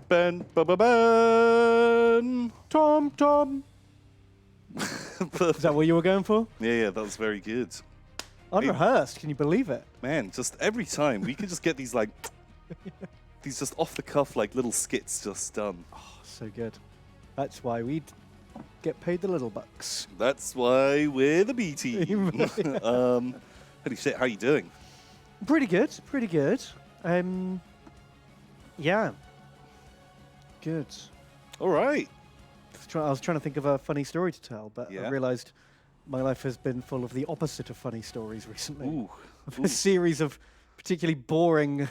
Ben, Ben, Tom, Tom. Is that what you were going for? Yeah, that was very good. Unrehearsed, can you believe it? Man, just every time we can just get these like these just off the cuff like little skits just done. Oh, so good. That's why we get paid the little bucks. That's why we're the B team. Holy shit, how you doing? Pretty good, pretty good. Yeah. Good. All right. I was trying to think of a funny story to tell, but Yeah. I realized my life has been full of the opposite of funny stories recently. Ooh. A series of particularly boring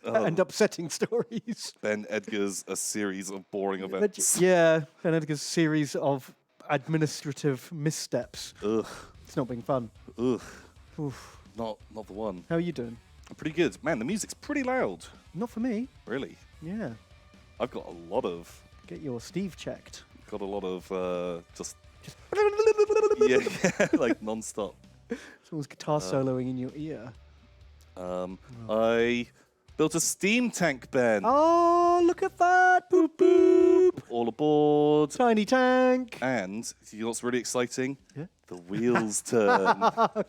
and upsetting stories. Ben Edgar's a series of boring events. Yeah, Ben Edgar's series of administrative missteps. Ugh. It's not being fun. Ugh. Oof. Not the one. How are you doing? I'm pretty good. Man, the music's pretty loud. Not for me. Really? Yeah. I've got a lot of Get your Steve checked. just yeah, like non-stop. Someone's guitar soloing in your ear. I built a steam tank, Ben. Oh, look at that! Boop boop. All aboard. Tiny tank. And you know what's really exciting? Yeah. The wheels turn.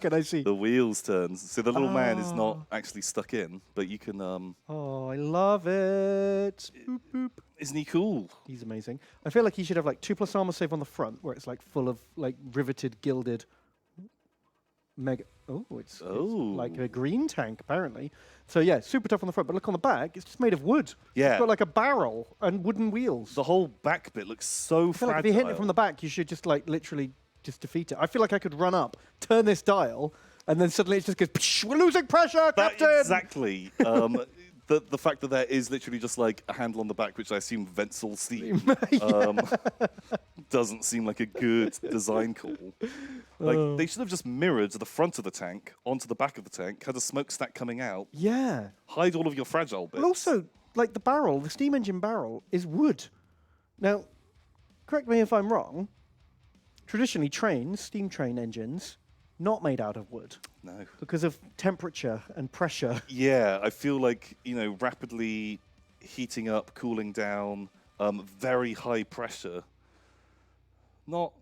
Can I see? The wheels turn. So the little man is not actually stuck in, but you can. Oh, I love it. Boop boop. Isn't he cool? He's amazing. I feel like he should have like 2+ armor save on the front, where it's like full of like riveted, gilded. Mega. Oh, it's like a green tank apparently. So yeah, super tough on the front, but look on the back. It's just made of wood. Yeah. It's got like a barrel and wooden wheels. The whole back bit looks so I feel fragile. like if you hit it from the back, you should just like literally just defeat it. I feel like I could run up, turn this dial, and then suddenly it just goes. Psh, we're losing pressure, Captain. Exactly. The fact that there is literally just like a handle on the back, which I assume vents all steam, doesn't seem like a good design call. Like they should have just mirrored the front of the tank onto the back of the tank, had a smokestack coming out, Yeah. hide all of your fragile bits. But also, like the barrel, the steam engine barrel is wood. Now, correct me if I'm wrong. Traditionally, steam train engines, not made out of wood. No. Because of temperature and pressure. Yeah, I feel like, rapidly heating up, cooling down, very high pressure. Not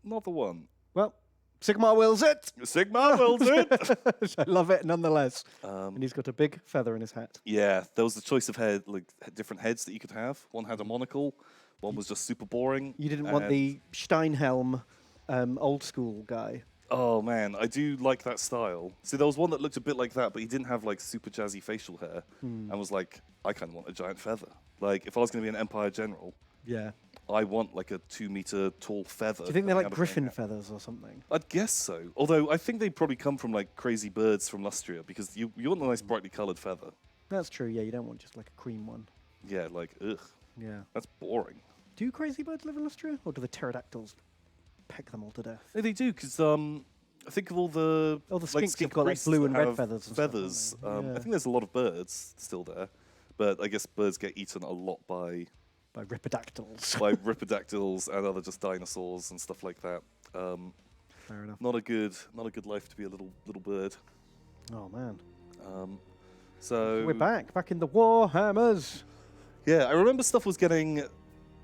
the one. Well, Sigmar wills it. Sigma wills it. I love it nonetheless. And he's got a big feather in his hat. Yeah, there was the choice of different heads that you could have. One had a monocle, one was just super boring. You didn't want the Steinhelm old school guy. Oh man, I do like that style. See, there was one that looked a bit like that, but he didn't have like super jazzy facial hair, and was like, I kind of want a giant feather. Like, if I was going to be an Empire general, Yeah. I want like a 2-meter tall feather. Do you think they're coming like out of griffin my hat. feathers or something? I'd guess so. Although I think they probably come from like crazy birds from Lustria, because you want a nice brightly coloured feather. That's true, yeah. You don't want just like a cream one. Yeah, like ugh, Yeah. that's boring. Do crazy birds live in Lustria? Or do the pterodactyls peck them all to death? No, they do, because I think of all the skinks have got, like, priests blue that and red have feathers and stuff, feathers. don't they? I Yeah. think there's a lot of birds still there, but I guess birds get eaten a lot by By ripidactyls. ripidactyls and other just dinosaurs and stuff like that. Fair enough. Not a good life to be a little bird. Oh, man. So We're back in the Warhammers. Yeah, I remember stuff was getting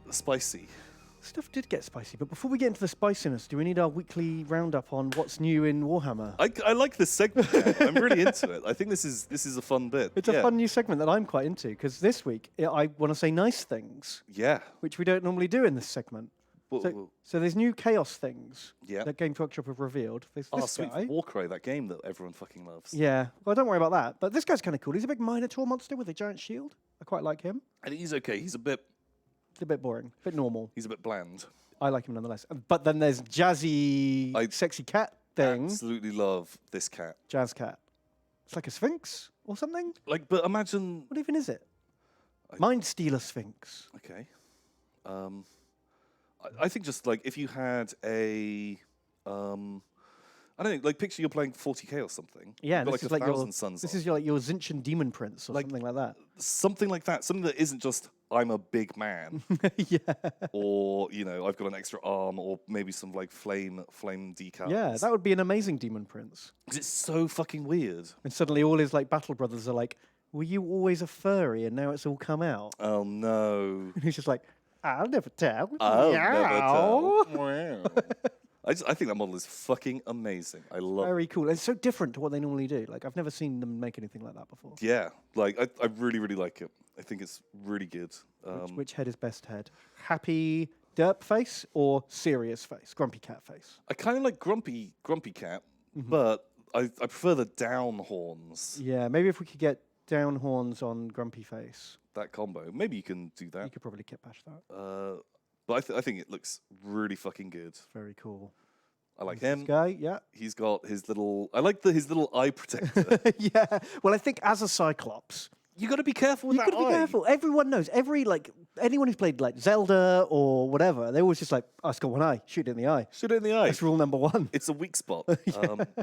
spicy. Stuff did get spicy, but before we get into the spiciness, do we need our weekly roundup on what's new in Warhammer? I like this segment. I'm really into it. I think this is a fun bit. It's a fun new segment that I'm quite into, because this week I want to say nice things, Yeah. which we don't normally do in this segment. Well, So there's new chaos things Yeah. that Games Workshop have revealed. There's oh, this sweet. guy. Warcry, that game that everyone fucking loves. Yeah, well, don't worry about that. But this guy's kind of cool. He's a big Minotaur monster with a giant shield. I quite like him. And he's okay. He's a bit boring, a bit normal. bland. I like him nonetheless. But then there's jazzy, sexy cat thing. Absolutely love this cat. Jazz cat. It's like a sphinx or something. Like, but imagine. What even is it? Mind Stealer Sphinx. Okay. I think just like if you had a, I don't know, like picture you're playing 40k or something. Yeah, You've got this like is like 1,000 suns. This is your, like your Zinchen Demon Prince or Like- something like that. something like that. Something that isn't just I'm a big man, Yeah. or I've got an extra arm, or maybe some like flame decals. Yeah, that would be an amazing Demon Prince. 'Cause it's so fucking weird. And suddenly all his like battle brothers are like were you always a furry and now it's all come out? Oh no. And he's just like, I'll never tell. I'll never Meow. tell. Wow. I think that model is fucking amazing. I love it. Very cool. It's so different to what they normally do. Like, I've never seen them make anything like that before. Yeah, like I really, really like it. I think it's really good. Which head is best head? Happy derp face or serious face? Grumpy cat face? I kind of like grumpy cat, but I prefer the down horns. Yeah, maybe if we could get down horns on grumpy face. That combo. Maybe you can do that. You could probably kit bash that. But I think it looks really fucking good. Very cool. I like This him. guy, yeah. He's got his little. I like his little eye protector. Yeah. Well, I think as a Cyclops, You got to be careful with you that got to be eye. careful. Everyone knows. Anyone who's played like Zelda or whatever, they're always just like, oh, it's got one eye. Shoot it in the eye. Shoot it in the eye. That's rule number one. It's a weak spot.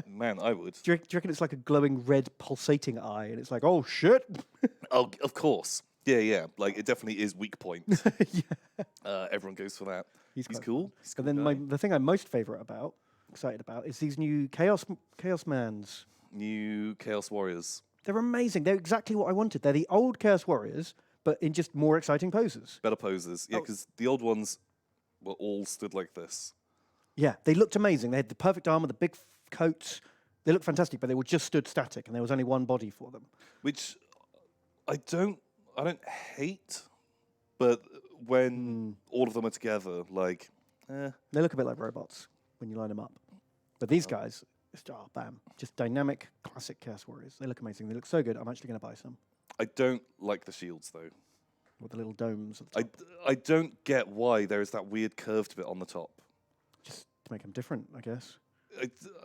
Man, I would. Do you reckon it's like a glowing red pulsating eye, and it's like, oh shit? Oh, of course. Yeah. Like it definitely is weak point. Yeah. Everyone goes for that. He's quite cool. He's But cool then guy. the thing I'm most excited about, is these new Chaos Mans. New Chaos Warriors. They're amazing. They're exactly what I wanted. They're the old Chaos Warriors, but in just more exciting poses. Better poses. Yeah, Oh. because the old ones were all stood like this. Yeah, they looked amazing. They had the perfect armor, the big coats. They looked fantastic, but they were just stood static, and there was only one body for them. Which I don't hate, but when all of them are together, like, They look a bit like robots when you line them up. But these guys, bam, just dynamic, classic Chaos Warriors. They look amazing. They look so good. I'm actually going to buy some. I don't like the shields though. With the little domes at the top. I don't get why there is that weird curved bit on the top. Just to make them different, I guess.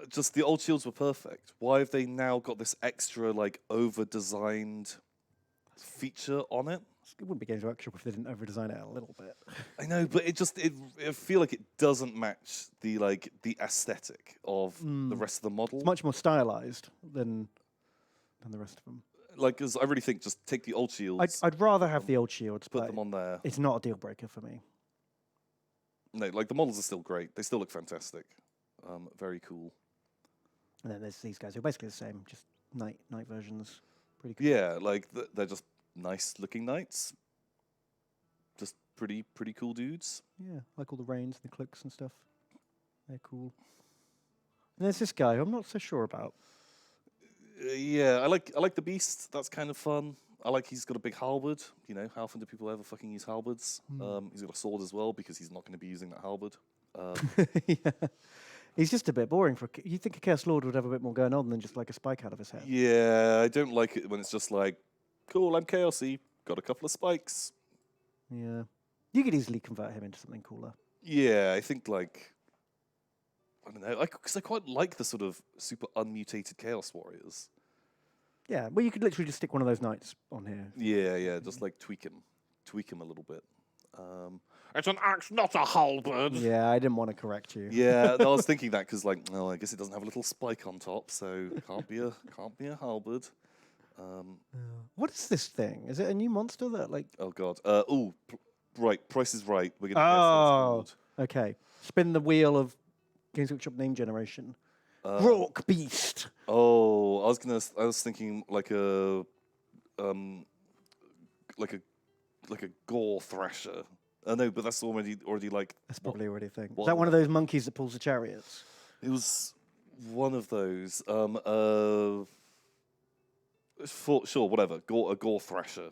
Just the old shields were perfect. Why have they now got this extra like over-designed feature on it? It wouldn't be Games Workshop if they didn't over-design it a little bit. I know, but I feel like it doesn't match the aesthetic of the rest of the model. It's much more stylized than the rest of them. Like, 'cause I really think just take the old shields, I'd rather have the old shields, put but them on there. it's not a deal breaker for me. No, like the models are still great. They still look fantastic. Very cool. And then there's these guys who are basically the same, just night versions. Pretty cool. Yeah, like they're just nice looking knights. Just pretty cool dudes. Yeah, like all the reins and the cloaks and stuff. They're cool. And there's this guy who I'm not so sure about. Yeah, I like the beast. That's kind of fun. I like he's got a big halberd. You know, how often do people ever fucking use halberds? He's got a sword as well because he's not going to be using that halberd. Yeah. He's just a bit boring. You think a Chaos Lord would have a bit more going on than just like a spike out of his head? Yeah, I don't like it when it's just like, cool, I'm chaosy, got a couple of spikes. Yeah. You could easily convert him into something cooler. Yeah, I think like, I don't know, because I quite like the sort of super unmutated Chaos Warriors. Yeah, well, you could literally just stick one of those knights on here. Yeah, just like tweak him a little bit. It's an axe, not a halberd. Yeah, I didn't want to correct you. Yeah, I was thinking that because like, no, I guess it doesn't have a little spike on top, so it can't be a halberd. What is this thing? Is it a new monster that like? Oh god. Right. Price is Right. We're gonna. Oh, guess what okay. Spin the wheel of Games Workshop name generation. Rock Beast. Oh, I was thinking like a gore thrasher. No, but that's already like. That's probably already a thing. Is what- that one of those monkeys that pulls the chariots? It was one of those. Sure, whatever. A gore thrasher.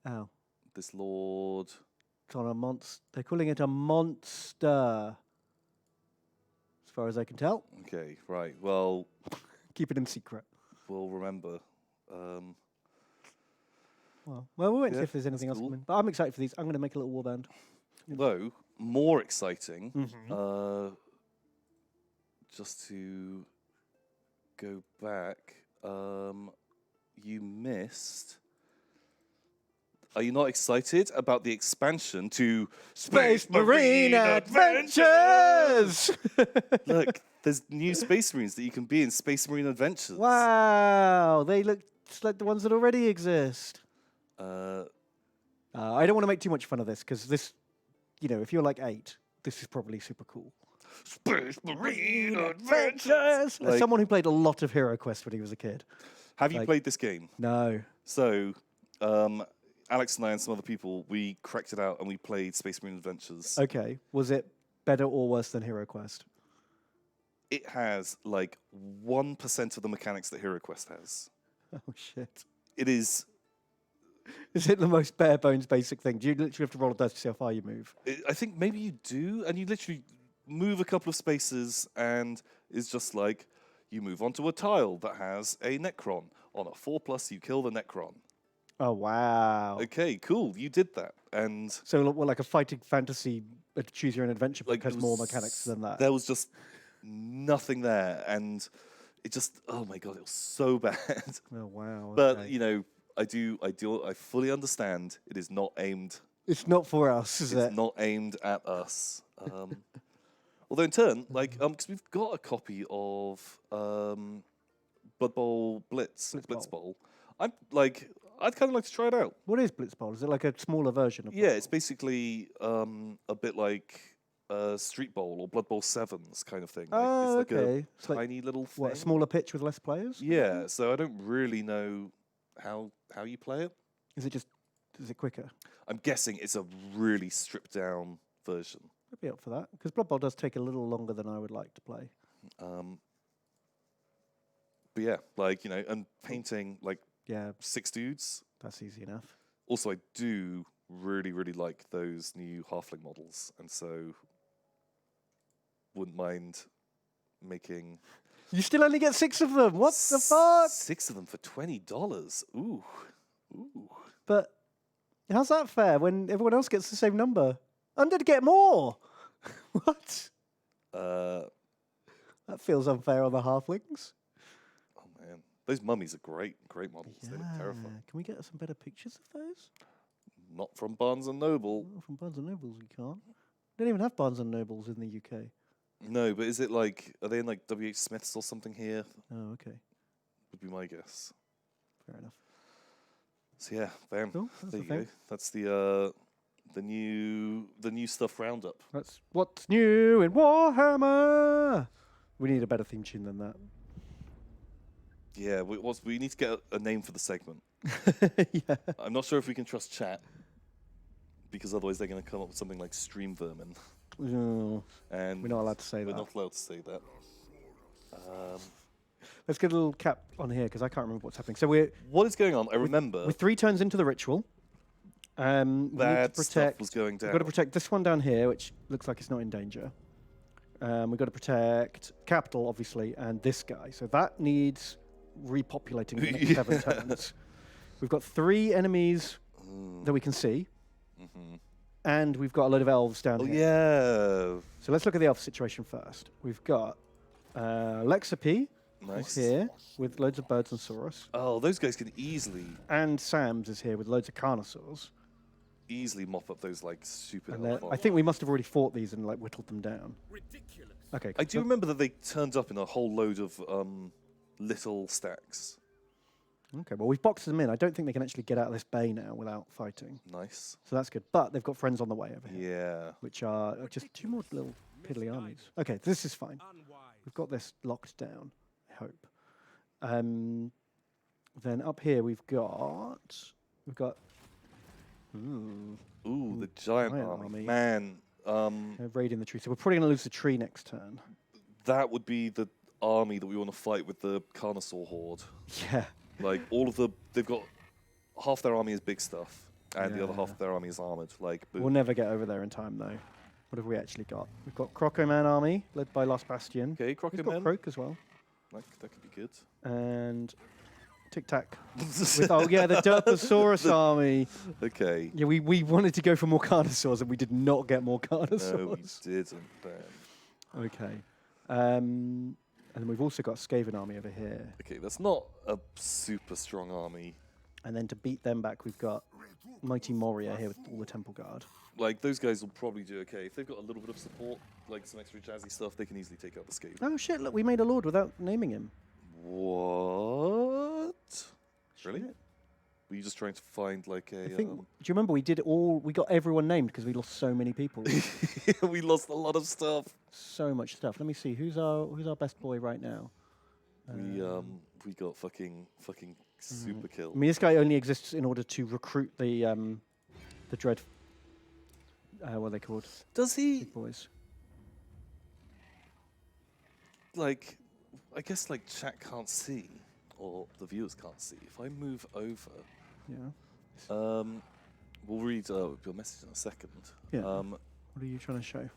Oh, This lord. it's on a monster. They're calling it a monster. As far as I can tell. Okay, right. Well, Keep it in secret. we'll remember. Well, we'll wait and see Yeah, if there's anything that's else cool. coming. But I'm excited for these. I'm going to make a little warband. Though more exciting, Mm-hmm. just to go back, you missed. Are you not excited about the expansion to Space Marine Adventures! Look, there's new Space Marines that you can be in Space Marine Adventures. Wow, they look just like the ones that already exist. I don't want to make too much fun of this because this, if you're like 8, this is probably super cool. Space Marine Adventures. As Like, someone who played a lot of Hero Quest when he was a kid. have you played this game? No. So, Alex and I and some other people, we cracked it out and we played Space Marine Adventures. Okay. Was it better or worse than Hero Quest? It has like 1% of the mechanics that Hero Quest has. Oh, shit. It is. Is it the most bare bones basic thing? Do you literally have to roll a dice to see how far you move? I think maybe you do, and you literally move a couple of spaces, and it's just like you move onto a tile that has a Necron. On a 4+, you kill the Necron. Oh, wow. Okay, cool. You did that, and So, what, like a fighting fantasy, choose your own adventure, like book has more mechanics than that. There was just nothing there, and it just, oh my god, it was so bad. Oh, wow. But okay. you know, I fully understand. It is not aimed. It's not for us, is It's it? not aimed at us. Although in turn, like, because we've got a copy of Blood Bowl Blitz Bowl. I'd kind of like to try it out. What is Blitz Bowl? Is it like a smaller version of Yeah, it's basically a bit like Street Bowl or Blood Bowl Sevens kind of thing. Like, Oh, it's like okay. It's a like, tiny little thing. what, a smaller pitch with less players? Yeah, so I don't really know how you play it. Is it quicker? I'm guessing it's a really stripped down version. I'd be up for that, because Blood Bowl does take a little longer than I would like to play. But yeah, like, you know, and painting like Yeah, 6 dudes. that's easy enough. Also, I do really, really like those new halfling models, and so wouldn't mind making You still only get 6 of them. What the fuck? 6 of them for $20. Ooh. But how's that fair when everyone else gets the same number? I'm going to get more. What? That feels unfair on the halflings. Oh man, those mummies are great models. They look terrifying. Can we get some better pictures of those? Not from Barnes and Noble. Oh, from Barnes and Nobles, we can't. They don't even have Barnes and Nobles in the UK. No, but is it like, are they in like W.H. Smith's or something here? Oh, okay. Would be my guess. Fair enough. So yeah, bam. Cool, that's There the you go. thing. That's the new stuff roundup. That's what's new in Warhammer. We need a better theme tune than that. Yeah, we need to get a name for the segment. Yeah. I'm not sure if we can trust chat, because otherwise they're going to come up with something like Stream Vermin. Oh, And we're not allowed to say we're that. not allowed to say that. Let's get a little cap on here because I can't remember what's happening. So we're What is going on? I remember 3 turns into the ritual. We need to that stuff protect. was going We've down. got to protect this one down here, which looks like it's not in danger. We've got to protect Capital, obviously, and this guy. So that needs repopulating the next 7 turns. We've got 3 enemies that we can see. And we've got a load of elves down Oh here. yeah, So let's look at the elf situation first. We've got Lexapy nice. here with loads of birds and saurus. Oh, those guys can easily And Sam's is here with loads of carnosaurs. mop up those like super. And elf I armor. think we must have already fought these and like whittled them down. Ridiculous. Okay. I do remember that they turned up in a whole load of little stacks. Okay, well, we've boxed them in. I don't think they can actually get out of this bay now without fighting. Nice. So that's good. But they've got friends on the way over here, Yeah. which are just 2 more little piddly armies. Okay, this is fine. Unwise. We've got this locked down, I hope. Then up here we've got... Ooh, Ooh, the giant giant army. army. Man, raiding the tree. So we're probably going to lose the tree next turn. that would be the army that we want to fight with the Carnosaur horde. Yeah. Like they've got half their army is big stuff, and the other half of their army is armored. Like, boom. We'll never get over there in time, though. What have we actually got? We've got Croco Man army, led by Lost Bastion. Okay, We've got Croco Man. Croak as well. Like, that could be good. And Tic Tac. Oh, yeah, the Derposaurus army. Okay. Yeah, we wanted to go for more Carnosaurs, and we did not get more No, we Carnosaurs. didn't. Ben. Okay. And then we've also got Skaven army over here. Okay, that's not a super strong army. And then to beat them back, we've got Mighty Moria here with all the Temple Guard. Like, those guys will probably do okay. If they've got a little bit of support, like some extra jazzy stuff, they can easily take out the Skaven. Oh, shit, look, we made a lord without naming him. What? Really? Shit. Were you just trying to find like a? I think. Do you remember we did all? We got everyone named because we lost so many people. We lost a lot of stuff. So much stuff. Let me see. Who's our best boy right now? We got fucking super kill. I mean, this guy only exists in order to recruit the dread. What are they called? Does he? Big boys. Like, I guess like chat can't see, or the viewers can't see. If I move over, Yeah. we'll read your message in a second. Yeah. What are you trying to show?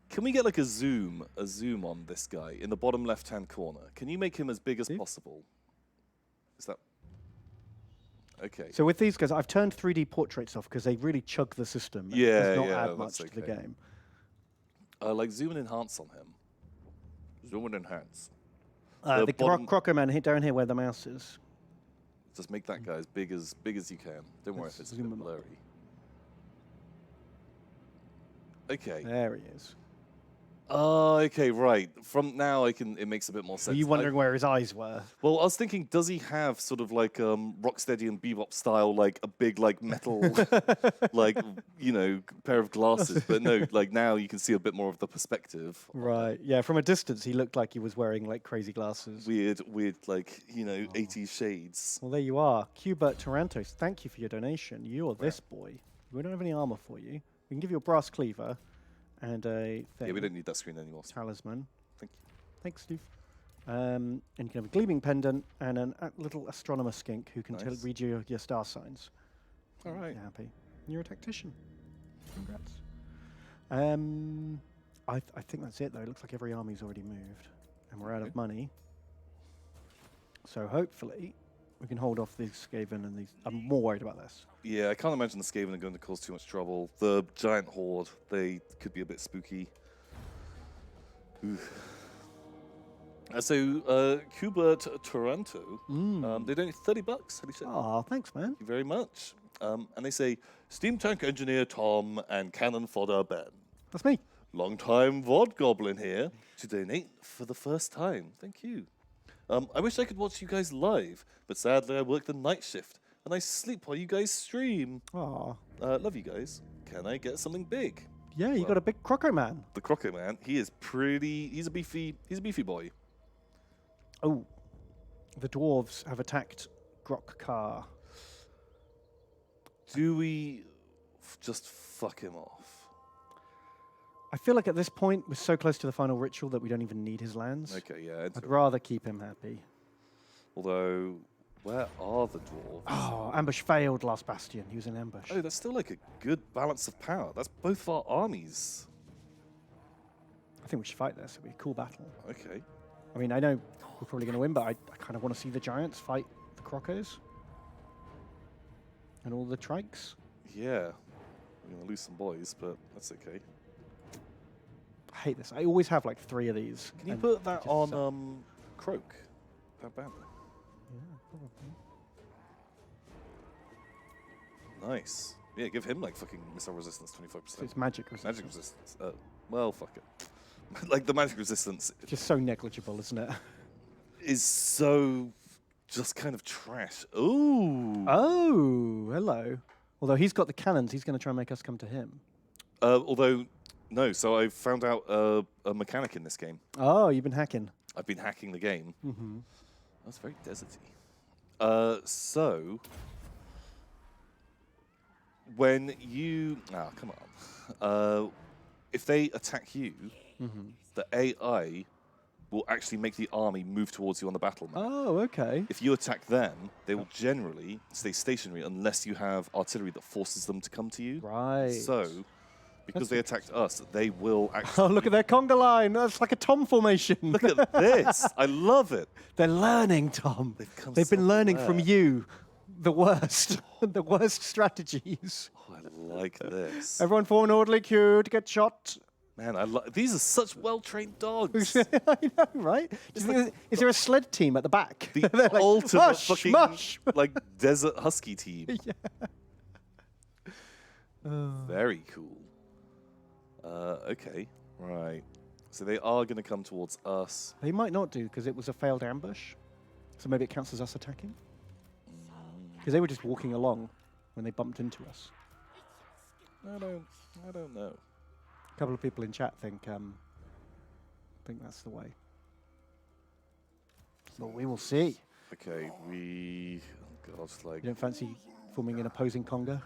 Can we get like a zoom on this guy in the bottom left-hand corner? Can you make him as big as possible? Is that okay? So with these guys, I've turned 3D portraits off because they really chug the system. And Yeah, does not yeah, add much that's to the okay. game. Like zoom and enhance on him. Zoom and enhance. The Croco man hit down here where the mouse is. Just make that guy as big as you can. Don't worry if it's a zoom bit him up. blurry. Okay. There he is. Oh, okay, right. From now, it makes a bit more sense. Were you wondering where his eyes were? Well, I was thinking, does he have sort of like Rocksteady and Bebop style, like a big like metal, like pair of glasses? But no, like now you can see a bit more of the perspective. Right. Yeah. From a distance, he looked like he was wearing like crazy glasses. Weird, like 80s shades. Well, there you are, Qbert Tarantos. Thank you for your donation. You're this boy. We don't have any armor for you. We can give you a brass cleaver. And a thing. Yeah, we don't need that screen anymore. Talisman. Thank you. Thanks, Steve. And you can have a gleaming pendant and a little astronomer skink who can read you your star signs. All right. You're happy. You're a tactician. Congrats. I think that's it, though. It looks like every army's already moved. And we're out of money. So hopefully we can hold off these Skaven and these. I'm more worried about this. Yeah, I can't imagine the Skaven are going to cause too much trouble. The giant horde, they could be a bit spooky. So, Qbert Toronto, they donate $30. How do you say? Oh, thanks, man. Thank you very much. And they say, Steam Tank Engineer Tom and Cannon Fodder Ben. That's me. Long-time VOD Goblin here to donate for the first time. Thank you. I wish I could watch you guys live, but sadly I work the night shift and I sleep while you guys stream. Aw. Love you guys. Can I get something big? Yeah, you got a big Croco man. The Croco man, he is pretty. He's a beefy boy. Oh, the dwarves have attacked Grok-Car. Do we just fuck him off? I feel like at this point we're so close to the final ritual that we don't even need his lands. Okay, yeah. I'd rather keep him happy. Although, where are the dwarves? Oh, ambush failed last bastion. He was in ambush. Oh, that's still like a good balance of power. That's both of our armies. I think we should fight this. It'll be a cool battle. Okay. I mean, I know we're probably going to win, but I kind of want to see the giants fight the Crocos. And all the trikes. Yeah. We're going to lose some boys, but that's okay. I hate this. I always have like 3 of these. Can you put that on Croak? That banner. Yeah, probably. Nice. Yeah, give him like fucking missile resistance 25%. It's magic resistance. Magic resistance. Well, fuck it. Like the magic resistance Just so negligible, isn't it? is so just kind of trash. Ooh. Oh, hello. Although he's got the cannons, he's going to try and make us come to him. Although, no. So I found out a mechanic in this game. Oh, you've been hacking. I've been hacking the game. Mm-hmm. That's very deserty. So when you come on, if they attack you, the AI will actually make the army move towards you on the battle map. Oh, okay. If you attack them, they will generally stay stationary unless you have artillery that forces them to come to you. Right. So, because they attacked us, they will actually... Oh, look at their conga line. That's like a Tom formation. Look at this. I love it. They're learning, Tom. They've been learning from you the worst. The worst strategies. Oh, I like this. Everyone form an orderly queue to get shot. Man, these are such well-trained dogs. I know, right? Is there a sled team at the back? The like, ultimate mush, fucking mush. like desert husky team. Yeah. Very cool. Okay, right. So they are going to come towards us. They might not do because it was a failed ambush. So maybe it counts as us attacking. Because they were just walking along when they bumped into us. I don't know. A couple of people in chat think that's the way. So we will see. Okay, oh God, like... You don't fancy forming an opposing Conga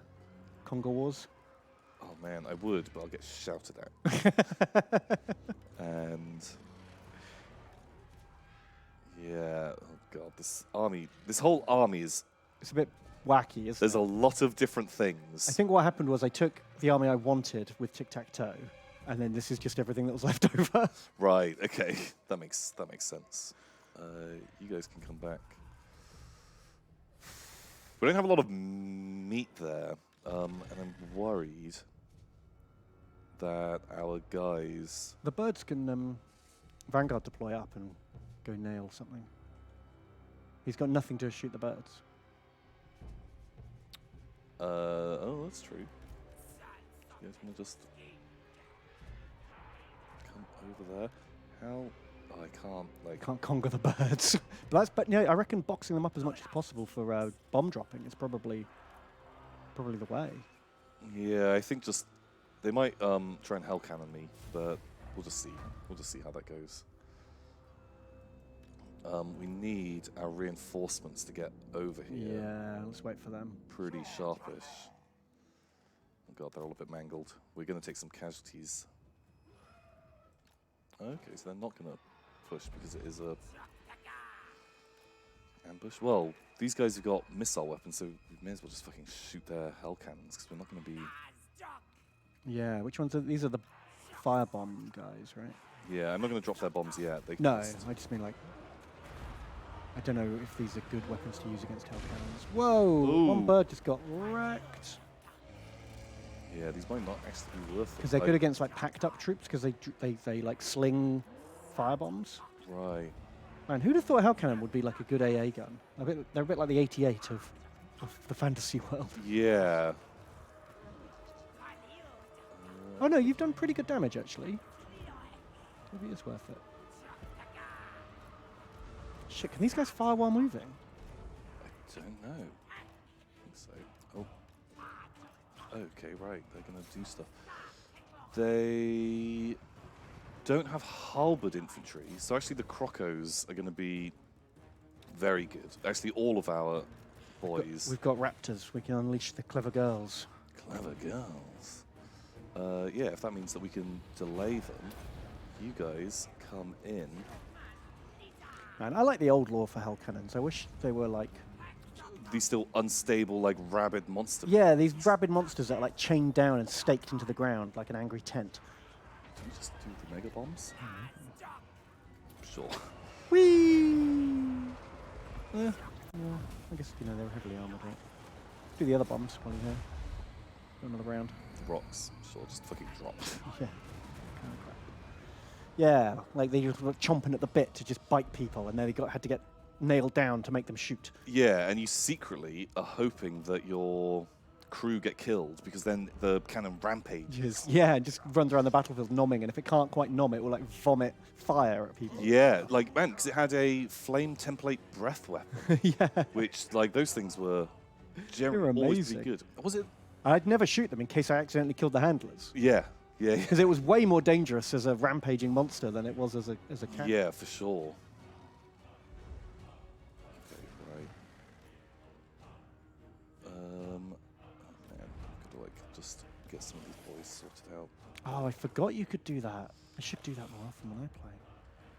Wars? Oh man, I would, but I'll get shouted at. And... Yeah, oh God, this whole army is... It's a bit wacky, isn't it? There's a lot of different things. I think what happened was I took the army I wanted with tic-tac-toe, and then this is just everything that was left over. Right, okay. That makes sense. You guys can come back. We don't have a lot of meat there, and I'm worried that our guys... The birds can Vanguard deploy up and go nail something. He's got nothing to shoot the birds. Oh, that's true. You guys want to just come over there? How? Oh, I can't, like... Can't conquer the birds. But yeah, I reckon boxing them up as much as possible for bomb dropping is probably the way. Yeah, I think just... They might try and hell cannon me, but we'll just see. We'll just see how that goes. We need our reinforcements to get over here. Yeah, let's wait for them. Pretty sharpish. Oh God, they're all a bit mangled. We're going to take some casualties. Okay, so they're not going to push because it is a ambush. Well, these guys have got missile weapons, so we may as well just fucking shoot their hell cannons because we're not going to be... Yeah, which ones are these? Are the firebomb guys, right? Yeah, I'm not going to drop their bombs yet. They No, I just mean like... I don't know if these are good weapons to use against hell cannons. Whoa! Ooh. One bird just got wrecked. Yeah, these might not actually be worth it. Because they're good against like packed up troops because they like sling firebombs. Right. Man, who'd have thought a hell cannon would be like a good AA gun? They're a bit like the 88 of the fantasy world. Yeah. Oh no, you've done pretty good damage actually. Maybe it's worth it. Shit, can these guys fire while moving? I don't know. I think so. Oh. Okay, right. They're going to do stuff. They don't have halberd infantry, so actually the Crocos are going to be very good. Actually, all of our boys. We've got raptors. We can unleash the clever girls. Clever girls. Yeah, if that means that we can delay them, you guys come in. Man, I like the old lore for hell cannons. I wish they were like... These still unstable, like, rabid monsters. Yeah, these rabid monsters that are like chained down and staked into the ground like an angry tent. Do we just do the mega bombs? Sure. Whee! Yeah, I guess, you know, they were heavily armored, right? Do the other bombs while you're here. Do another round. Rocks. Sure, just fucking drop. Yeah. Kind of crap. Yeah, like they just were chomping at the bit to just bite people, and then they had to get nailed down to make them shoot. Yeah, and you secretly are hoping that your crew get killed because then the cannon rampages. Yeah, and just runs around the battlefield nomming, and if it can't quite nom, it will like vomit fire at people. Yeah, like, man, because it had a flame template breath weapon. Yeah. Which, like, those things were generally always amazing. pretty good. Was it? I'd never shoot them in case I accidentally killed the handlers. Yeah, yeah. Because it was way more dangerous as a rampaging monster than it was as a cat. Yeah, for sure. Okay, right. Oh man, I've got to, like, just get some of these boys sorted out. Oh, I forgot you could do that. I should do that more often when I play.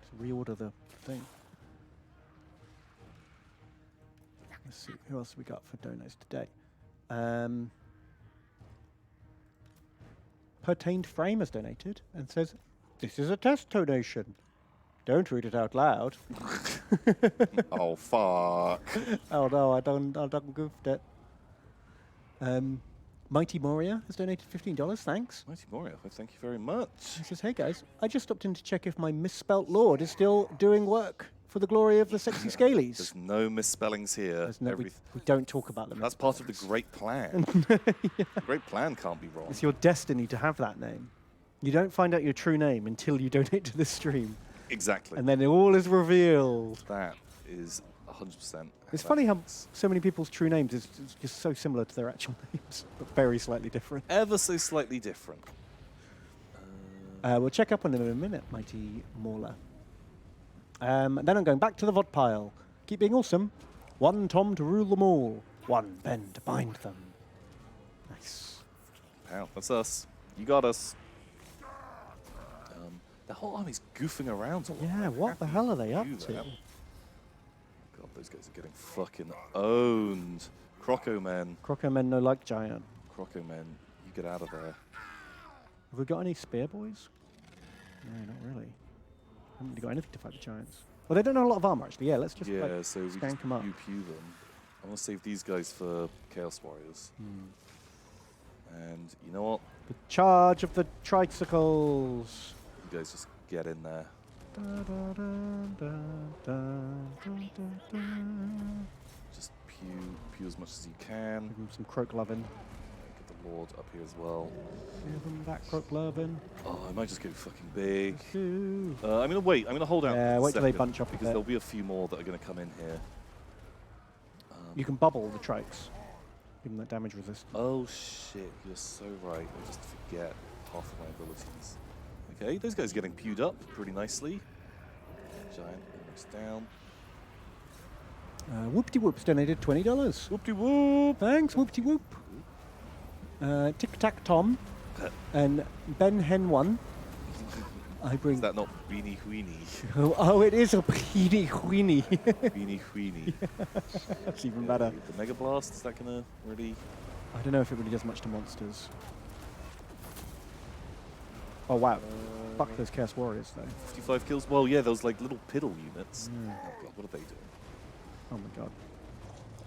To reorder the thing. Let's see, who else have we got for donos today? Pertained Frame has donated and says, "This is a test donation. Don't read it out loud." Oh fuck! Oh no, I done goofed it. Mighty Moria has donated $15. Thanks. Mighty Moria, thank you very much. He says, "Hey guys, I just stopped in to check if my misspelt lord is still doing work for the glory of the sexy scalies." There's no misspellings here. There's no, we don't talk about them. That's part of the great plan. Yeah. The great plan can't be wrong. It's your destiny to have that name. You don't find out your true name until you donate to this stream. Exactly. And then it all is revealed. That is 100%. It's funny how so many people's true names is just so similar to their actual names, but very slightly different. Ever so slightly different. We'll check up on him in a minute, mighty Mauler. Then I'm going back to the VOD pile. Keep being awesome. 1 Tom to rule them all. 1 Ben to bind them. Nice. Wow, that's us. You got us. The whole army's goofing around a lot. Yeah, what the hell are they up to? God, those guys are getting fucking owned. Croco men. Croco men no like giant. Croco men, you get out of there. Have we got any spear boys? No, not really. Haven't really got anything to fight the giants. Well, they don't know a lot of armor, actually. Yeah, let's just so we skank them up. pew them. I want to save these guys for Chaos Warriors. And you know what? The charge of the tricycles. You guys just get in there. Just pew as much as you can. Give them some croak lovin'. Get the Lord up here as well. Give them that croak lovin'. Oh, I might just go fucking big. I'm I'm gonna wait. I'm gonna hold out. Yeah, wait till they second, bunch up a because bit. there'll be a few more that are gonna come in here. You can bubble the trikes. Give them that damage resist. Oh shit! You're so right. I just forget half of my abilities. Okay, those guys are getting pewed up pretty nicely. Giant almost down. Whoopty Whoop's donated $20. Whoopty whoop! Thanks, Whoopty Whoop. Tic Tac Tom and Ben Hen 1. I bring. Is that not Beanie Weenie? Oh, it is a Beanie Weenie. Beanie Weenie. That's even better. The Mega Blast, is that gonna really? I don't know if it really does much to monsters. Oh wow. Fuck those Chaos Warriors though. 55 kills? Well, yeah, those like little piddle units. Oh god, what are they doing? Oh my god.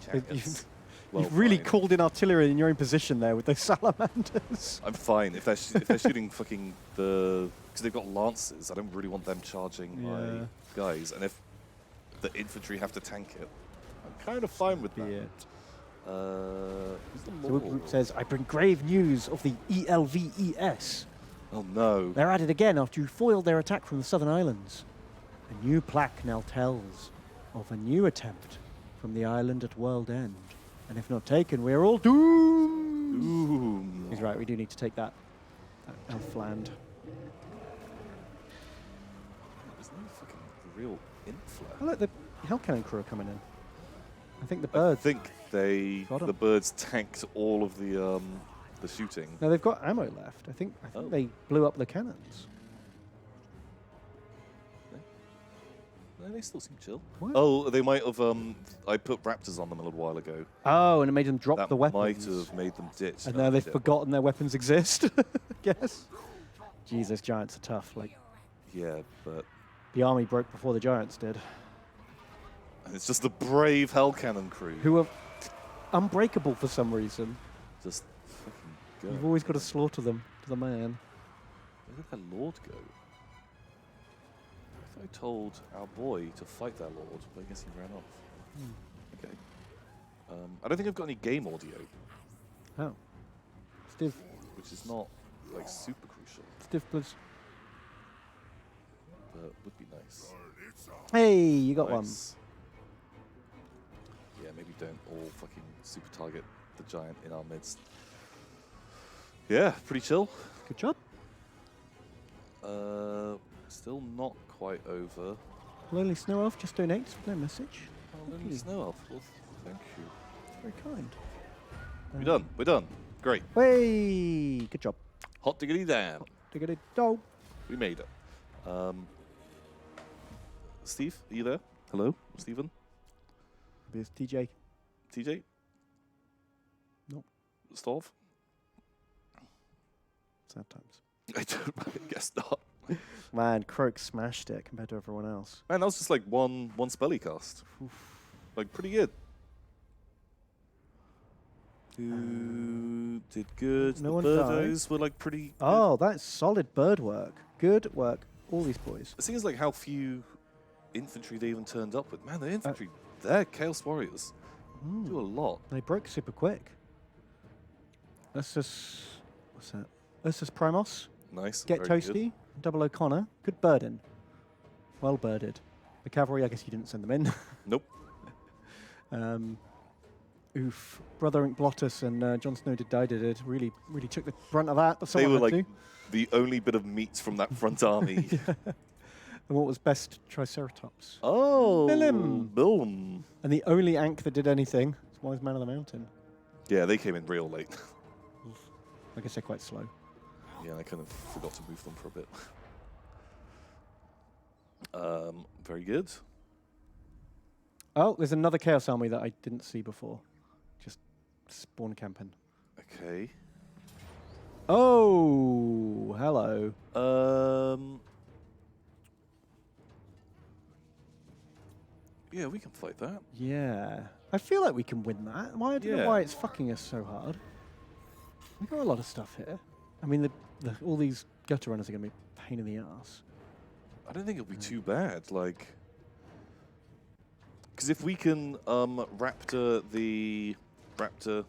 Chariots. You've really fine. called in artillery in your own position there with those salamanders. I'm fine if they're shooting fucking the, because they've got lances. I don't really want them charging my guys, and if the infantry have to tank it, I'm kind of fine with that. Who's the The Lord? group says, I bring grave news of the ELVES. Oh no! They're at it again after you foiled their attack from the southern islands. A new plaque now tells of a new attempt from the island at World End. And if not taken, we're all doomed. Doom. He's right, we do need to take that Elfland. There's no fucking real inflow. I like the Hell Cannon crew are coming in. I think the birds. I think Got 'em. the birds tanked all of the shooting. No, they've got ammo left. I think they blew up the cannons. No, they still seem chill. What? Oh, they might have. I put raptors on them a little while ago. Oh, and it made them drop That the weapons. might have made them ditch. And No, now they've they forgotten their weapons exist. I guess. Jesus, giants are tough. Like didn't. Yeah, but the army broke before the giants did. it's just the brave Hell Cannon crew. Who are unbreakable for some reason. Just fucking go. You've always got to slaughter them to the man. Where did that lord go? I thought I told our boy to fight that lord, but I guess he ran off. Okay. I don't think I've got any game audio, Oh. Stiff, which is not like super crucial, please. but would be nice. Hey, you got Nice. Yeah, maybe don't all fucking super target the giant in our midst. Yeah, pretty chill. one. Good job. Still not quite over. Lonely Snow Elf just donates. No message. Oh, let me snow elf. Well, thank you. Very kind. We're done. We're done. Great. Hey, good job. Hot diggity damn. Diggity do. We made it. Steve, are you there? Hello, Stephen? There's TJ. TJ? Nope. Stov? Sad times. I guess not. Man, Croak smashed it compared to everyone else. Man, that was just like one spelly cast. Like pretty good. Who did good? No The one birdos were like pretty good. Oh, that's solid bird work. Good work. All these boys. The thing is like how few infantry they even turned up with. Man, the infantry, they're Chaos Warriors. Do a lot. They broke super quick. Let's just... What's that? Let's just Primos. Nice. Get very Toasty. good. Double O'Connor. Good burden. Well birded. The cavalry, I guess you didn't send them in. Nope. Oof. Brother Blottus and Jon Snow did really took the brunt of that. But They were someone had like the only bit of meat from that front army. to. And what was best? Triceratops. Oh, Bilim. Bilim. And the only Ankh that did anything was Wise Man of the Mountain. Yeah, they came in real late. I guess they're quite slow. Yeah, I kind of forgot to move them for a bit. Very good. Oh, there's another Chaos Army that I didn't see before. Just spawn camping. Okay. Oh, hello. Yeah, we can fight that. Yeah. I feel like we can win that. I don't know why it's fucking us so hard. We've got a lot of stuff here. I mean, all these gutter runners are going to be a pain in the ass. I don't think it'll be too bad. Like, because if we can raptor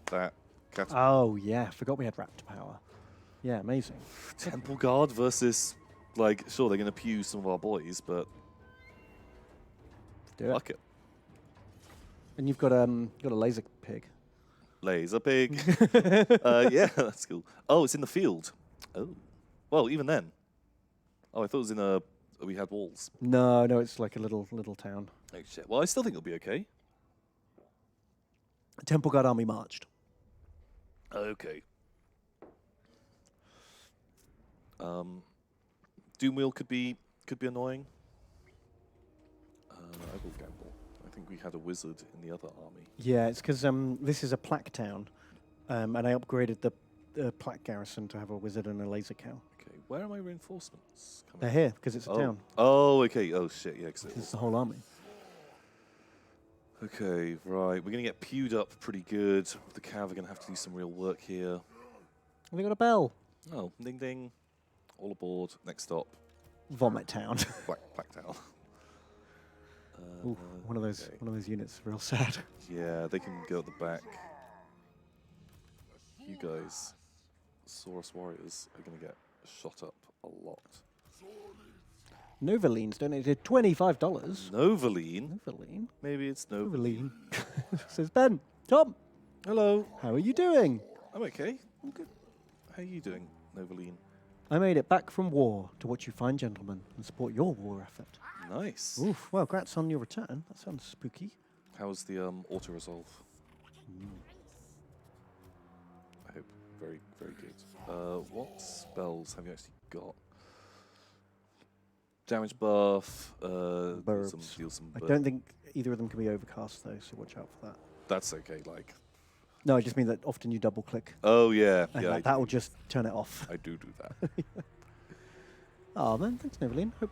that cat. Oh, yeah. Forgot we had Raptor power. Yeah, amazing. Temple Guard versus, like, sure, they're going to pew some of our boys, but Do it. fuck it. And you've got a laser pig. Laser pig. Yeah, that's cool. Oh, it's in the field. Oh. Well, even then. Oh, I thought it was we had walls. No, it's like a little town. Oh, shit. Well, I still think it'll be okay. Temple Guard army marched. Okay. Doomwheel could be annoying. I will gamble. I think we had a wizard in the other army. Yeah, it's because this is a plaque town, and I upgraded the plaque garrison to have a wizard and a laser cow. Okay, where are my reinforcements coming? They're here because it's a town. Oh, okay. Oh shit, yeah. It's the whole army. Okay, right. We're gonna get pewed up pretty good. The cav are gonna have to do some real work here. Have they got a bell? Oh, ding ding. All aboard. Next stop. Vomit town. Black Town. Ooh, one of those units. Real sad. Yeah, they can go at the back. You guys, Saurus warriors, are gonna get shot up a lot. Novaline's donated $25. Novaline. Novaline? Maybe it's no. Novaline. Says Ben. Tom, Hello. how are you doing? I'm okay. I'm good. How are you doing, Novaline? I made it back from war to watch you fine gentlemen and support your war effort. Nice. Oof, well, congrats on your return. That sounds spooky. How's the auto resolve? I hope very, very good. What spells have you actually got? Damage buff. Burbs. Deal some I don't think either of them can be overcast though, so watch out for that. That's okay. Like. No, I just mean that often you double click. Oh yeah, And yeah. that will just turn it off. I do that. Oh man, thanks Novaline. Hope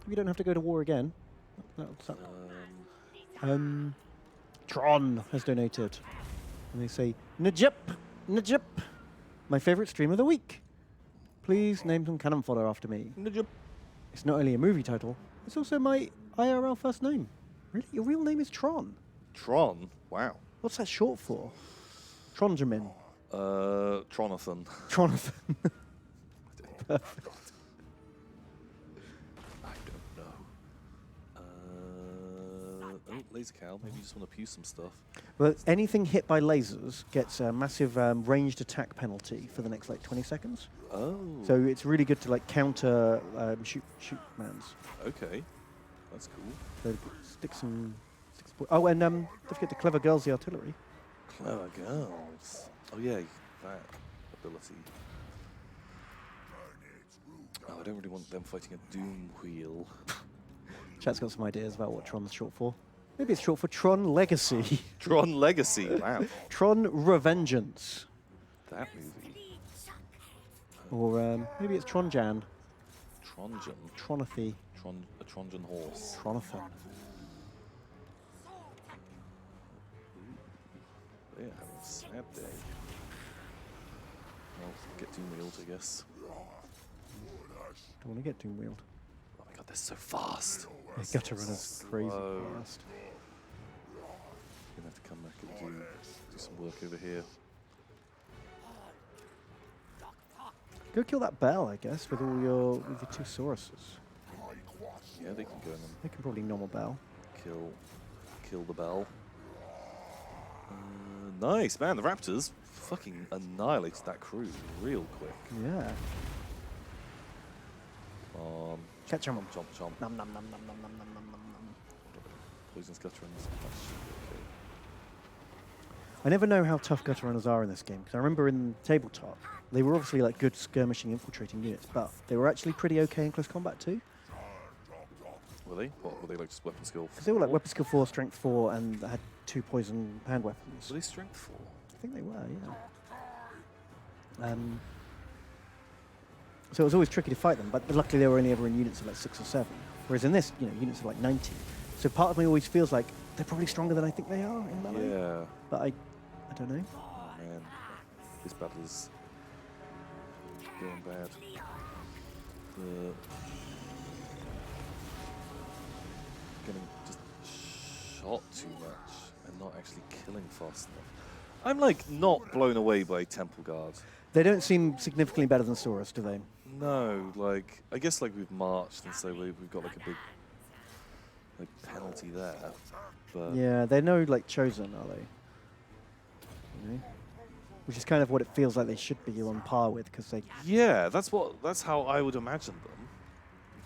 you don't have to go to war again. That'll suck. Tron has donated. And they say, Najip, my favourite stream of the week. Please name some cannon fodder after me. Najip. It's not only a movie title, it's also my IRL first name. Really? Your real name is Tron? Tron. Wow. What's that short for? Tronjamin. Tronathan. Tronathan. Perfect. I don't know. Oh, laser cow. Maybe you just want to pew some stuff. Well, anything hit by lasers gets a massive ranged attack penalty for the next like 20 seconds. Oh. So it's really good to like counter shoot mans. Okay. That's cool. So stick some. Oh, and don't forget the clever girls, the artillery. Clever girls. Oh yeah, that ability. Oh, I don't really want them fighting a doom wheel. Chat's got some ideas about what Tron's short for. Maybe it's short for Tron Legacy. Tron Legacy. Wow. Tron Revengeance. That movie. Or maybe it's Tronjan. Tronjan. Tronathy. A Tronjan horse. Tronathan. They're having a sad day. Well, get doom wheeled, I guess. Don't want to get doom wheeled. Oh my god, they're so fast. Yeah, gutter runner's crazy slow. fast. Gonna have to come back and do some work over here. Go kill that bell, I guess, with all your two Sauruses. Yeah, they can go in and They can probably normal bell. kill the bell. Nice, man. The Raptors fucking annihilated that crew real quick. Yeah. Catch 'em. Chomp, chomp. Nom nom nom nom nom nom nom nom nom. Poisonous Gutterins. That should be okay. I never know how tough gutter runners are in this game, because I remember in tabletop, they were obviously like good skirmishing, infiltrating units, but they were actually pretty okay in close combat too. Were they? What, were they like just weapon skill? Because they were like weapon skill 4, strength 4, and had 2 poison hand weapons. Were they strength 4? I think they were, yeah. So it was always tricky to fight them, but luckily they were only ever in units of like 6 or 7. Whereas in this, units of like 90. So part of me always feels like they're probably stronger than I think they are in melee. Yeah. But I don't know. Oh, man, this battle is going bad. Getting just shot too much and not actually killing fast enough. I'm like not blown away by Temple Guard. They don't seem significantly better than Saurus, do they? No, like I guess like we've marched and so we've got like a big penalty there. But Yeah, they're no like chosen, are they? Which is kind of what it feels like they should be on par with, because they. yeah, that's how I would imagine them.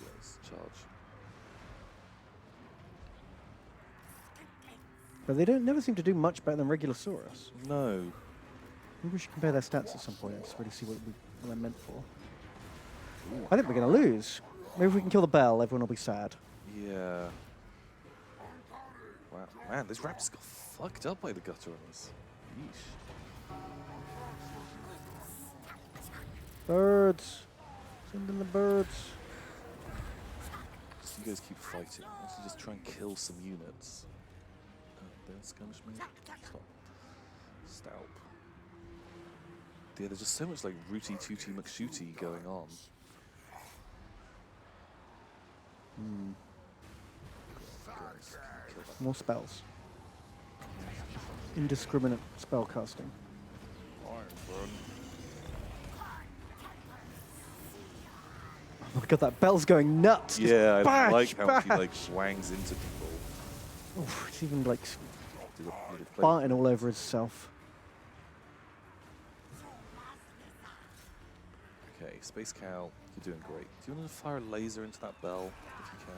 You guys charge. But they don't never seem to do much better than regular Saurus. No. Maybe we should compare their stats at some point and just really see what they're meant for. Ooh. I think we're going to lose. Maybe if we can kill the bell, everyone will be sad. Yeah. Wow, man, this Raptors got fucked up by the gutter runners. Yeesh. Birds! Send in the birds. So you guys keep fighting. Let's just try and kill some units. There's skirmish me. Stout. Yeah, there's just so much like rooty tooty McShooty going on. More spells. Indiscriminate spell casting. Oh my god, that bell's going nuts! Just Yeah, bash, I like how bash. he like swangs into people. Oof, it's even like Did it play? farting all over itself. Okay, Space Cow, you're doing great. Do you want to fire a laser into that bell if you can?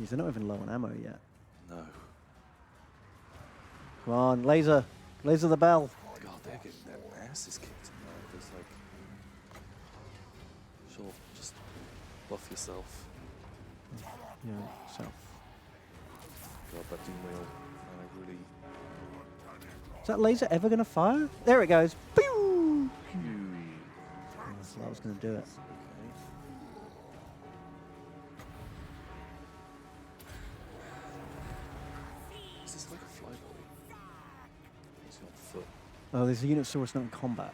Jeez, they're not even low on ammo yet. No. Come on, laser! Laser the bell! God, they're getting their asses kicked in there. There's like, sure, just buff yourself. Yeah, so. God, that doom wheel, I really. Is that laser ever going to fire? There it goes! Pew! Phew. So that was going to do it. Okay. Is this like a flyboy? It's on foot. Oh, there's a unit source not in combat.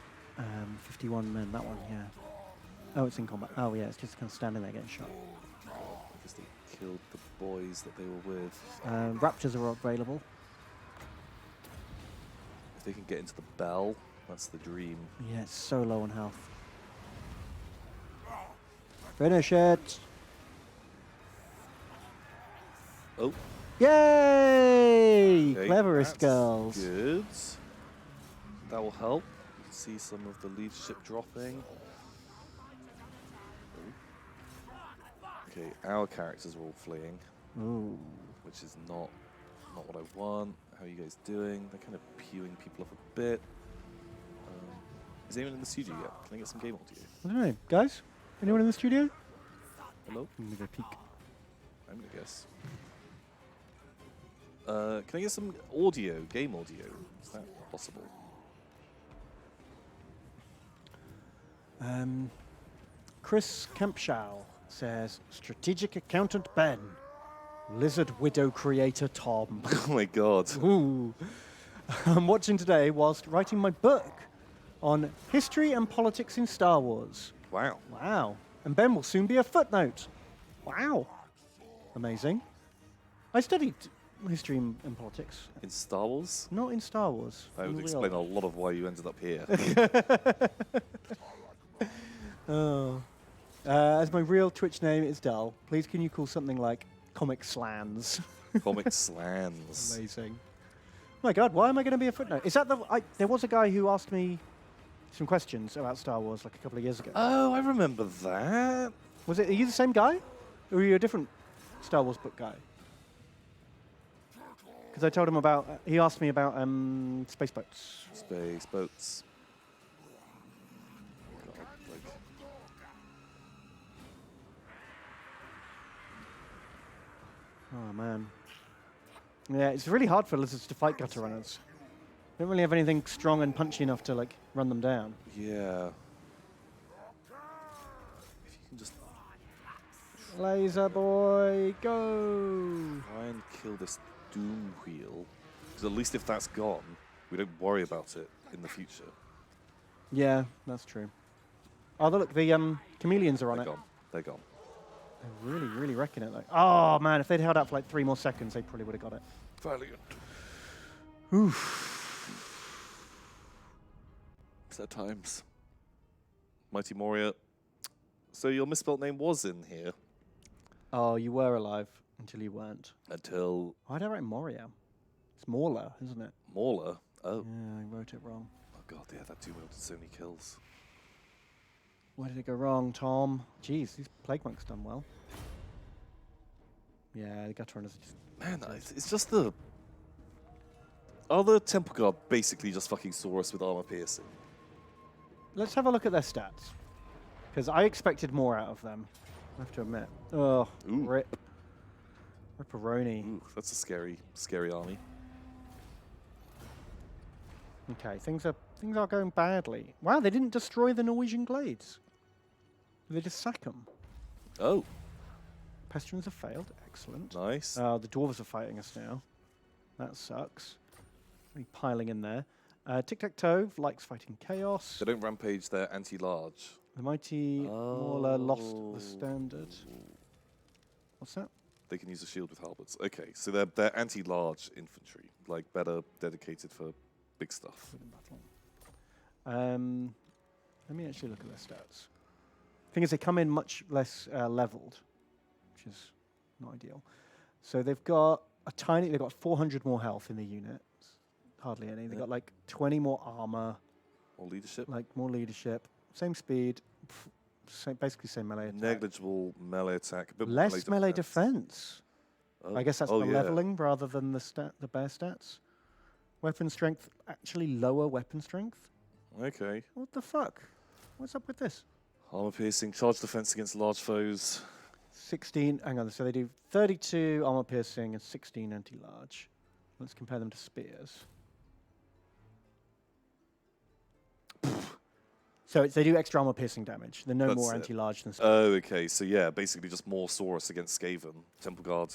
51 men, that one, yeah. Oh, it's in combat. Oh, yeah, it's just kind of standing there getting shot. Because they killed the boys that they were with. Raptors are available. If they can get into the bell, that's the dream. Yeah, it's so low on health. Finish it! Oh. Yay! Okay, Cleverest that's girls. Good. That will help. You can see some of the leadership dropping. Okay, our characters are all fleeing, Ooh. which is not what I want. How are you guys doing? They're kind of pewing people off a bit. Is anyone in the studio yet? Can I get some game audio? I don't know. Guys? Anyone in the studio? Hello? Let me go peek. I'm gonna guess. Can I get some audio, game audio? Is that possible? Chris Kempshaw says, Strategic Accountant Ben, Lizard Widow Creator Tom. Oh my god. Ooh. I'm watching today whilst writing my book on history and politics in Star Wars. Wow. Wow. And Ben will soon be a footnote. Wow. Amazing. I studied history and politics. In Star Wars? Not in Star Wars. That would in explain a real lot of why you ended up here. Oh. As my real Twitch name is Dull, please can you call something like Comic Slans? Comic Slans. Amazing. My God, why am I going to be a footnote? Is that the? There was a guy who asked me some questions about Star Wars like a couple of years ago. Oh, I remember that. Was it? Are you the same guy, or are you a different Star Wars book guy? Because I told him about. He asked me about space boats. Space boats. God, like. Oh man. Yeah, it's really hard for lizards to fight gutter runners. They don't really have anything strong and punchy enough to like run them down. Yeah. If you can just Laser boy, go! try and kill this doom wheel, because at least if that's gone, we don't worry about it in the future. Yeah, that's true. Oh, look, the chameleons are on They're it. gone. They're gone. They're really, really wrecking it. Like, oh man, if they'd held out for like 3 more seconds, they probably would have got it. Valiant. Oof. Sad times. Mighty Moria. So your misspelt name was in here Oh, you were alive until you weren't. until Why did I write Moria? It's Mauler, isn't it? Mauler. Oh. Yeah, I wrote it wrong. Oh god, yeah, that doom wheel did so many kills. Where did it go wrong, Tom? Jeez, these plague monks done well. Yeah, the gutter runners are just... Man, it's just the... Are the Temple Guard basically just fucking Saurus with armor piercing? Let's have a look at their stats. Because I expected more out of them, I have to admit. Oh, Ooh. rip. Ripperoni. Ooh, that's a scary, scary army. Okay, things are going badly. Wow, they didn't destroy the Norwegian Glades. They just sack them. Oh, Pestrons have failed. Excellent. nice. The dwarves are fighting us now. That sucks. Really piling in there. Tic-tac-toe likes fighting chaos. They don't rampage, they're anti-large. The mighty Mauler lost the standard. What's that? They can use a shield with halberds. Okay, so they're anti-large infantry, like better dedicated for big stuff. Good in battle. Let me actually look at their stats. Thing is, they come in much less leveled, which is not ideal. So they've got they've got 400 more health in the unit. Hardly any. They've got like 20 more armor. More leadership. Like more leadership. Same speed. Basically same melee attack. Negligible melee attack. A bit more Less melee defense. Oh. I guess that's oh, the yeah. leveling rather than the bear stats. Weapon strength, actually lower weapon strength. Okay. What the fuck? What's up with this? Armor piercing, charge defense against large foes. 16, hang on, so they do 32 armor piercing and 16 anti-large. Let's compare them to spears. So they do extra armor piercing damage. They're no That's more it. anti-large than spears. Oh, okay. So yeah, basically just more Saurus against Skaven. Temple Guard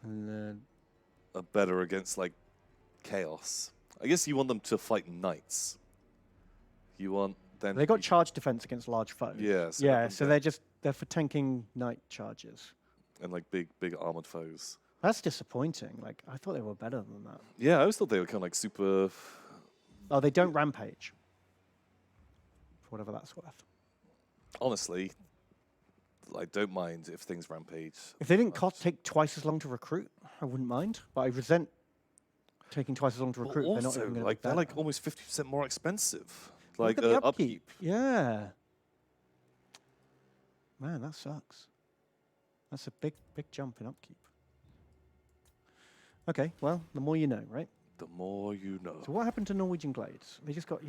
And then are better against like chaos. I guess you want them to fight knights. You want them. they got charge defense against large foes. Yeah, so yeah, let so them they're for tanking knight charges. and like big armored foes. That's disappointing. Like I thought they were better than that. Yeah, I always thought they were kind of like super. Oh, they don't rampage. For whatever that's worth. Honestly, I don't mind if things rampage. If they didn't take twice as long to recruit, I wouldn't mind. But I resent taking twice as long to But recruit. They're not also, even gonna like be they're better. like almost 50% more expensive. Look Like at the upkeep. Yeah. Man, that sucks. That's a big jump in upkeep. Okay, well, the more you know, right? The more you know. So what happened to Norwegian Glades? They just got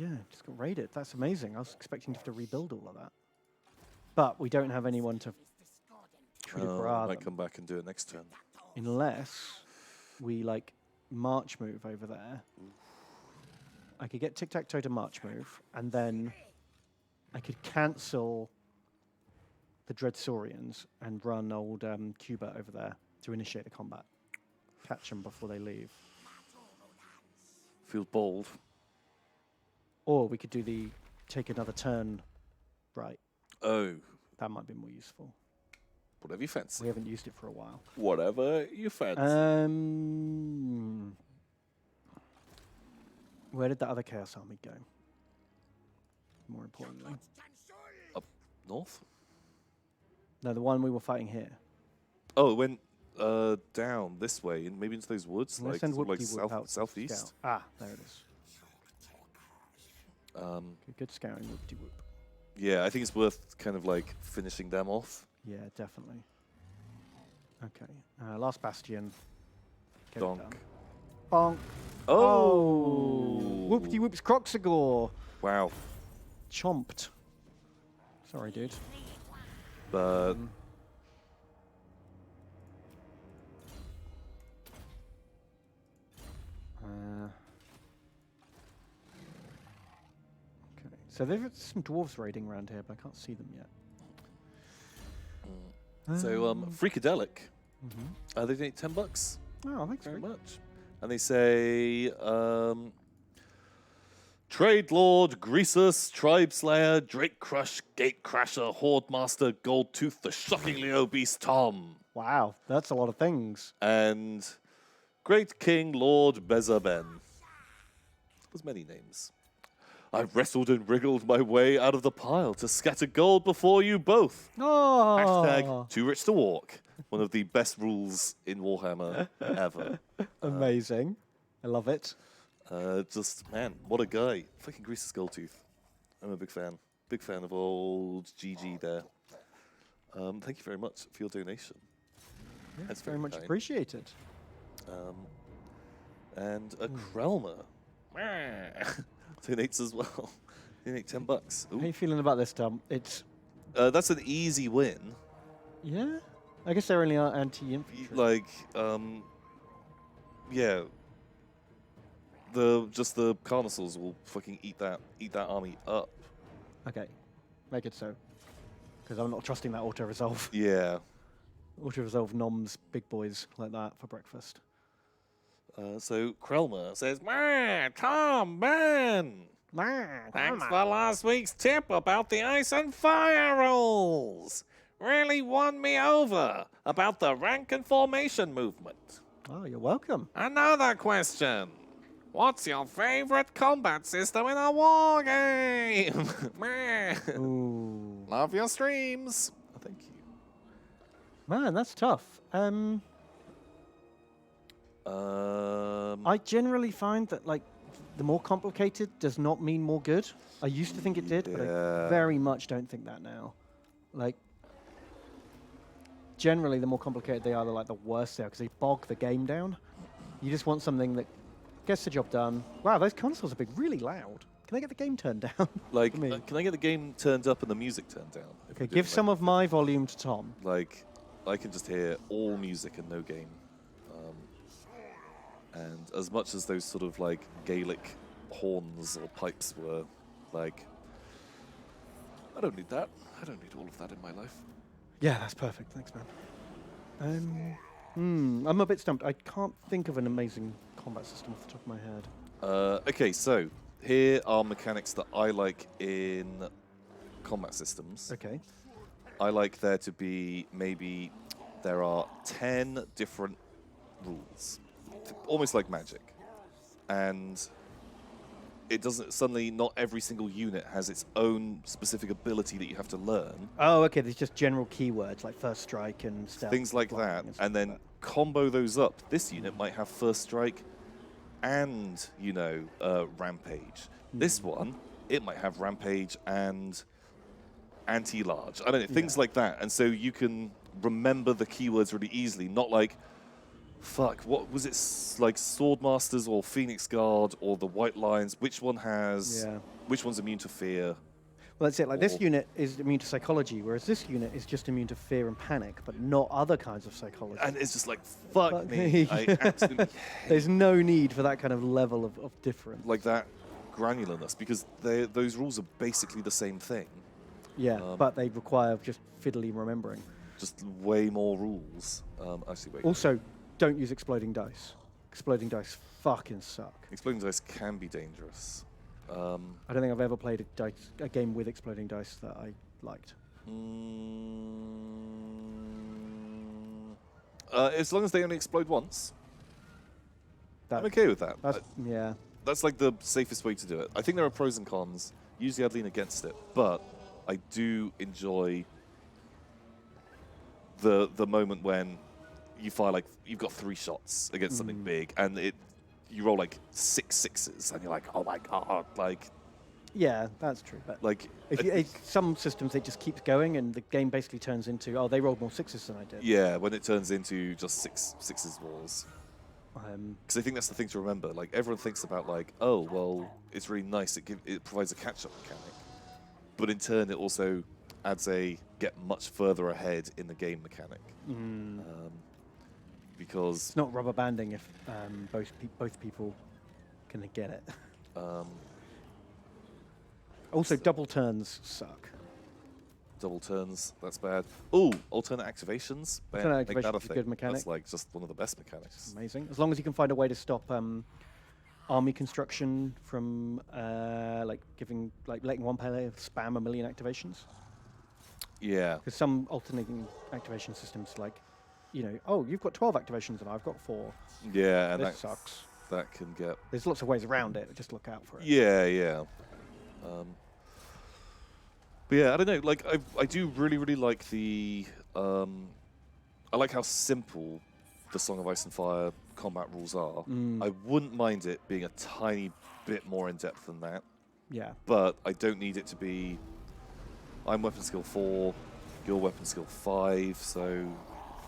raided. That's amazing. I was expecting to have to rebuild all of that. But we don't have anyone to I might come back and do it next turn. unless we like march move over there. I could get tic-tac-toe to march move, and then I could cancel the Dreadsaurians and run old Cuba over there to initiate the combat. Catch them before they leave. Feels bold. Or we could do take another turn right. Oh, That might be more useful. whatever you fancy. We haven't used it for a while. Whatever you fancy. Where did that other Chaos Army go? More importantly. Up north? No, the one we were fighting here. Oh, it went down this way, and maybe into those woods, Let's like send sort of Whoopty Whoop out to southeast. scout. Ah, there it is. Good scouting, Whoopty Whoop. Yeah, I think it's worth kind of like finishing them off. Yeah, definitely. Okay, last bastion. Get it Donk. done. Bonk. Oh! Whoopty Whoop's Croxagore. Wow. Chomped. Sorry, dude. But okay, so there's some dwarves raiding around here, but I can't see them yet. so Freakadelic. Mm-hmm. They donate $10. Oh, thanks Very very much. And they say, Trade Lord, Greasus, Tribe Slayer, Drake Crush, Gate Crasher, Horde Master, Gold Tooth, the shockingly obese Tom. Wow, that's a lot of things. And Great King Lord Bezaben. There's many names. I wrestled and wriggled my way out of the pile to scatter gold before you both. Oh. Hashtag too rich to walk. One of the best rules in Warhammer ever. Amazing. I love it. Just, man, what a guy. Fucking Greasus Goldtooth. I'm a big fan. Big fan of old GG there. Thank you very much for your donation. Yeah, That's very much kind. appreciated. And a Krelmer donates as well. Donate $10. How you feeling about this, Tom? It's That's an easy win. yeah. I guess there only are anti-infantry. Like, yeah. The Carnosaurs will fucking eat that army up. Okay, make it so. Because I'm not trusting that auto-resolve. Yeah. Auto-resolve noms big boys like that for breakfast. So Krelmer says, "Man, Tom, Ben, thanks for last week's tip about the ice and fire rules. Really won me over about the rank and formation movement. Oh, you're welcome. Another question. What's your favorite combat system in a war game? Man, Ooh. love your streams. Thank you. Man, that's tough. I generally find that like the more complicated does not mean more good. I used to think it did, but I very much don't think that now. Like generally, the more complicated they are, the worse they are because they bog the game down. You just want something that gets the job done. Wow, those consoles are being really loud. Can I get the game turned down? Like, for me? can I get the game turned up and the music turned down? Okay, give some of my volume to Tom. Like, I can just hear all music and no game. And as much as those sort of like Gaelic horns or pipes were, like, I don't need that. I don't need all of that in my life. Yeah, that's perfect. Thanks, man. I'm a bit stumped. I can't think of an amazing combat system off the top of my head. Okay, so here are mechanics that I like in combat systems. Okay. I like there to be maybe there are 10 different rules, almost like Magic. And it doesn't, suddenly not every single unit has its own specific ability that you have to learn. Oh, okay. There's just general keywords like first strike and stealth. Things like that. And then combo those up. This unit might have first strike and, you know, rampage. This one, it might have rampage and anti-large. I don't know, things like that. And so you can remember the keywords really easily, not like, fuck, what was it, like Swordmasters or Phoenix Guard or the White Lions? Which one has, which one's immune to fear? Well, that's it. Like this unit is immune to psychology, whereas this unit is just immune to fear and panic, but not other kinds of psychology. And it's just like, fuck me. I absolutely There's no need for that kind of level of difference. like that granularness, because those rules are basically the same thing. Yeah, but they require just fiddly remembering. Just way more rules. Actually, wait. Also, don't use exploding dice. Exploding dice fucking suck. Exploding dice can be dangerous. I don't think I've ever played a game with exploding dice that I liked. As long as they only explode once, I'm okay with that. Yeah. That's like the safest way to do it. I think there are pros and cons. Usually I'd lean against it, but I do enjoy the moment when you fire like you've got 3 shots against something big, and you roll like 6 sixes, and you're like, oh my god, like. Yeah, that's true. But Like some systems, it just keeps going, and the game basically turns into, oh, they rolled more 6s than I did. yeah, when it turns into just sixes wars. Because I think that's the thing to remember. Like everyone thinks about like, oh well, it's really nice. It provides a catch-up mechanic, but in turn, it also adds a get much further ahead in the game mechanic. Because it's not rubber banding if both people can get it. Also, double turns suck. Double turns, that's bad. Ooh, alternate activations. Alternate Make that a activations is a thing. good mechanic. That's like just one of the best mechanics. Amazing. As long as you can find a way to stop army construction from letting one player spam a million activations. Yeah. Because some alternating activation systems, like, oh, you've got 12 activations and I've got 4. Yeah, and this sucks. That can get. There's lots of ways around it. Just look out for it. Yeah, yeah. But yeah, I don't know. Like, I do really like the. I like how simple the Song of Ice and Fire combat rules are. I wouldn't mind it being a tiny bit more in depth than that. Yeah. But I don't need it to be. I'm weapon skill 4, your weapon skill 5, so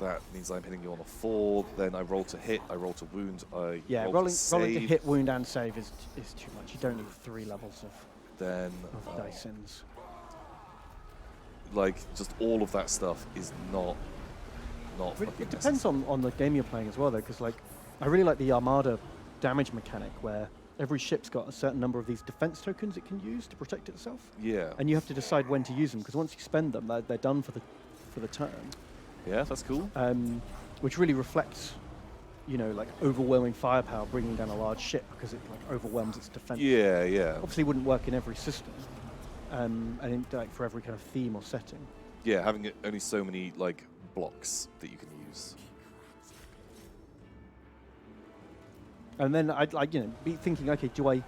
that means I'm hitting you on a 4. Then I roll to hit, I roll to wound, I roll rolling to to hit, wound, and save is too much. You don't need 3 levels of dice ins. Like, just all of that stuff is not It depends on the game you're playing as well, though, because like I really like the Armada damage mechanic where every ship's got a certain number of these defense tokens it can use to protect itself. Yeah. And you have to decide when to use them, because once you spend them, they're done for the turn. Yeah, that's cool. Which really reflects, like overwhelming firepower bringing down a large ship because it like overwhelms its defense. Yeah, yeah. Obviously, wouldn't work in every system, and like for every kind of theme or setting. Yeah, having only so many like blocks that you can use. And then I'd be thinking, okay, do I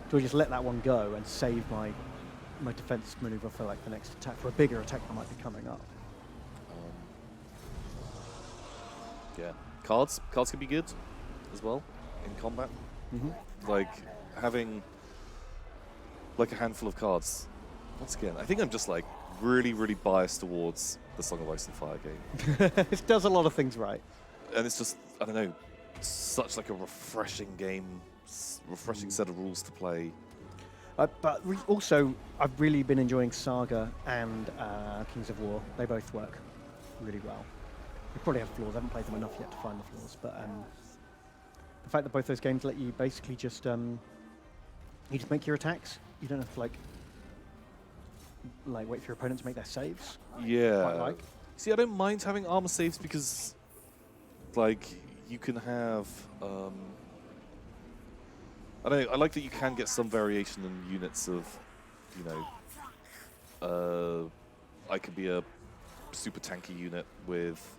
just let that one go and save my defense maneuver for like the next attack, for a bigger attack that might be coming up? Yeah, cards can be good as well in combat. Like having like a handful of cards. Once again, I think I'm just like really biased towards the Song of Ice and Fire game. It does a lot of things right, and it's just, I don't know, such like a refreshing game, refreshing set of rules to play. but also I've really been enjoying Saga and Kings of War. They both work really well. They probably have flaws. I haven't played them enough yet to find the flaws, but the fact that both those games let you basically just you just make your attacks. You don't have to like wait for your opponent to make their saves. Yeah. Quite like. See, I don't mind having armor saves because, like, you can have. I don't know. I like that you can get some variation in units of, I could be a super tanky unit with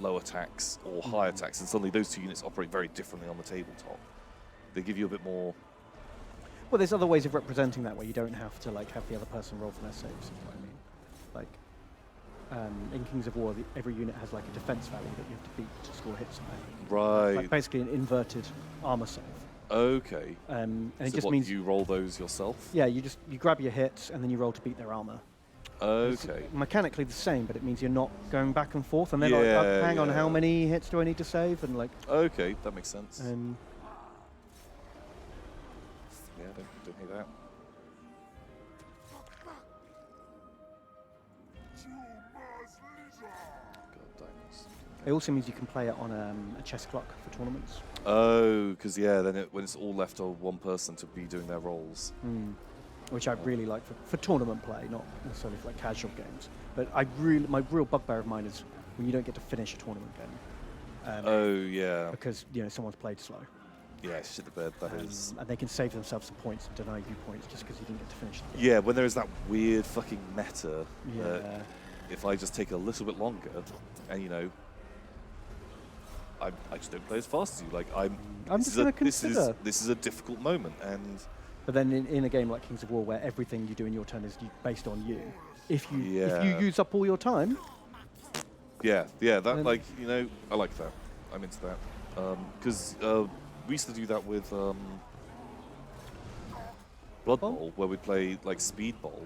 low attacks or high attacks, and suddenly those 2 units operate very differently on the tabletop. They give you a bit more. Well, there's other ways of representing that where you don't have to have the other person roll for their saves. Is what I mean. Like in Kings of War, every unit has like a defense value that you have to beat to score hits. Right. Like basically an inverted armor save. Okay. And so it just means you roll those yourself. Yeah, you grab your hits and then you roll to beat their armor. Okay. It's mechanically the same, but it means you're not going back and forth. And then hang on, how many hits do I need to save? And like. Okay, that makes sense. Yeah, don't hate that. It also means you can play it on a chess clock for tournaments. Oh, because then when it's all left to one person to be doing their rolls. Which I really like for tournament play, not necessarily for like casual games. But my real bugbear of mine is when you don't get to finish a tournament game. Oh yeah. Because someone's played slow. Yeah, shit the bed. That is. And they can save themselves some points and deny you points just because you didn't get to finish the game. Yeah, when there is that weird fucking meta. Yeah. If I just take a little bit longer, and I just don't play as fast as you. Like I'm just going to consider. This is a difficult moment, and. But then in a game like Kings of War, where everything you do in your turn is based on you, if you use up all your time, Yeah, that like I like that. I'm into that because we used to do that with Blood Bowl, where we play like Speedball,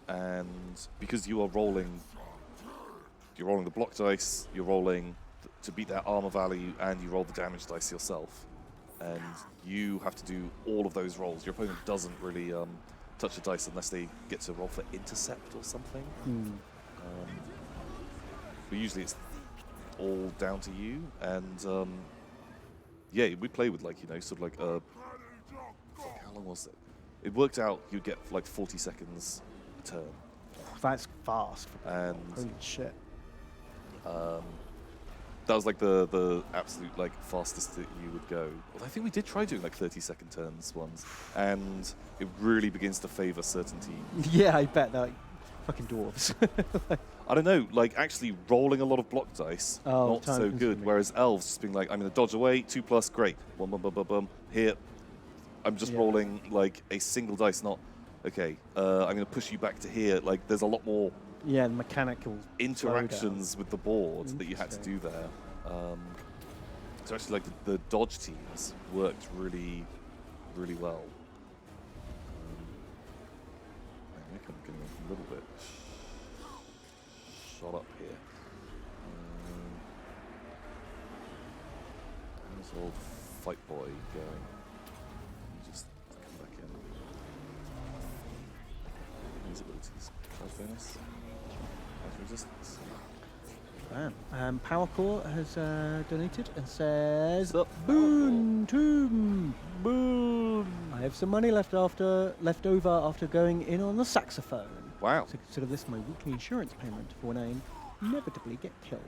and because you're rolling the block dice, you're rolling to beat that armor value, and you roll the damage dice yourself, and you have to do all of those rolls. Your opponent doesn't really touch the dice unless they get to roll for intercept or something. But usually it's all down to you, and yeah, we play with like sort of like how long was it? It worked out you'd get like 40 seconds a turn. That's fast. And holy shit. That was like the absolute like fastest that you would go. Well, I think we did try doing like 30-second turns once, and it really begins to favour certain teams. Yeah, I bet. They're like fucking dwarves. I don't know, like actually rolling a lot of block dice, not so good. Whereas elves just being like, I'm going to dodge away, 2+, great. Bum, bum, bum, bum, bum. Here, I'm just rolling like a single dice, not, okay, I'm going to push you back to here. Like there's a lot more the mechanical interactions with the board that you had to do there. So actually like the dodge teams worked really, really well. I think I'm getting a little bit shot up here. How's old fight boy going? Just come back in. His abilities. Charge bonus. Charge resistance. Powercore has donated and says, "Boon Tomb, boon! I have some money left over after going in on the saxophone. Wow! So consider this my weekly insurance payment for when I inevitably get killed."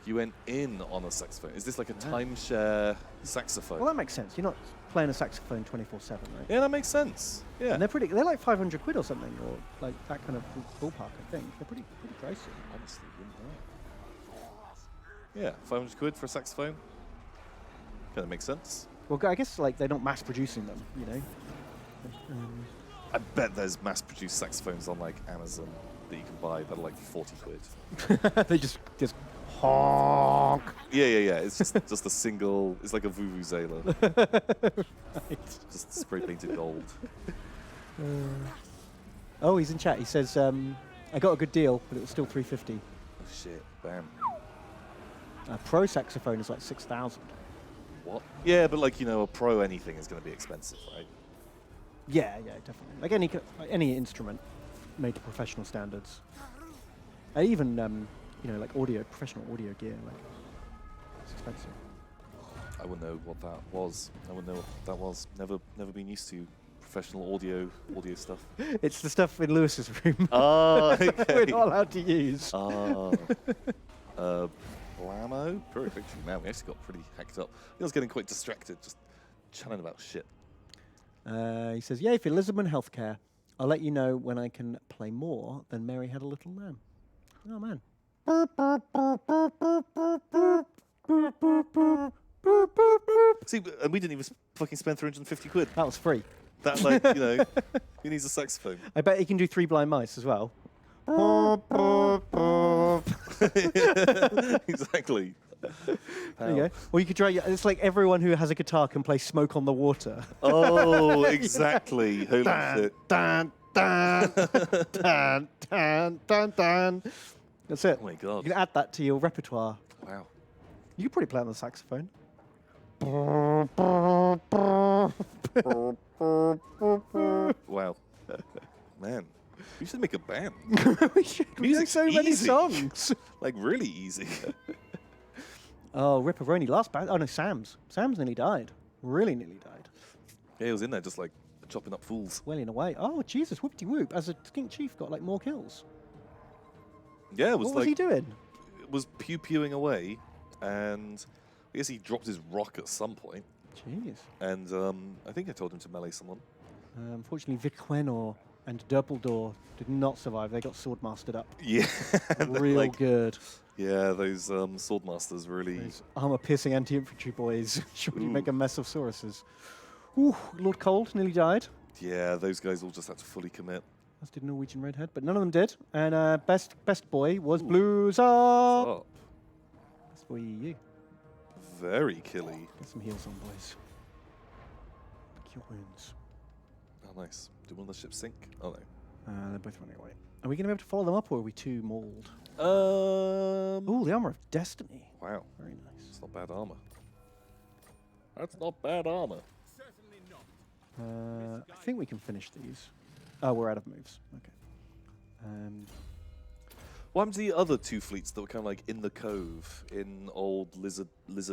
You went in on a saxophone. Is this like a timeshare saxophone? Well, that makes sense. You're not playing a saxophone 24/7, right? Yeah, that makes sense. Yeah. And they're like 500 quid or something, or like that kind of ballpark. I think they're pretty pricey. Honestly, wouldn't know. Yeah, 500 quid for a saxophone. Kind of makes sense. Well, I guess like they're not mass producing them, I bet there's mass-produced saxophones on like Amazon that you can buy that are like 40 quid. They just honk. Yeah. It's just a single. It's like a vuvuzela. Right. Just spray painted gold. Oh, he's in chat. He says, "I got a good deal, but it was still $350. Oh shit! Bam. A pro saxophone is like 6,000. What? Yeah, but like a pro anything is going to be expensive, right? Yeah, definitely. Like any instrument made to professional standards. Even like professional audio gear, like it's expensive. I wouldn't know what that was. Never been used to professional audio stuff. It's the stuff in Lewis's room. Oh, okay. We're not allowed to use. Blammo? Very quickly, man. We actually got pretty hacked up. I was getting quite distracted, just chatting about shit. He says, "Yay for LIZARDMAN healthcare. I'll let you know when I can play more than Mary Had a Little Lamb." Oh man. See, and we didn't even fucking spend 350 quid. That was free. That he needs a saxophone. I bet he can do 3 blind mice as well. Exactly. There you go. Or you could try. It's like everyone who has a guitar can play "Smoke on the Water." Oh, exactly. Holy shit. Dun, dun, dun, dun, dun, dun. That's it. Oh my god. You can add that to your repertoire. Wow. You could probably play on the saxophone. Wow. Man. We should make a band. We should. Music's so many easy. songs. Like really easy. Oh, Ripperoni, last band. Oh no, Sam's. Sam's nearly died. Really nearly died. Yeah, he was in there just like chopping up fools. Wailing away. Oh Jesus, whoop-de-whoop. As a skink chief got like more kills. Yeah, it was what was he doing? It was pew-pewing away, and I guess he dropped his rock at some point. Jeez. And I think I told him to melee someone. Unfortunately, Vicquenor and Dumbledore did not survive. They got sword mastered up. Yeah. Real good. Yeah, those swordmasters really... Those armor-piercing anti-infantry boys surely make a mess of Sauruses. Ooh, Lord Cold nearly died. Yeah, those guys all just had to fully commit. as did Norwegian Redhead, but none of them did. And best boy was Blues Up. Oh, Best boy, you. very killy. Get some heals on, boys. Cure wounds. Oh, nice. Do one of the ships sink? Oh, no. They're both running away. Are we going to be able to follow them up, or are we too mauled? Oh, the Armor of Destiny. wow. Very nice. It's not bad armor. That's not bad armor. I think we can finish these. Oh, we're out of moves. Okay. What happened to the other 2 fleets that were kind of like in the cove, in old Lizard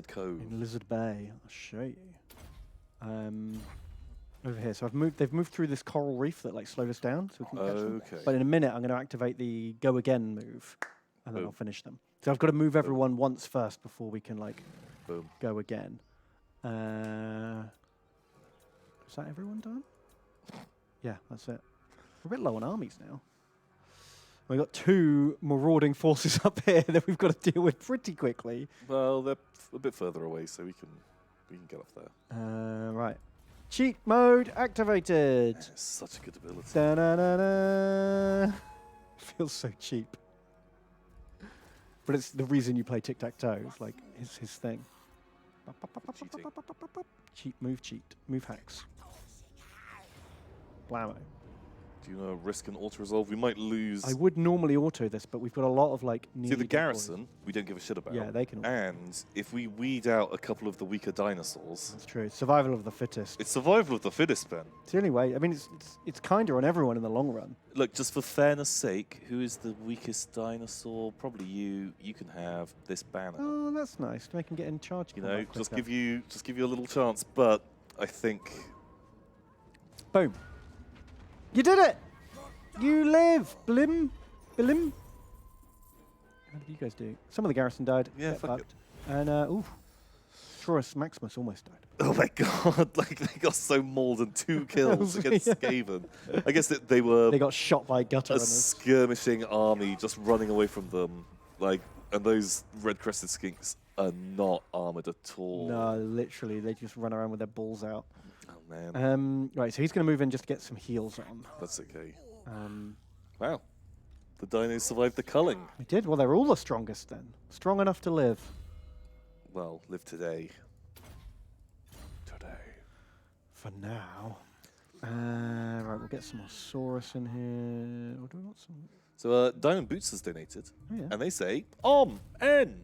Cove? In Lizard Bay. I'll show you. Over here. So they've moved through this coral reef that like slowed us down, so we can catch them. Okay. But in a minute, I'm going to activate the go again move, and then Boom. I'll finish them. So I've got to move everyone once first before we can like Boom. go again. Is that everyone done? Yeah, that's it. We're a bit low on armies now. We've got 2 marauding forces up here that we've got to deal with pretty quickly. Well, they're a bit further away, so we can get off there. Right. Cheat mode activated. It's such a good ability. Da-na-na-na. Feels so cheap. But it's the reason you play tic-tac-toe. It's like his thing. Cheating. Move hacks. Blammo. Do you know risk an auto resolve? We might lose. I would normally auto this, but we've got a lot of like. See, the garrison, we don't give a shit about. Yeah, they can. And if we weed out a couple of the weaker dinosaurs, That's true. Survival of the fittest. it's survival of the fittest, Ben. It's the only way. I mean, it's kinder on everyone in the long run. Look, just for fairness' sake, who is the weakest dinosaur? Probably you. You can have this banner. Oh, that's nice. To make him get in charge. You know, combat just quicker. give you a little chance. But I think Boom. You did it! You live! Blim! Blim! How did you guys do? Some of the garrison died. Yeah, Get fuck fucked. And, ooh. Taurus Maximus almost died. oh my god, like they got so mauled and 2 kills against Yeah. Skaven. I guess that they were They got shot by gutter a runners. skirmishing army just running away from them. Like, and those red-crested skinks are not armored at all. No, literally, they just run around with their balls out. Oh man, Right, so he's going to move in just to get some heals on. that's okay. Um, Wow, the dinos survived the culling. we did. Well, they're all the strongest then. Strong enough to live. Well, live today. Today. For now. Right, we'll get some more Saurus in here. Or do we want some? So, Diamond Boots has donated, Oh, yeah. and they say, N.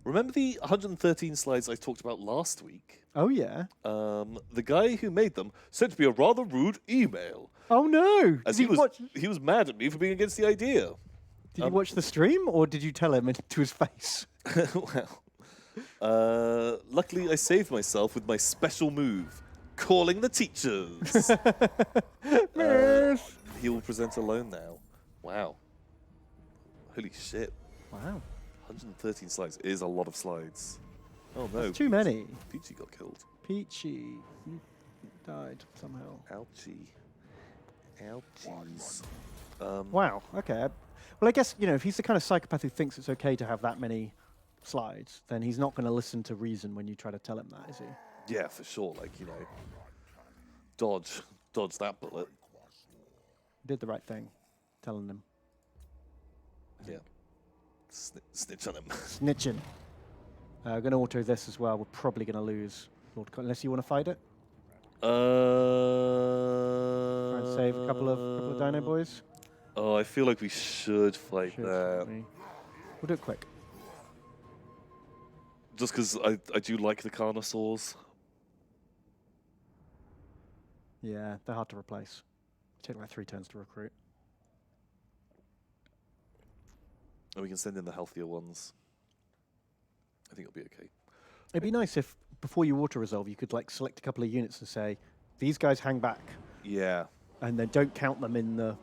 Remember the 113 slides I talked about last week? Oh, yeah. The guy who made them sent me a rather rude email. Oh, no. As Did he was mad at me for being against the idea. you watch the stream, or did you tell him to his face? Well, luckily I saved myself with my special move, calling the teachers. He will present alone now. Wow. Holy shit. Wow. 113 slides is a lot of slides. Oh no. That's too many. Peachy got killed. Peachy died somehow. Ouchie. Ouchies. Wow. Okay. Well, I guess, you know, if he's the kind of psychopath who thinks it's okay to have that many slides, then he's not going to listen to reason when you try to tell him that, is he? Yeah, for sure. Like, you know, dodge that bullet. Did the right thing, telling him. Yeah. Snitch on him. Snitching. We're going to auto this as well. We're probably going to lose, Lord unless you want to fight it. Try and save a couple of dino boys. Oh, I feel like we should fight that. We'll do it quick. Just because I do like the Carnosaurs. Yeah, they're hard to replace. Take like 3 turns to recruit. And we can send in the healthier ones. I think it'll be okay. It'd be nice if, before you auto-resolve, you could like select a couple of units and say, these guys hang back. Yeah. And then don't count them in the...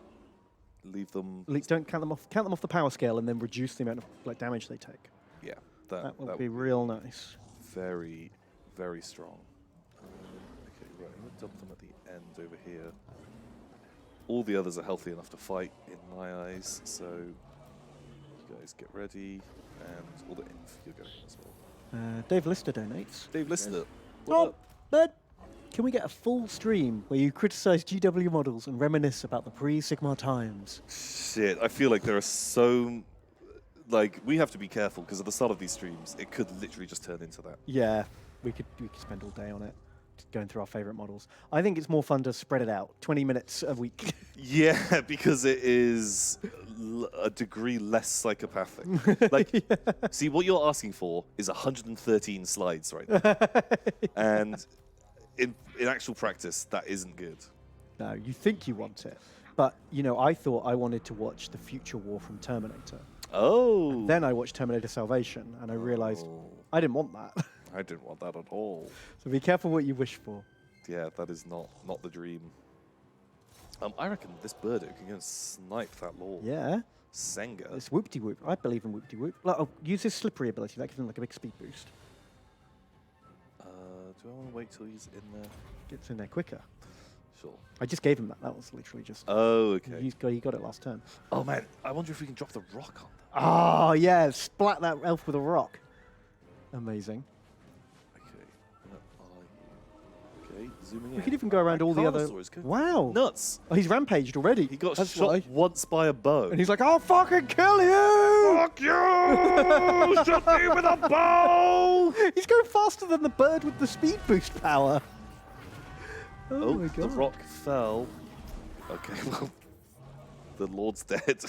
Leave them... Don't count them off the power scale and then reduce the amount of like damage they take. Yeah. That would be real nice. Very, very strong. Okay, right. I'm going to dump them at the end over here. All the others are healthy enough to fight, in my eyes, so you guys get ready. And all the inf, you're going as well. Dave Lister donates. Dave Lister. Oh, bud. Can we get a full stream where you criticize GW models and reminisce about the pre-Sigmar times? Shit, I feel like there are so... Like, we have to be careful, because at the start of these streams, it could literally just turn into that. Yeah, we could spend all day on it, just going through our favorite models. I think it's more fun to spread it out, 20 minutes a week. Yeah, because it is a degree less psychopathic. Like, see, what you're asking for is 113 slides right now. And in actual practice, that isn't good. No, you think you want it. But, you know, I thought I wanted to watch the future war from Terminator. Oh. And then I watched Terminator Salvation, and I realized I didn't want that. I didn't want that at all. So be careful what you wish for. Yeah, that is not the dream. I reckon this birdo can go and snipe that lord. Yeah. Senga. It's whoop-de-whoop. I believe in whoop-de-whoop. Like, I'll use his slippery ability. That gives him like a big speed boost. Do I want to wait till he's in there? Gets in there quicker. Sure. I just gave him that. That was literally just... Oh, okay. He got it last turn. Oh, man. I wonder if we can drop the rock on them. Oh, yeah. Splat that elf with a rock. Amazing. Okay. Where are you? Okay, zooming in. We could even go around all the other... Wow. Nuts. Oh, he's rampaged already. He got shot once by a bow. And he's like, I'll fucking kill you! Fuck you! Shoot me with a bow! He's going faster than the bird with the speed boost power. Oh my god. The rock fell. Okay, well, the Lord's dead.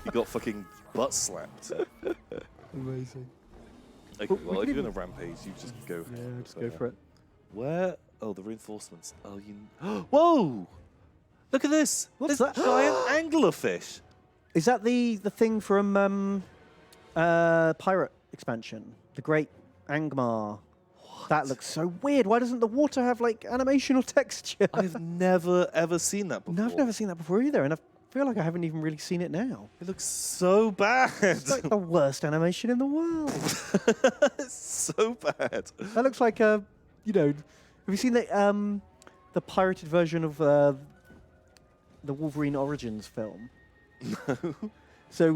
He got fucking butt slapped. Amazing. Okay, well, if you're going to rampage, you just go. Yeah, just go for it. Where? Oh, the reinforcements. Oh, you. Whoa! Look at this. What's There's that? giant anglerfish. Is that the thing from Pirate expansion? The Great Angmar. That looks so weird. Why doesn't the water have like animation or texture? I've never ever seen that before. No, I've never seen that before either, and I feel like I haven't even really seen it now. It looks so bad. It's like the worst animation in the world. It's so bad. That looks like a, you know, have you seen the pirated version of the Wolverine Origins film? No. So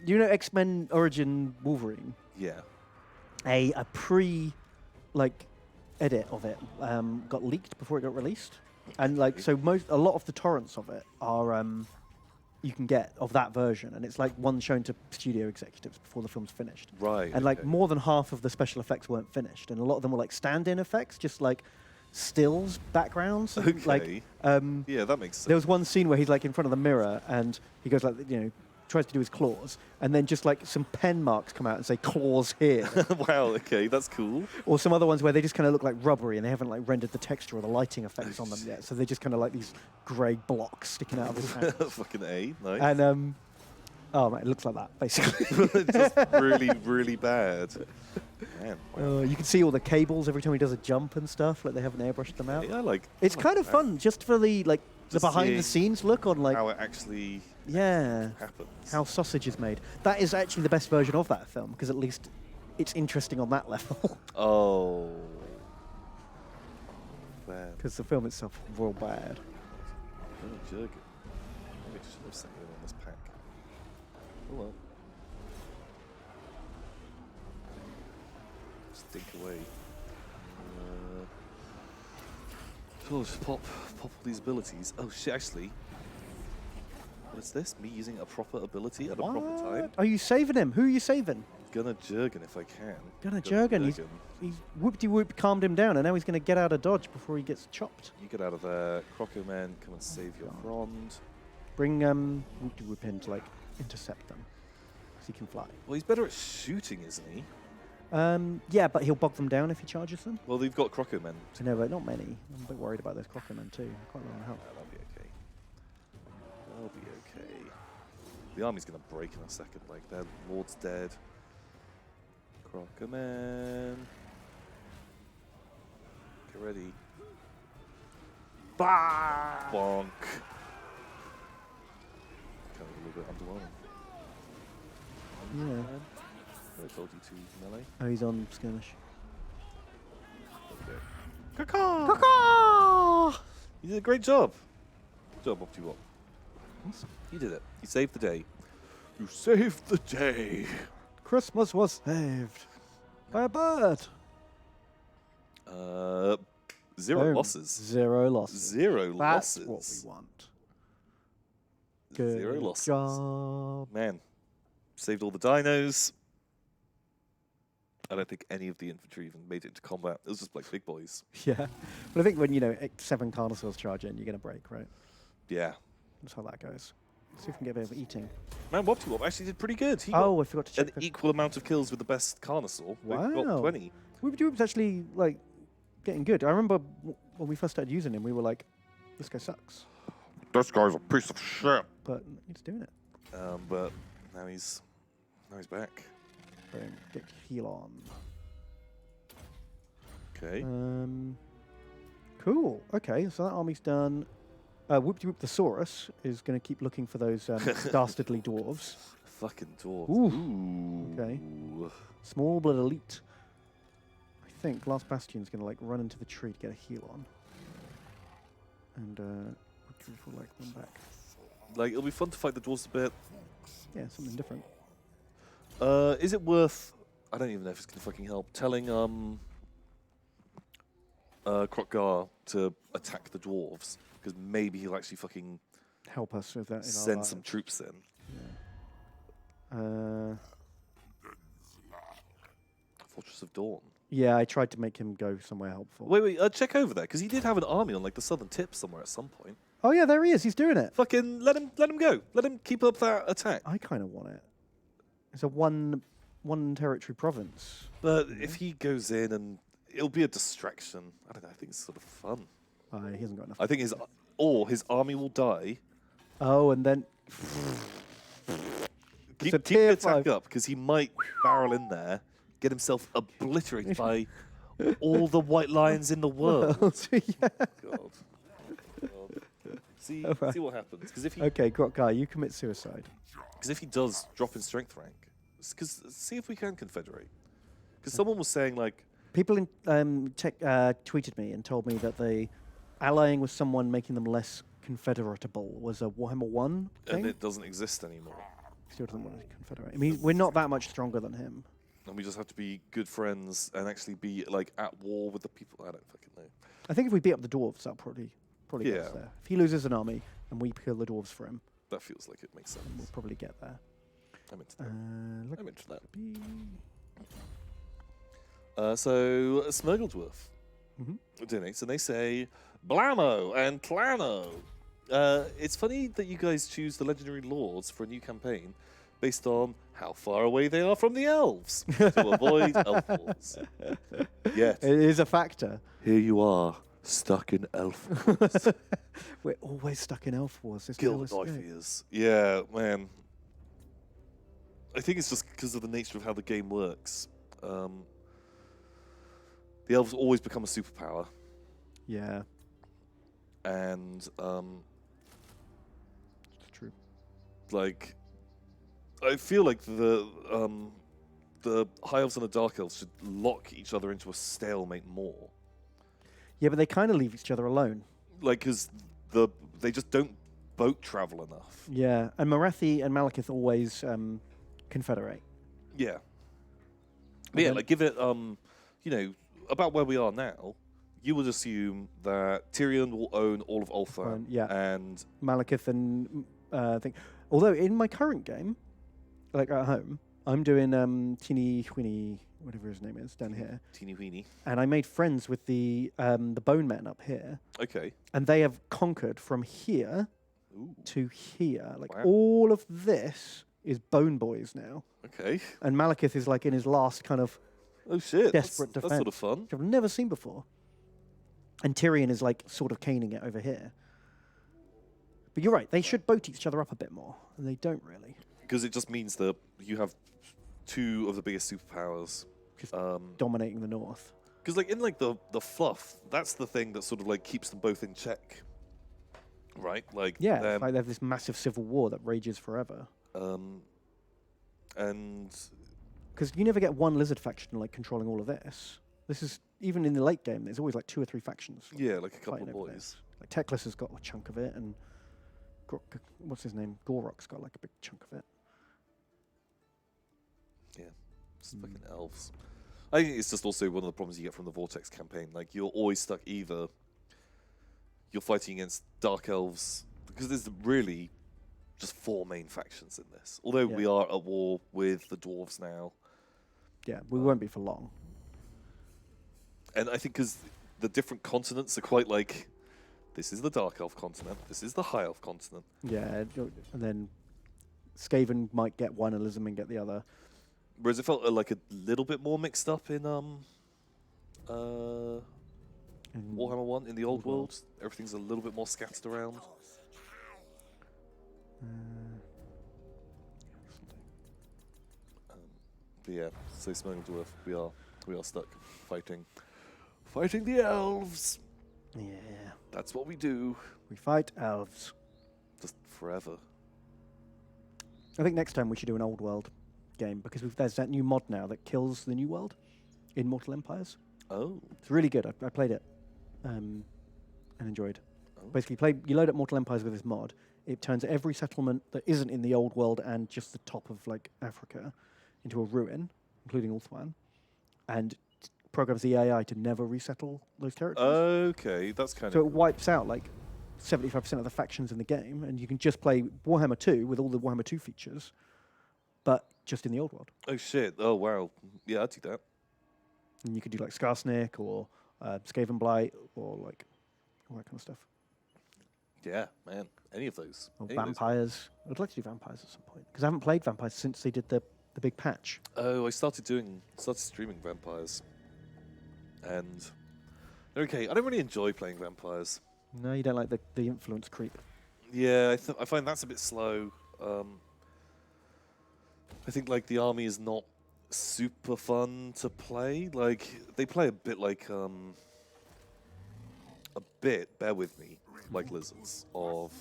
you know X-Men Origin Wolverine? Yeah. A like edit of it got leaked before it got released, and like so a lot of the torrents of it are you can get of that version, and it's like one shown to studio executives before the film's finished. Right. And like more than half of the special effects weren't finished, and a lot of them were like stand-in effects, just like stills backgrounds. Okay. Like yeah, that makes sense. there was one scene where he's like in front of the mirror and he goes like, you know, tries to do his claws, and then just like some pen marks come out and say claws here. Wow, okay, that's cool. Or some other ones where they just kind of look like rubbery and they haven't like rendered the texture or the lighting effects on them yet, so they're just kind of like these grey blocks sticking out of his hands. Fucking A, nice. And oh man, it looks like that basically. Just really, really bad. Man, wow. You can see all the cables every time he does a jump and stuff, like they haven't airbrushed them out. Yeah, like It's kind of fun just for the like the Just behind the scenes look on like how it actually yeah happens. how sausage is made. That is actually the best version of that film because at least it's interesting on that level. Oh. Bad. Because the film itself is real bad. Oh, Jurgen. Maybe I should have sent you on this pack. Oh well. Stink away. So I'll just pop all these abilities. Oh shit, actually. What is this? Me using a proper ability at a proper time? Are you saving him? Who are you saving? Gonna Jurgen if I can. Gonna Jurgen. He's whoop-de-whoop calmed him down, and now he's going to get out of dodge before he gets chopped. You get out of there. Croco Man, come and save your Grond. Bring whoop-de-whoop in to like intercept them, so he can fly. Well, he's better at shooting, isn't he? Yeah, but he'll bog them down if he charges them. Well, they've got Croco Men. No, but not many. I'm a bit worried about those Crockermen too. Quite a lot of help. That'll be okay. That'll be okay. The army's gonna break in a second. Like, their lord's dead. Croco Man. Get ready. Bah! Bonk. Kind of a little bit underwhelming. Yeah. I told you to melee. Oh, he's on skirmish. Okay. Caw-caw! Caw-caw! You did a great job. Good job, Opti-Wop. Awesome. You did it. You saved the day. You saved the day. Christmas was saved by a bird. Zero Boom. losses. 0 losses. Zero That's losses. what we want. Good 0 losses. job. Man, saved all the dinos. I don't think any of the infantry even made it into combat. It was just like big boys. Yeah. But I think when, 7 Carnosaurs charge in, you're going to break, right? Yeah. That's how that goes. See if we can get a bit of eating. Man, Wopty Wop actually did pretty good. He Oh, got I forgot to check. an equal amount of kills with the best Carnosaur. Wow. He got 20. Whoopty Whoop's actually, getting good. I remember when we first started using him, we were like, this guy sucks. This guy's a piece of shit. But he's doing it. But now he's back. Boom. Get heal on. Okay. Cool. Okay, so that army's done. Whoopty Whoop Thesaurus is going to keep looking for those dastardly dwarves. Fucking dwarves. Ooh. Okay. Small but elite. I think Last Bastion's going to run into the tree to get a heal on. And Whoopty Whoop will run back. It'll be fun to fight the dwarves a bit. Yeah, something different. Is it worth? I don't even know if it's gonna fucking help. Telling Krokgar to attack the dwarves because maybe he'll actually fucking Help us with that. send some troops in. Yeah. Fortress of Dawn. Yeah, I tried to make him go somewhere helpful. Wait, check over there because he did have an army on the southern tip somewhere at some point. Oh yeah, there he is. He's doing it. Fucking let him go. Let him keep up that attack. I kind of want it. It's a one territory province. But if he goes in and it'll be a distraction. I don't know. I think it's sort of fun. He hasn't got enough. I think his army will die. Oh, and then Keep the attack up because he might barrel in there, get himself obliterated by all the white lions in the world. Yeah. God. See what happens. Because if he Krokgar, you commit suicide. Because if he does drop in strength rank, see if we can confederate. Because someone was saying people in tweeted me and told me that the allying with someone making them less confederatable was a Warhammer 1 thing. And it doesn't exist anymore. Still doesn't want to confederate. I mean, we're not that much stronger than him. And we just have to be good friends and actually be at war with the people. I don't fucking know. I think if we beat up the dwarves, that'll probably get us Yeah. there. If he loses an army and we kill the dwarves for him, That feels like it makes sense. we'll probably get there. I'm into that. I'm into that. So Smirgledworth donates and they say Blammo and Clano. It's funny that you guys choose the legendary lords for a new campaign based on how far away they are from the elves to avoid elf wars. Yet It is a factor. here you are, stuck in elf wars. We're always stuck in elf wars. There's no Guild escape. Knife. Yeah, man. I think it's just because of the nature of how the game works. The elves always become a superpower, Yeah, and it's true. I feel like the high elves and the dark elves should lock each other into a stalemate more. Yeah, but they kind of leave each other alone. Because they just don't boat travel enough. Yeah, and Marathi and Malekith always confederate. Yeah. But yeah, give it about where we are now. You would assume that Tyrion will own all of Ulthuan. Yeah. And Malekith and thing. Although in my current game, at home, I'm doing Teeny Weeny, whatever his name is, down here. Teeny Weeny. And I made friends with the Bone Men up here. Okay. And they have conquered from here to here. Wow. All of this is Bone Boys now. Okay. And Malekith is in his last kind of Oh shit. desperate That's defense. sort of fun. Which I've never seen before. And Tyrion is sort of caning it over here. But you're right, they should boat each other up a bit more. And they don't really. Because it just means that you have two of the biggest superpowers. Just dominating the north. Because in the fluff, that's the thing that sort of keeps them both in check. Right? Yeah, they have this massive civil war that rages forever. And because you never get one lizard faction controlling all of this. This is even in the late game. There's always 2 or 3 factions. yeah, a couple fighting of over boys. this. Teclis has got a chunk of it, and what's his name? Gorok's got a big chunk of it. Yeah, it's fucking elves. I think it's just also one of the problems you get from the Vortex campaign. Like, you're always stuck either you're fighting against Dark Elves, because there's really just 4 main factions in this. Although we are at war with the Dwarves now. Yeah, we won't be for long. And I think because the different continents are quite like, this is the Dark Elf continent, this is the High Elf continent. Yeah, and then Skaven might get one and LIZARDMAN get the other. Whereas it felt like a little bit more mixed up in Warhammer 1 in the old world. Everything's a little bit more scattered around. But yeah, so Smoking Dwarf, we are stuck fighting the elves. Yeah. That's what we do. We fight elves. Just forever. I think next time we should do an old world game, because there's that new mod now that kills the new world in Mortal Empires. Oh. It's really good. I played it and enjoyed. Oh. Basically, you load up Mortal Empires with this mod. It turns every settlement that isn't in the old world and just the top of like Africa into a ruin, including Ulthuan, and programs the AI to never resettle those territories. Okay, that's kind of so it wipes out like 75% of the factions in the game, and you can just play Warhammer 2 with all the Warhammer 2 features, but just in the old world. Oh shit! Oh wow! Yeah, I'd do that. And you could do like Skarsnik or Skaven Blight or like all that kind of stuff. Yeah, man. Any of those. Or Any of those. vampires. I'd like to do vampires at some point, because I haven't played vampires since they did the big patch. Oh, I started streaming vampires, and okay, I don't really enjoy playing vampires. No, you don't like the influence creep. Yeah, I find that's a bit slow. I think like the army is not super fun to play. Like they play a bit like bear with me, like lizards, of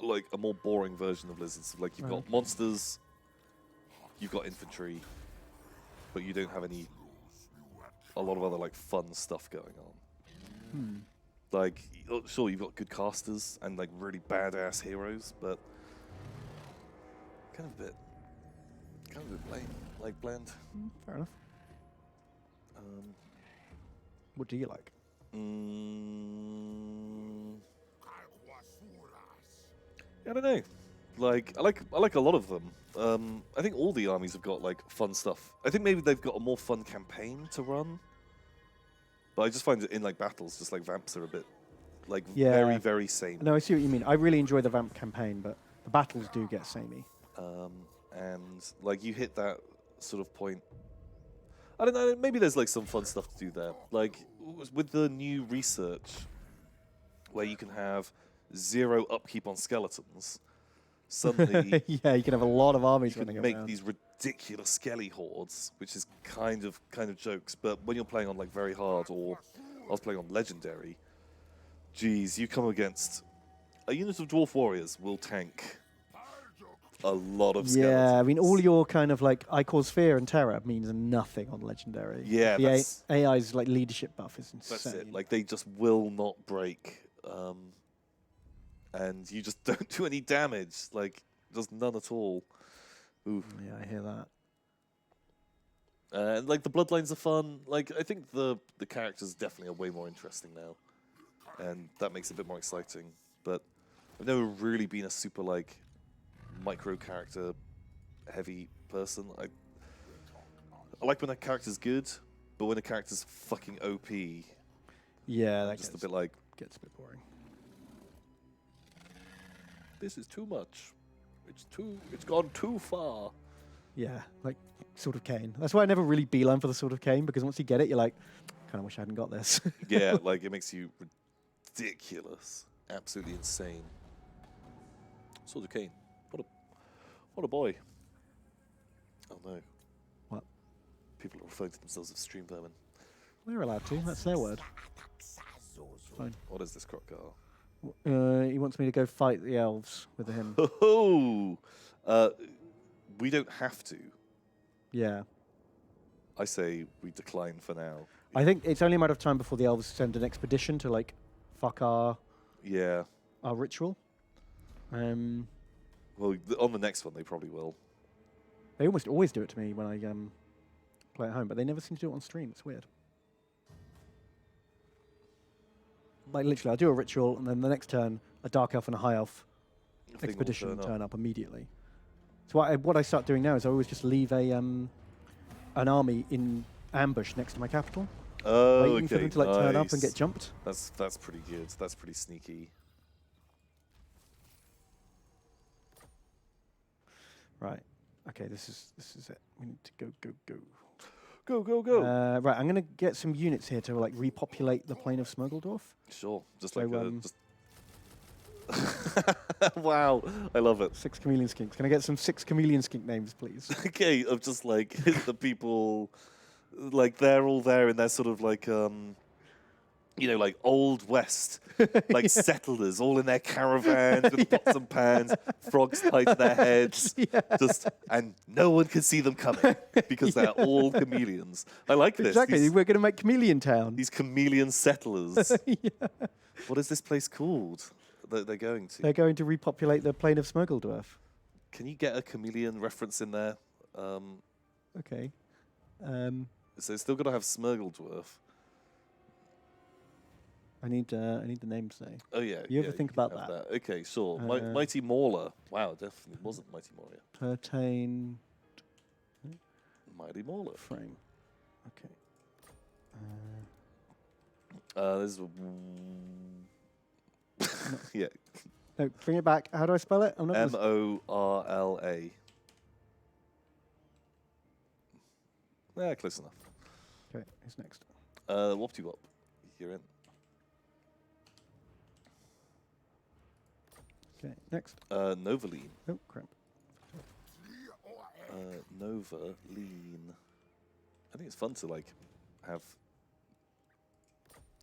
like a more boring version of lizards. Like you've got monsters, you've got infantry, but you don't have a lot of other like fun stuff going on. Like, sure, you've got good casters and like really badass heroes, but kind of a bit lame, like bland. Fair enough. What do you like? I don't know. Like, I like a lot of them. I think all the armies have got like fun stuff. I think maybe they've got a more fun campaign to run. But I just find it in like battles, just like vamps are a bit like very, very samey. No, I see what you mean. I really enjoy the vamp campaign, but the battles do get samey. And like you hit that sort of point. I don't know, maybe there's like some fun stuff to do there. Like with the new research where you can have 0 upkeep on skeletons, suddenly yeah, you can have a lot of armies you running can make around. these ridiculous skelly hordes, which is kind of jokes. But when you're playing on like very hard, or I was playing on legendary, geez, you come against a unit of dwarf warriors will tank a lot of skeletons. Yeah, I mean, all your kind of like I cause fear and terror means nothing on legendary. Yeah, the AI's like leadership buff is insane. That's it. Like they just will not break, and you just don't do any damage. Like just none at all. Oof. Yeah, I hear that. And like the bloodlines are fun. Like I think the characters definitely are way more interesting now, and that makes it a bit more exciting. But I've never really been a super like micro character heavy person. I like when a character's good, but when a character's fucking OP, yeah, that just a bit like gets a bit boring. This is too much. It's gone too far. Yeah, like Sword of Cain. That's why I never really beeline for the Sword of Cain, because once you get it, you're like, kind of wish I hadn't got this. Yeah, like it makes you ridiculous, absolutely insane. Sword of Cain. What a boy. Oh no. What? People are referring to themselves as stream vermin. We're allowed to. That's their word. Fine. What is this crocodile? He wants me to go fight the elves with him. Oh, we don't have to. Yeah. I say we decline for now. I think it's only a matter of time before the elves send an expedition to like fuck our ritual. Well, on the next one they probably will. They almost always do it to me when I play at home, but they never seem to do it on stream. It's weird. Like literally, I'll do a ritual, and then the next turn, a dark elf and a high elf expedition turn up immediately. So what I start doing now is I always just leave an army in ambush next to my capital, waiting for them to like turn up and get jumped. That's pretty good. That's pretty sneaky. Right. Okay. This is it. We need to go. Go. Right. I'm gonna get some units here to like repopulate the plain of Smuggledorf. Sure. Just So, like just. Wow, I love it. 6 chameleon skinks. Can I get some 6 chameleon skink names, please? Okay, of just like the people, like they're all there in their sort of like like old west, like settlers, all in their caravans with pots and pans, frogs tied to their heads, and no one can see them coming because they're all chameleons. I like this. Exactly. We're going to make Chameleon Town. These chameleon settlers. What is this place called that they're going to? They're going to repopulate the plain of Smuggledorf. Can you get a chameleon reference in there? Okay. So it's still got to have Smuggledorf. I need the names though. Oh yeah. You ever think about that? Okay, sure. Mighty Mauler. Wow, definitely wasn't Mighty Mauler. Pertain. Mighty Mauler. Frame. Okay. This is yeah. No, bring it back. How do I spell it? I'm not. Morla. Yeah, close enough. Okay, who's next? Wopty Wop. You're in. Okay, next. Novaline. Oh crap. Novaline. I think it's fun to like have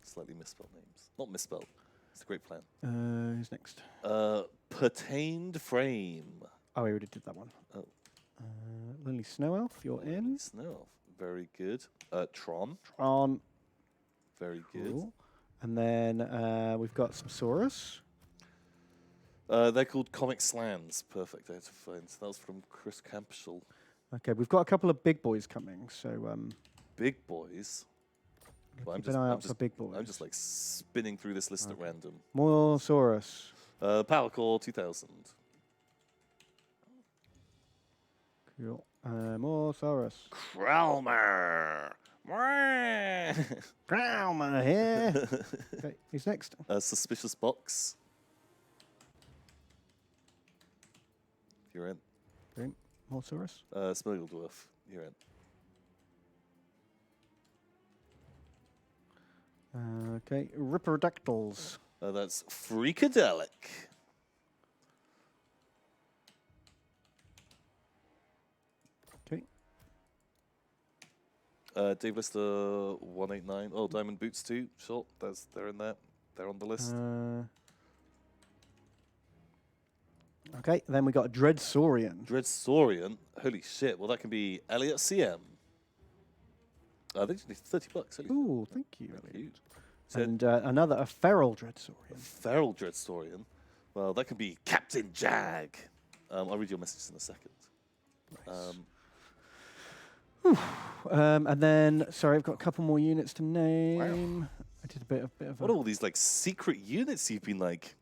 slightly misspelled names. Not misspelled. It's a great plan. Who's next? Pertained Frame. Oh, we already did that one. Oh. Lonely Snow Elf, you're in. Snow Elf. Very good. Tron. Tron. Very good. Cool. And then we've got some Saurus. They're called Comic Slams. Perfect. I had to find. That was from Chris Campbell. Okay, we've got a couple of big boys coming. So Big boys. Well, keep an eye out for big boys. I'm just like spinning through this list at random. More Saurus. Power Core 2000. Cool. More Saurus. Kralmer. Growler here. Okay, who's next? Suspicious Box. You're in. Brilliant. More Saurus. Smuggledorf. You're in. Okay, Ripperodactyls. That's Freakadelic. Okay. Dave Lister 189. Oh, Diamond Boots 2. Sure, they're in there. They're on the list. Okay, then we got Dreadsaurian. Dreadsaurian. Holy shit. Well, that can be Elliot CM. I think it's $30. Elliot. Ooh, thank you, Thank Elliot. you. And a feral Dreadsaurian. Feral Dreadsaurian. Well, that can be Captain Jag. I'll read your message in a second. Nice. And then, sorry, I've got a couple more units to name. Wow. I did a bit of. What are all these like secret units you've been like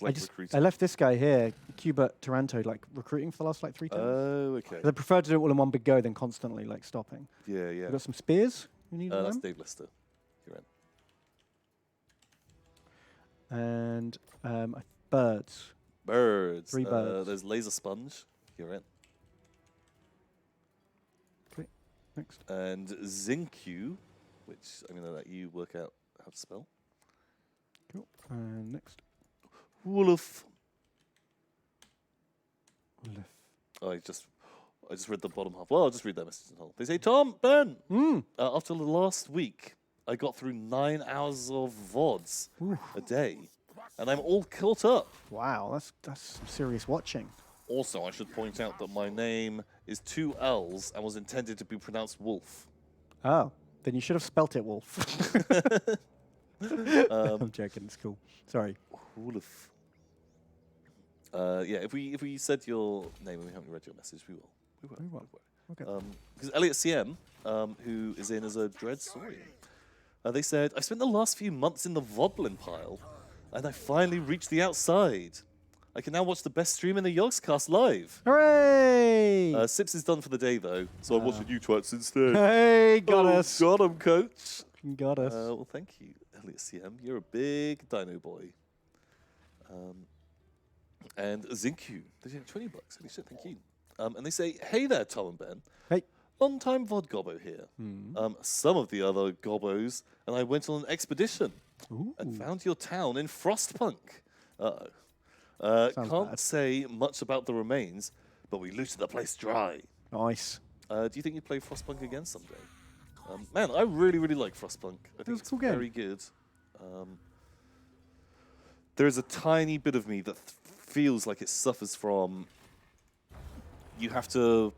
recruiting? I left this guy here, Cubert Taranto, like recruiting for the last like 3 times. Oh, okay. I prefer to do it all in one big go than constantly like stopping. Yeah, yeah. We've got some spears. You need That's them. Dave Lister. You're in. And birds. Birds. 3 birds. There's Laser Sponge. You're in. Okay, next. And Zincu, which I'm going to let you work out how to spell. Cool. And next. Wolf. Wolf. Oh, I just read the bottom half. Well, I'll just read that message in whole. They say, Tom, Ben, after the last week, I got through 9 hours of VODs a day, and I'm all caught up. Wow, that's some serious watching. Also, I should point out that my name is 2 L's and was intended to be pronounced Wolf. Oh, then you should have spelt it Wolf. I'm joking. It's cool. Sorry. Wolf. Yeah, if we said your name and we haven't read your message, we will. We will. Okay. Because Elliot CM who is in as a Dread Saurian. They said, I spent the last few months in the Vodblin pile, and I finally reached the outside. I can now watch the best stream in the Yogscast live. Hooray! Sips is done for the day, though, so I'm watching you twats instead. Hey, got us. Got him, coach. Got us. Well, thank you, Elliot CM. You're a big dino boy. And Zinku, they did $20. Holy shit, thank you. And they say, hey there, Tom and Ben. Hey. Long-time VOD Gobbo here. Some of the other Gobbos, and I went on an expedition and found your town in Frostpunk. Can't bad. say much about the remains, but we looted the place dry. Nice. Do you think you'd play Frostpunk again someday? Man, I really, really like Frostpunk. I think was a it's cool game. very good. There is a tiny bit of me that feels like it suffers from... You have to...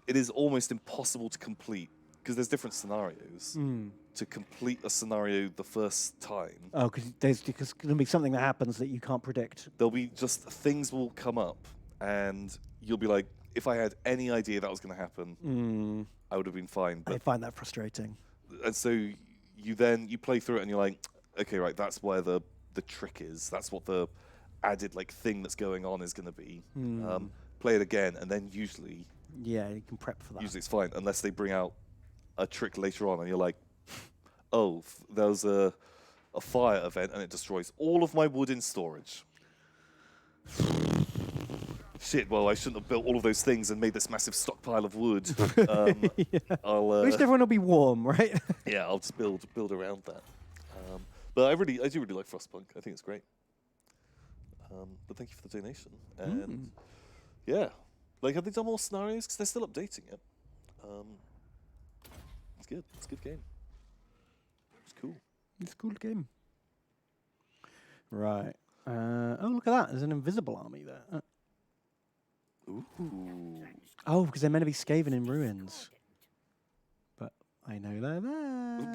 It is almost impossible to complete, because there's different scenarios. To complete a scenario the first time, Oh, because there's going to be something that happens that you can't predict. there'll be just things will come up, and you'll be like, if I had any idea that was going to happen, I would have been fine. I But find that frustrating. and so you play through it, and you're like, okay, right, that's where the trick is. That's what the added like thing that's going on is going to be. Play it again, and then usually Yeah, you can prep for that. it's fine, unless they bring out a trick later on, and you're like, oh, there's a fire event, and it destroys all of my wood in storage. Shit, well, I shouldn't have built all of those things and made this massive stockpile of wood. I'll, At least everyone will be warm, right? yeah, I'll just build around that. But I do really like Frostpunk. I think it's great. But thank you for the donation. And yeah, like, have they done more scenarios? Because they're still updating it. It's good. It's a good game. It's cool. It's a cool game. Right. Oh, look at that. There's an invisible army there. Ooh. Oh, because they're meant to be Skaven in ruins. But I know they're there.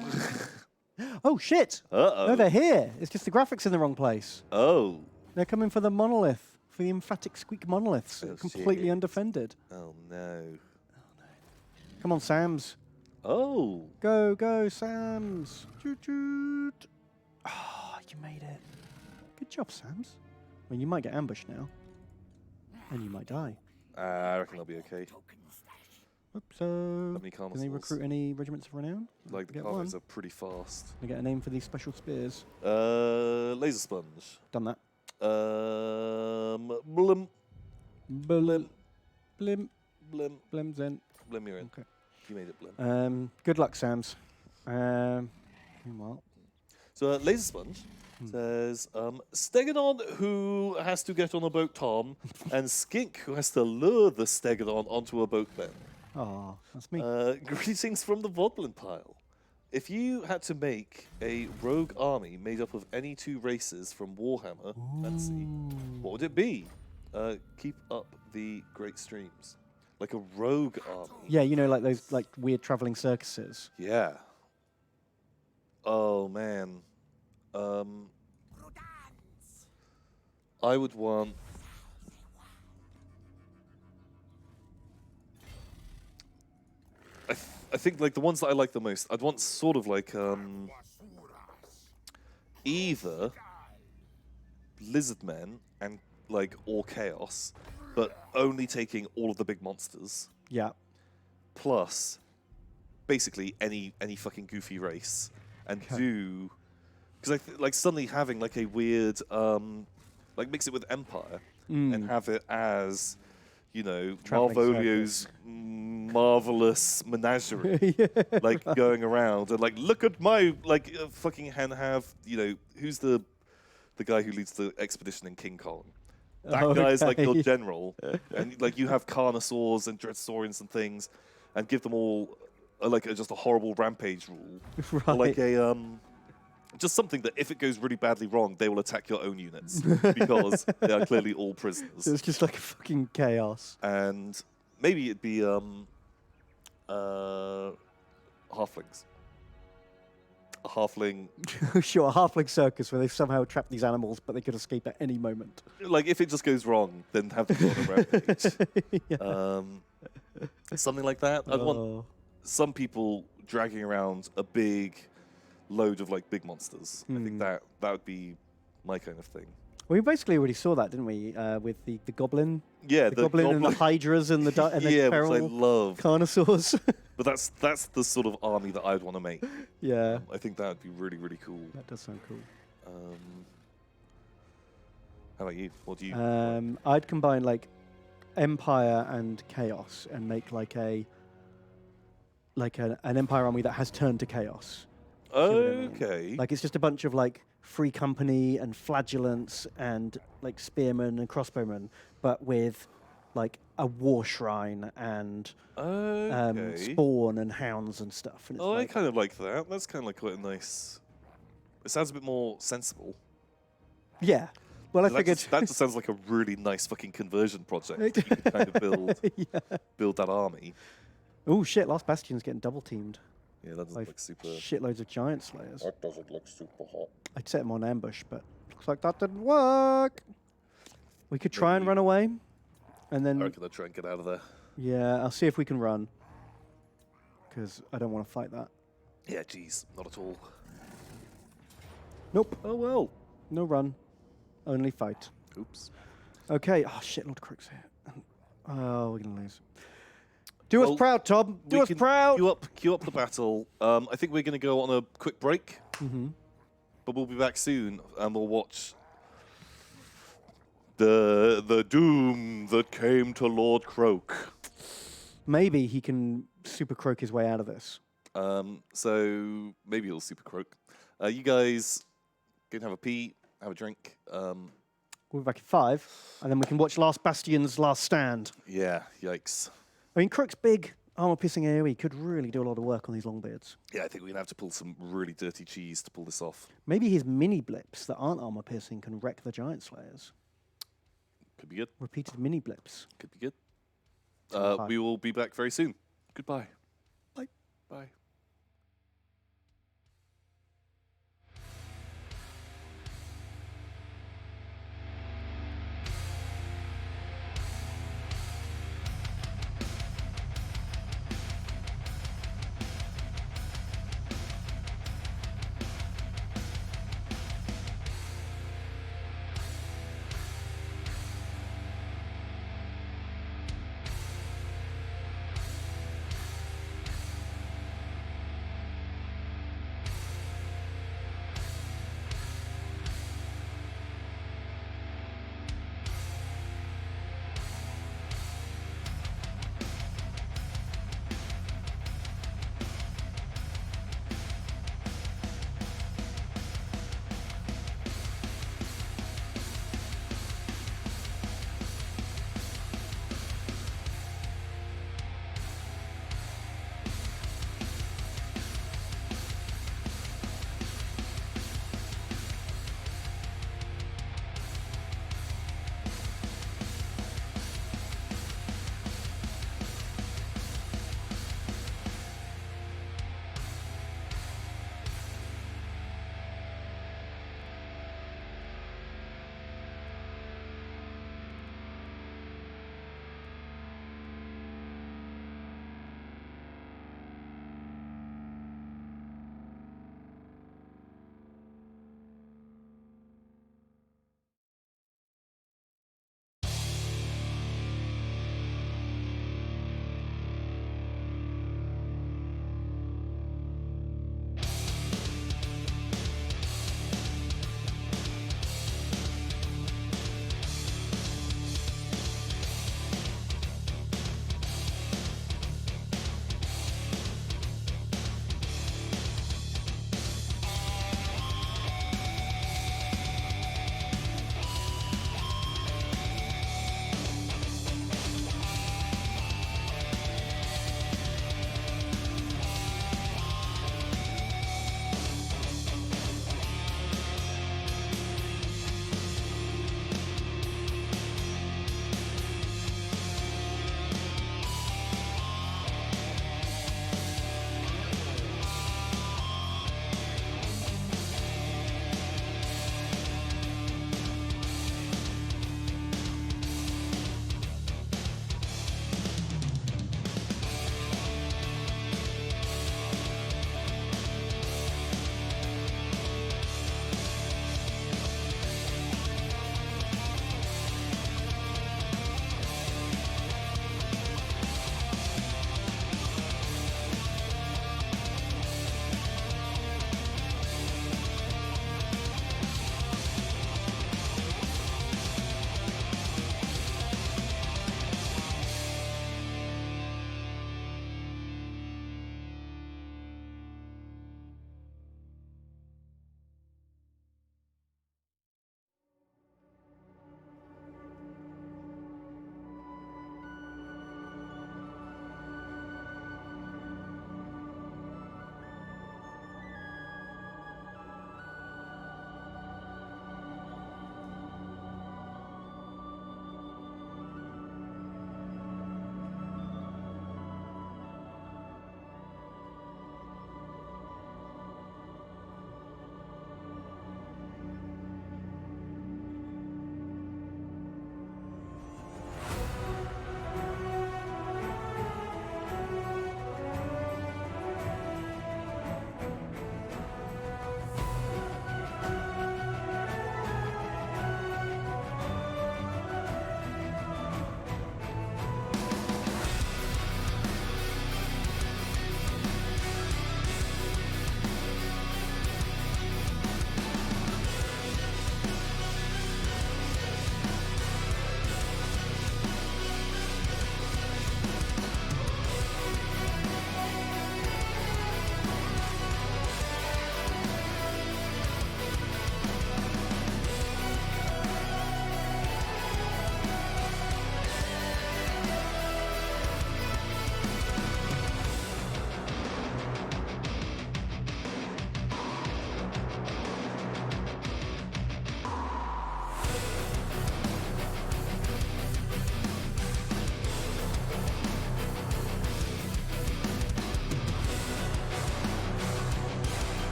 Oh, shit. Uh-oh. No, they're here. It's just the graphics in the wrong place. Oh. They're coming for the monolith, for the emphatic squeak monoliths. Oh, completely shit. undefended. Oh, no. Come on, Sams. Oh. Go, go, Sams. Choot, choot. Oh, you made it. Good job, Sams. I mean, you might get ambushed now. And you might die. I reckon they'll be okay. Oops, so How many can they Carnosaurs? recruit any regiments of renown? Like, the Get Carnos one. are pretty fast. Can I get a name for these special spears? Laser Sponge. Done that. Blim. Blim. Blim. Blim. Blim Zen. Blim, you're in. Okay. You made it, Blim. Good luck, Sams. Meanwhile. So, Laser Sponge says, Stegodon who has to get on a boat, Tom, and Skink who has to lure the Stegodon onto a boat, Ben. Oh, that's me. Greetings from the Vodblin pile. If you had to make a rogue army made up of any two races from Warhammer, let's see, what would it be? Keep up the great streams. Like a rogue army. Yeah, you know, like those like weird traveling circuses. Yeah. Oh, man. I would want... I think like the ones that I like the most, I'd want sort of like either Lizardmen and like or Chaos, but only taking all of the big monsters, Yeah. plus basically any fucking goofy race, and do because like suddenly having like a weird like mix it with Empire and have it as, you know, Travelling Marvolio's marvelous menagerie, like going around and like look at my like fucking and have, you know, who's the guy who leads the expedition in King Kong. That guy's like your general, and like you have Carnosaurs and Dreadsaurians and things, and give them all just a horrible rampage rule, Right. or like a just something that if it goes really badly wrong, they will attack your own units because they are clearly all prisoners. So it's just like a fucking chaos. And maybe it'd be halflings. A halfling. Sure, a halfling circus where they've somehow trapped these animals, but they could escape at any moment. Like, if it just goes wrong, then have them go on a rampage. Yeah. Something like that. I'd want some people dragging around a big load of like big monsters. I think that would be my kind of thing. We basically already saw that, didn't we? With the goblin. Yeah, the goblin and the hydras and the and the yeah, feral which I love. carnosaurs. But that's the sort of army that I'd want to make. Yeah, I think that would be really, really cool. that does sound cool. How about you? What do you? I'd combine like Empire and Chaos and make like an Empire army that has turned to Chaos. Okay. Like it's just a bunch of like Free Company and Flagellants and like Spearmen and Crossbowmen, but with like a War Shrine and Spawn and Hounds and stuff. And it's I kind of like that. That's kind of like quite a nice. It sounds a bit more sensible. Yeah. Well, I figured that just sounds like a really nice fucking conversion project. You could kind of build that army. Oh shit! Last Bastion's getting double teamed. Yeah, that doesn't look super. Shitloads of giant slayers. That doesn't look super hot. I'd set him on ambush, but looks like that didn't work. We could try and run away, and then. I reckon I'll try and get out of there. Yeah, I'll see if we can run, because I don't want to fight that. Yeah, geez, not at all. Nope. Oh well. No run, only fight. Oops. Okay. Oh shit! Lord Crook's here. Oh, we're gonna lose. Do us proud, Tom. Do us proud. Queue up the battle. I think we're going to go on a quick break, but we'll be back soon, and we'll watch the doom that came to Lord Croak. Maybe he can super croak his way out of this. So maybe he'll super croak. You guys go and have a pee, have a drink. We'll be back in 5, and then we can watch Last Bastion's last stand. Yeah, yikes. I mean, Crook's big armor-piercing AoE could really do a lot of work on these longbeards. Yeah, I think we're going to have to pull some really dirty cheese to pull this off. Maybe his mini blips that aren't armor-piercing can wreck the giant slayers. Could be good. Repeated mini blips. Could be good. We will be back very soon. Goodbye. Bye. Bye.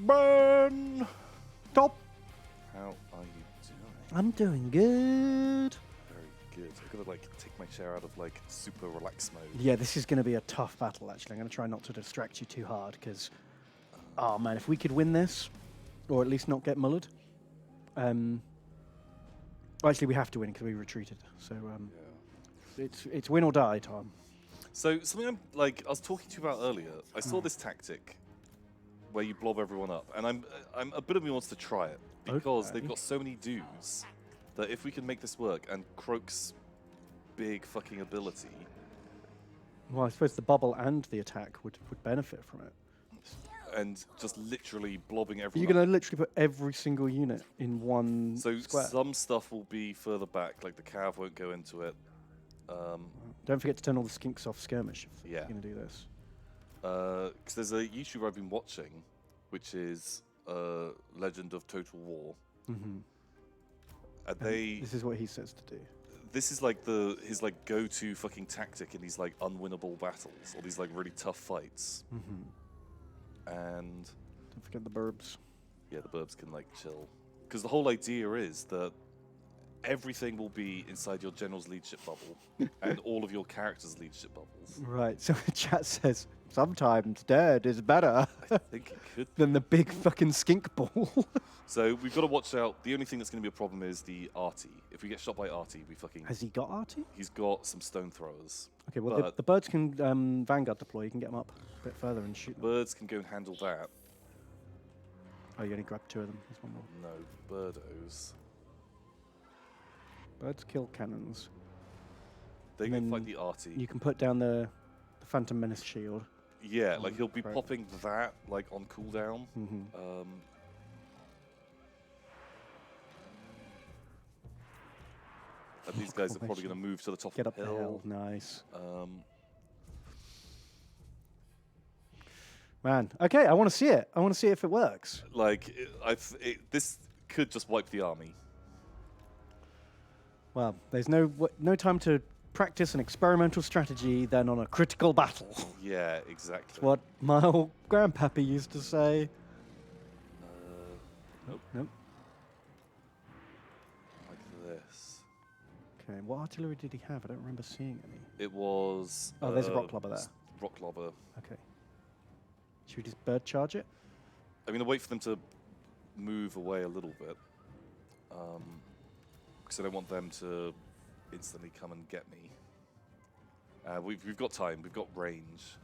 LIZARDMAN! Top. How are you doing? I'm doing good. Very good. I've got to like take my chair out of like super relaxed mode. Yeah, this is going to be a tough battle, actually. I'm going to try not to distract you too hard, because, oh man, if we could win this, or at least not get mullered. Well, actually, we have to win because we retreated. So it's win or die, Tom. So something I was talking to you about earlier. I saw this tactic where you blob everyone up, and I'm a bit of me wants to try it because they've got so many dudes that if we can make this work, and Croak's big fucking ability. Well, I suppose the bubble and the attack would benefit from it. And just literally blobbing everyone. You're going to literally put every single unit in one square. Some stuff will be further back, like the cav won't go into it. Don't forget to turn all the skinks off skirmish if Yeah. you're going to do this. Because there's a YouTuber I've been watching, which is Legend of Total War. Mm-hmm. And this is what he says to do. This is like his like go-to fucking tactic in these like unwinnable battles or these like really tough fights. Mm-hmm. And don't forget the burbs. Yeah, the burbs can like chill. Because the whole idea is that everything will be inside your general's leadership bubble and all of your characters' leadership bubbles. Right, so the chat says, sometimes dead is better I think it could than the big fucking skink ball. So we've got to watch out. The only thing that's going to be a problem is the arty. If we get shot by arty, we fucking... Has he got arty? He's got some stone throwers. Okay, well, the birds can vanguard deploy. You can get them up a bit further and shoot them. Birds can go and handle that. Oh, you only grabbed 2 of them. There's one more. No, birdos. Birds kill cannons. They can fight the arty. You can put down the Phantom Menace shield. Yeah, like he'll be popping that like on cooldown. Mm-hmm. And these guys are probably going to move to the top Get of up the the hill. hill. Nice. Man, okay, I want to see it. I want to see if it works. Like, this could just wipe the army. Well, there's no time to practice an experimental strategy than on a critical battle. Yeah, exactly. That's what my old grandpappy used to say. Nope. Nope. Like this. Okay, what artillery did he have? I don't remember seeing any. It was... Oh, there's a rock clobber there. Rock clobber. Okay. Should we just bird charge it? I'm going to wait for them to move away a little bit. Because I don't want them to instantly come and get me. We've got time. We've got range.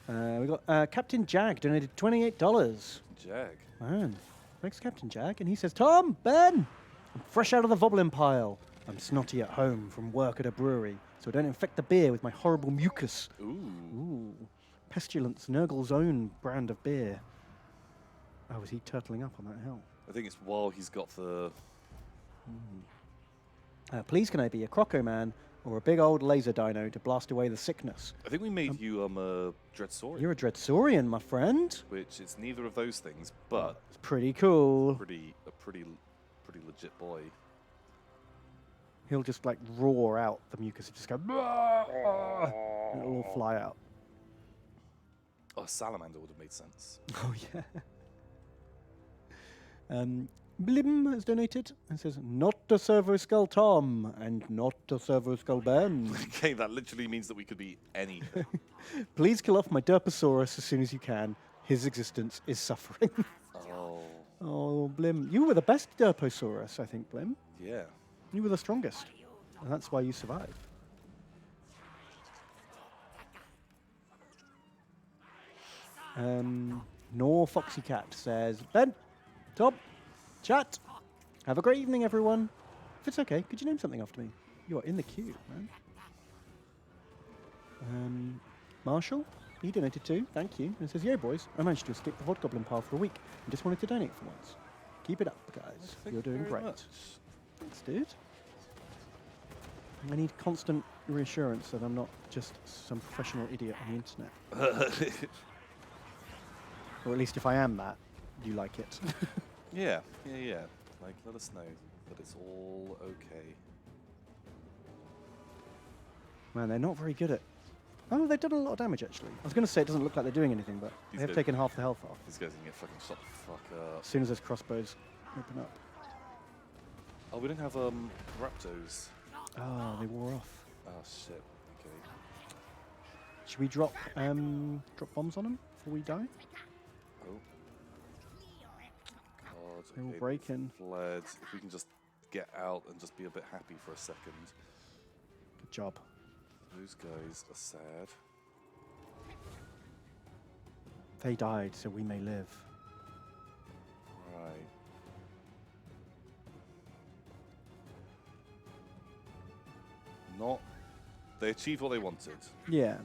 We got Captain Jag donated $28. Jag. Man, thanks Captain Jag. And he says, Tom, Ben, I'm fresh out of the Voblin pile. I'm snotty at home from work at a brewery, so I don't infect the beer with my horrible mucus. Ooh. Pestilence, Nurgle's own brand of beer. Oh, is he turtling up on that hill? I think it's while he's got the... Please can I be a Croco Man or a big old laser dino to blast away the sickness? I think we made you a Dreadsaurian. You're a Dreadsaurian, my friend. Which is neither of those things, but... It's pretty cool. A pretty legit boy. He'll just like roar out the mucus and just go, and it'll all fly out. Oh, a salamander would have made sense. Oh, yeah. Blim has donated and says, not a Servo Skull Tom and not a Servo Skull Ben. Okay, that literally means that we could be anything. Please kill off my Derposaurus as soon as you can. His existence is suffering. Oh. Oh, Blim. You were the best Derposaurus, I think, Blim. Yeah. You were the strongest. And that's why you survived. Nor Foxy Cat says, Ben, Tom, chat. Have a great evening, everyone. If it's okay, could you name something after me? You are in the queue, man. Marshall, he donated too. Thank you. And says, yo, boys, I managed to escape the Hobgoblin pile for a week and just wanted to donate for once. Keep it up, guys. You're doing great. Thanks, dude. I need constant reassurance that I'm not just some professional idiot on the internet. Or at least if I am that, you like it. Yeah. Like, let us know that it's all okay. Man, they're not very good at Oh, they've done a lot of damage, actually. I was going to say it doesn't look like they're doing anything, but they have taken half the health off. These guys can get fucking shot the fuck up. As soon as those crossbows open up. Oh, we don't have Raptors. Oh, they wore off. Oh, shit. Okay. Should we drop bombs on them before we die? Oh. God. They will okay, break in. Fled. If we can just get out and just be a bit happy for a second. Good job. Those guys are sad. They died, so we may live. Right. Not. They achieved what they wanted. Yeah.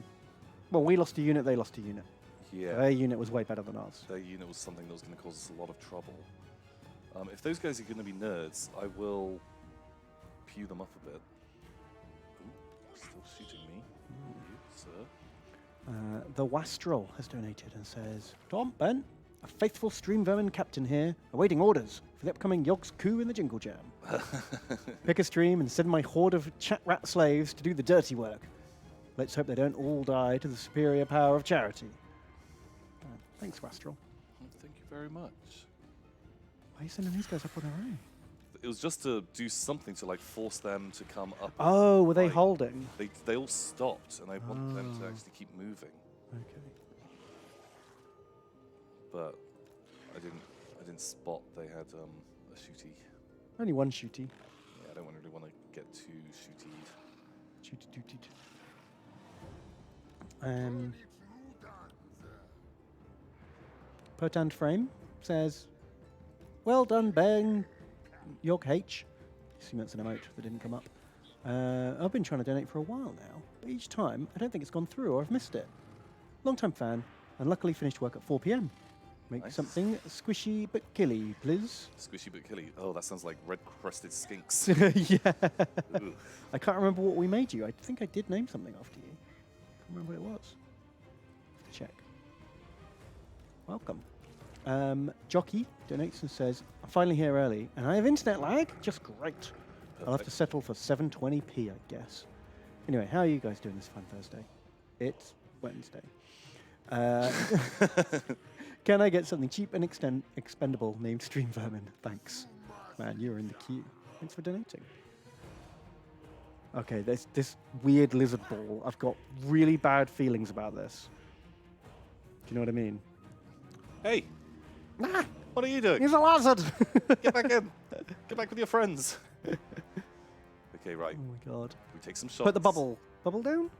Well, we lost a unit, they lost a unit. Yeah. Their unit was way better than ours. Their unit was something that was going to cause us a lot of trouble. If those guys are going to be nerds, I will pew them up a bit. Ooh, still shooting me. You, sir. The Wastrel has donated and says, Tom, Ben, a faithful stream vermin captain here, awaiting orders for the upcoming Yogs coup in the Jingle Jam. Pick a stream and send my horde of chat rat slaves to do the dirty work. Let's hope they don't all die to the superior power of charity. Thanks, Wastrel. Thank you very much. Why are you sending these guys up on their own? It was just to do something to like force them to come up. Oh, were they like, holding? They all stopped, and I want them to actually keep moving. Okay. But I didn't spot they had a shooty. Only one shooty. Yeah, I don't really want to get too shootied. Shooty dootied. Potant Frame says, well done, Ben. Yog H. Assume that's an emote that didn't come up. I've been trying to donate for a while now, but each time I don't think it's gone through or I've missed it. Long-time fan, and luckily finished work at 4 p.m. Make Nice. something squishy but killy, please. Squishy but killy. Oh, that sounds like red-crested skinks. Yeah. Ooh. I can't remember what we made you. I think I did name something after you. Can't remember what it was. Have to check. Welcome. Jockey donates and says, I'm finally here early, and I have internet lag. Just great. I'll have to settle for 720p, I guess. Anyway, how are you guys doing this fine Thursday? It's Wednesday. Can I get something cheap and expendable named Stream Vermin? Thanks. Man, you're in the queue. Thanks for donating. Okay, there's this weird lizard ball. I've got really bad feelings about this. Do you know what I mean? Hey, Nah, what are you doing? he's a lizard! Get back in. Get back with your friends. Okay, right. Oh my god. We take some shots. Put the bubble down?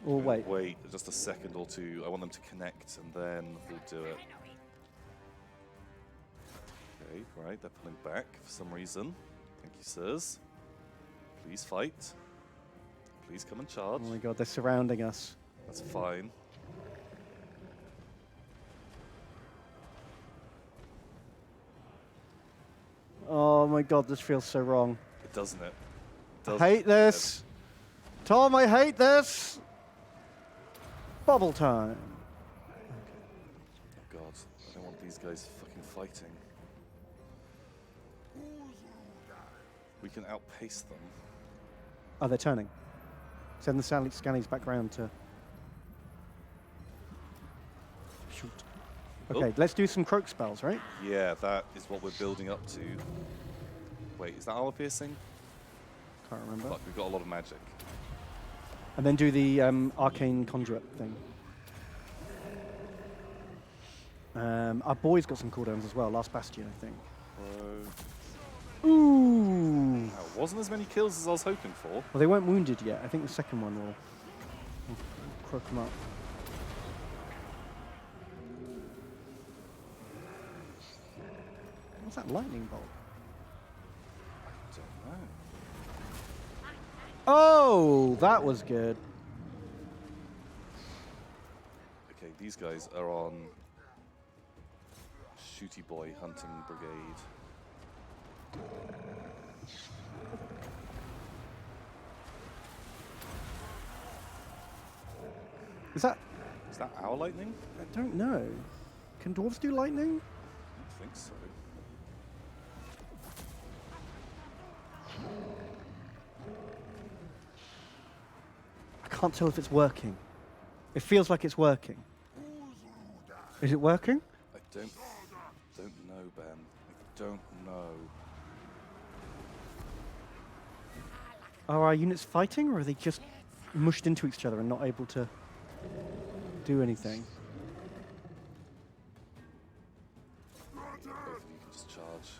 Or wait? Wait just a second or two. I want them to connect, and then we'll do it. Okay, right. They're pulling back for some reason. Thank you, sirs. Please fight. Please come and charge. Oh my god, they're surrounding us. That's fine. Oh my god, this feels so wrong. It doesn't it? I hate this. Tom, I hate this. Bubble time. Oh god, I don't want these guys fucking fighting. We can outpace them. Oh, they're turning. Send the Scannies back round to shoot. Okay, let's do some croak spells, right? Yeah, that is what we're building up to. Wait, is that armor piercing? Can't remember. Fuck, we've got a lot of magic. And then do the arcane conduit thing. Our boy's got some cooldowns as well. Last Bastion, I think. Ooh. Wow, wasn't as many kills as I was hoping for. Well, they weren't wounded yet. I think the second one will croak them up. What's that lightning bolt? I don't know. Oh, that was good. Okay, these guys are on Shooty Boy Hunting Brigade. Is that? Is that our lightning? I don't know. Can dwarves do lightning? I don't think so. I can't tell if it's working. It feels like it's working. Is it working? I don't know, Ben. I don't know. Are our units fighting, or are they just mushed into each other and not able to do anything? Both of you can just charge.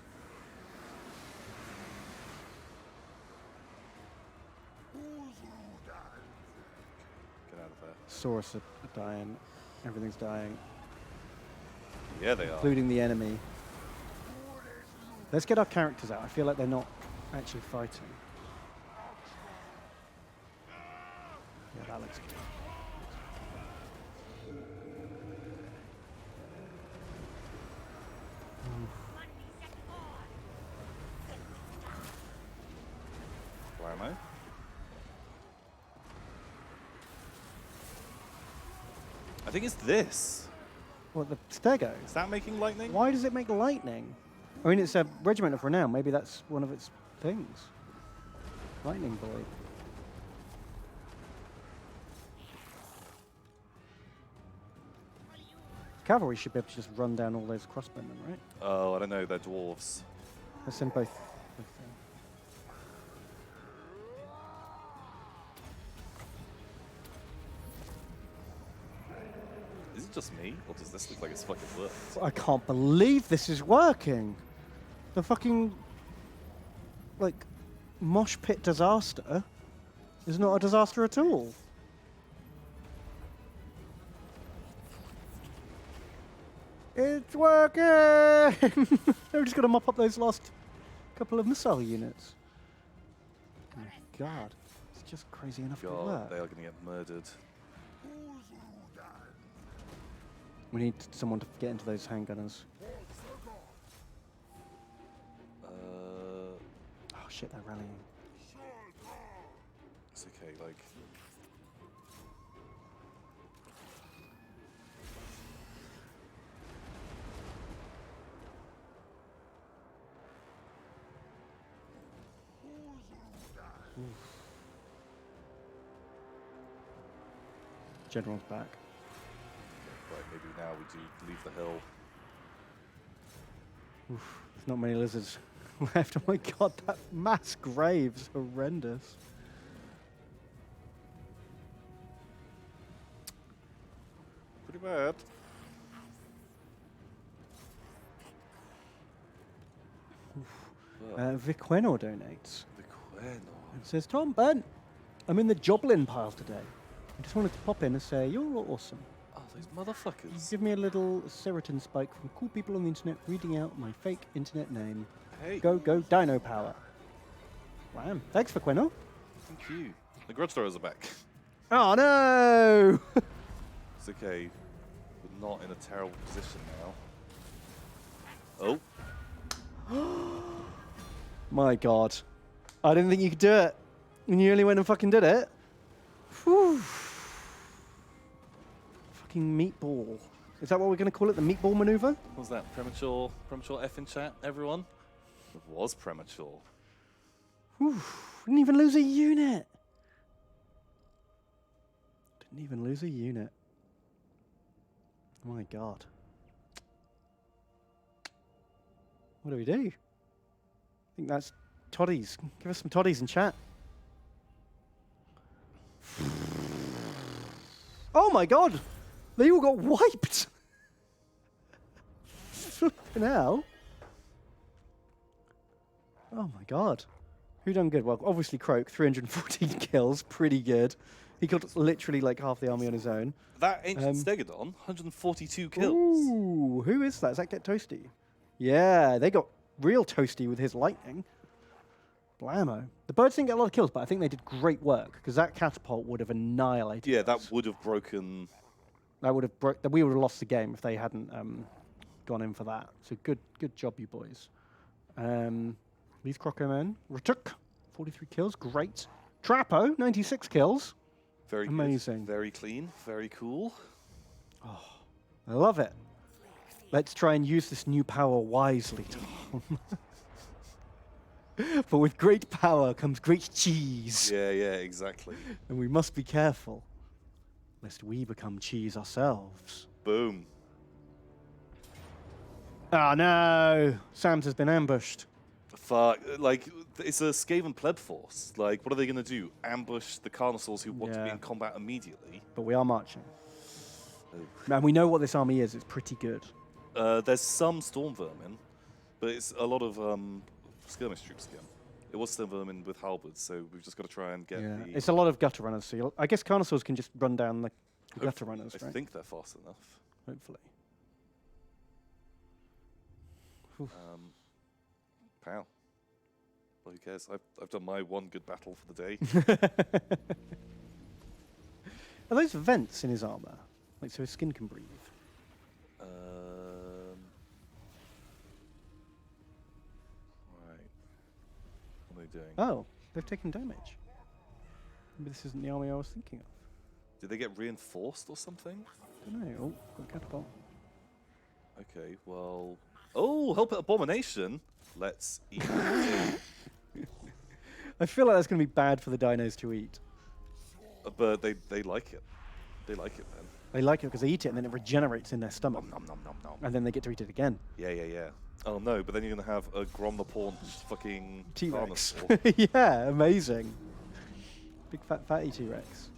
Get out of there. Saurus are dying. Everything's dying, Yeah, they are. including the enemy. Let's get our characters out. I feel like they're not actually fighting. Yeah, that looks good. Blammo. I think it's this. What, the stego? Is that making lightning? Why does it make lightning? I mean, it's a regiment of renown. Maybe that's one of its things. Lightning boy. Cavalry should be able to just run down all those crossbowmen, right? Oh, I don't know. They're dwarves. Let's send both. Is it just me, or does this look like it's fucking worked? I can't believe this is working. The fucking, like, mosh pit disaster is not a disaster at all. It's working! We're just going to mop up those last couple of missile units. Oh my god. It's just crazy enough to God, work. they are going to get murdered. We need someone to get into those handgunners. Oh shit, they're rallying. It's okay, like... General's back. Right, maybe now we do leave the hill. Oof, there's not many lizards left. Oh my god, that mass grave is horrendous. Pretty bad. Viqueno donates. Viqueno. It says, Tom, Ben, I'm in the Joblin pile today. I just wanted to pop in and say, you're awesome. Oh, those motherfuckers. Give me a little serotin spike from cool people on the internet reading out my fake internet name. Hey. Go, go, Dino Power. Wow. Thanks, Viqueno. Thank you. The grudge throwers are back. Oh, no! It's okay. We're not in a terrible position now. Oh. My god. I didn't think you could do it. And you only went and fucking did it. Whew. Fucking meatball. Is that what we're going to call it? The meatball maneuver? What was that? Premature F in chat, everyone? It was premature. Whew. Didn't even lose a unit. Didn't even lose a unit. Oh my god. What do we do? I think that's toddies. Give us some toddies in chat. Oh my god! They all got wiped! Fucking hell. Oh my god. Who done good? Well, obviously Croak, 314 kills, pretty good. He killed literally like half the army on his own. That ancient Stegodon, 142 kills. Ooh, who is that? Does that get toasty? Yeah, they got real toasty with his lightning. Blammo. The birds didn't get a lot of kills, but I think they did great work because that catapult would have annihilated Yeah, us. that would have broken. That would have we would have lost the game if they hadn't gone in for that. So good job, you boys. These Croco men. Ratuk, 43 kills, great. Trapo, 96 kills. Very amazing. Good, very clean, very cool. Oh, I love it. Let's try and use this new power wisely, Tom. For with great power comes great cheese. Yeah, exactly. And we must be careful. lest we become cheese ourselves. Boom. Oh no! Sam's has been ambushed. Fuck. Like, it's a Skaven pleb force. Like, what are they going to do? Ambush the Carnosaurs who want to be in combat immediately? But we are marching. And we know what this army is. It's pretty good. There's some Storm Vermin, but it's a lot of skirmish troops again. It was Storm Vermin with halberds, so we've just got to try and get the... It's a lot of gutter runners, so I guess Carnosaurs can just run down the gutter runners, right? I think they're fast enough. Hopefully. Pow. Well, who cares? I've done my one good battle for the day. Are those vents in his armor? Like, so his skin can breathe? Right. What are they doing? Oh, they've taken damage. Maybe this isn't the army I was thinking of. Did they get reinforced or something? I don't know. Oh, got a catapult. Okay, well... Oh, help at Abomination! Let's eat it. I feel like that's going to be bad for the dinos to eat. But they like it. They like it, man. They like it because they eat it and then it regenerates in their stomach. Nom, nom, nom, nom. And then they get to eat it again. Yeah. Oh no, but then you're going to have a Grom the Paunched fucking T-Rex. Carnosaur. Yeah, amazing. Big fat fatty T-Rex.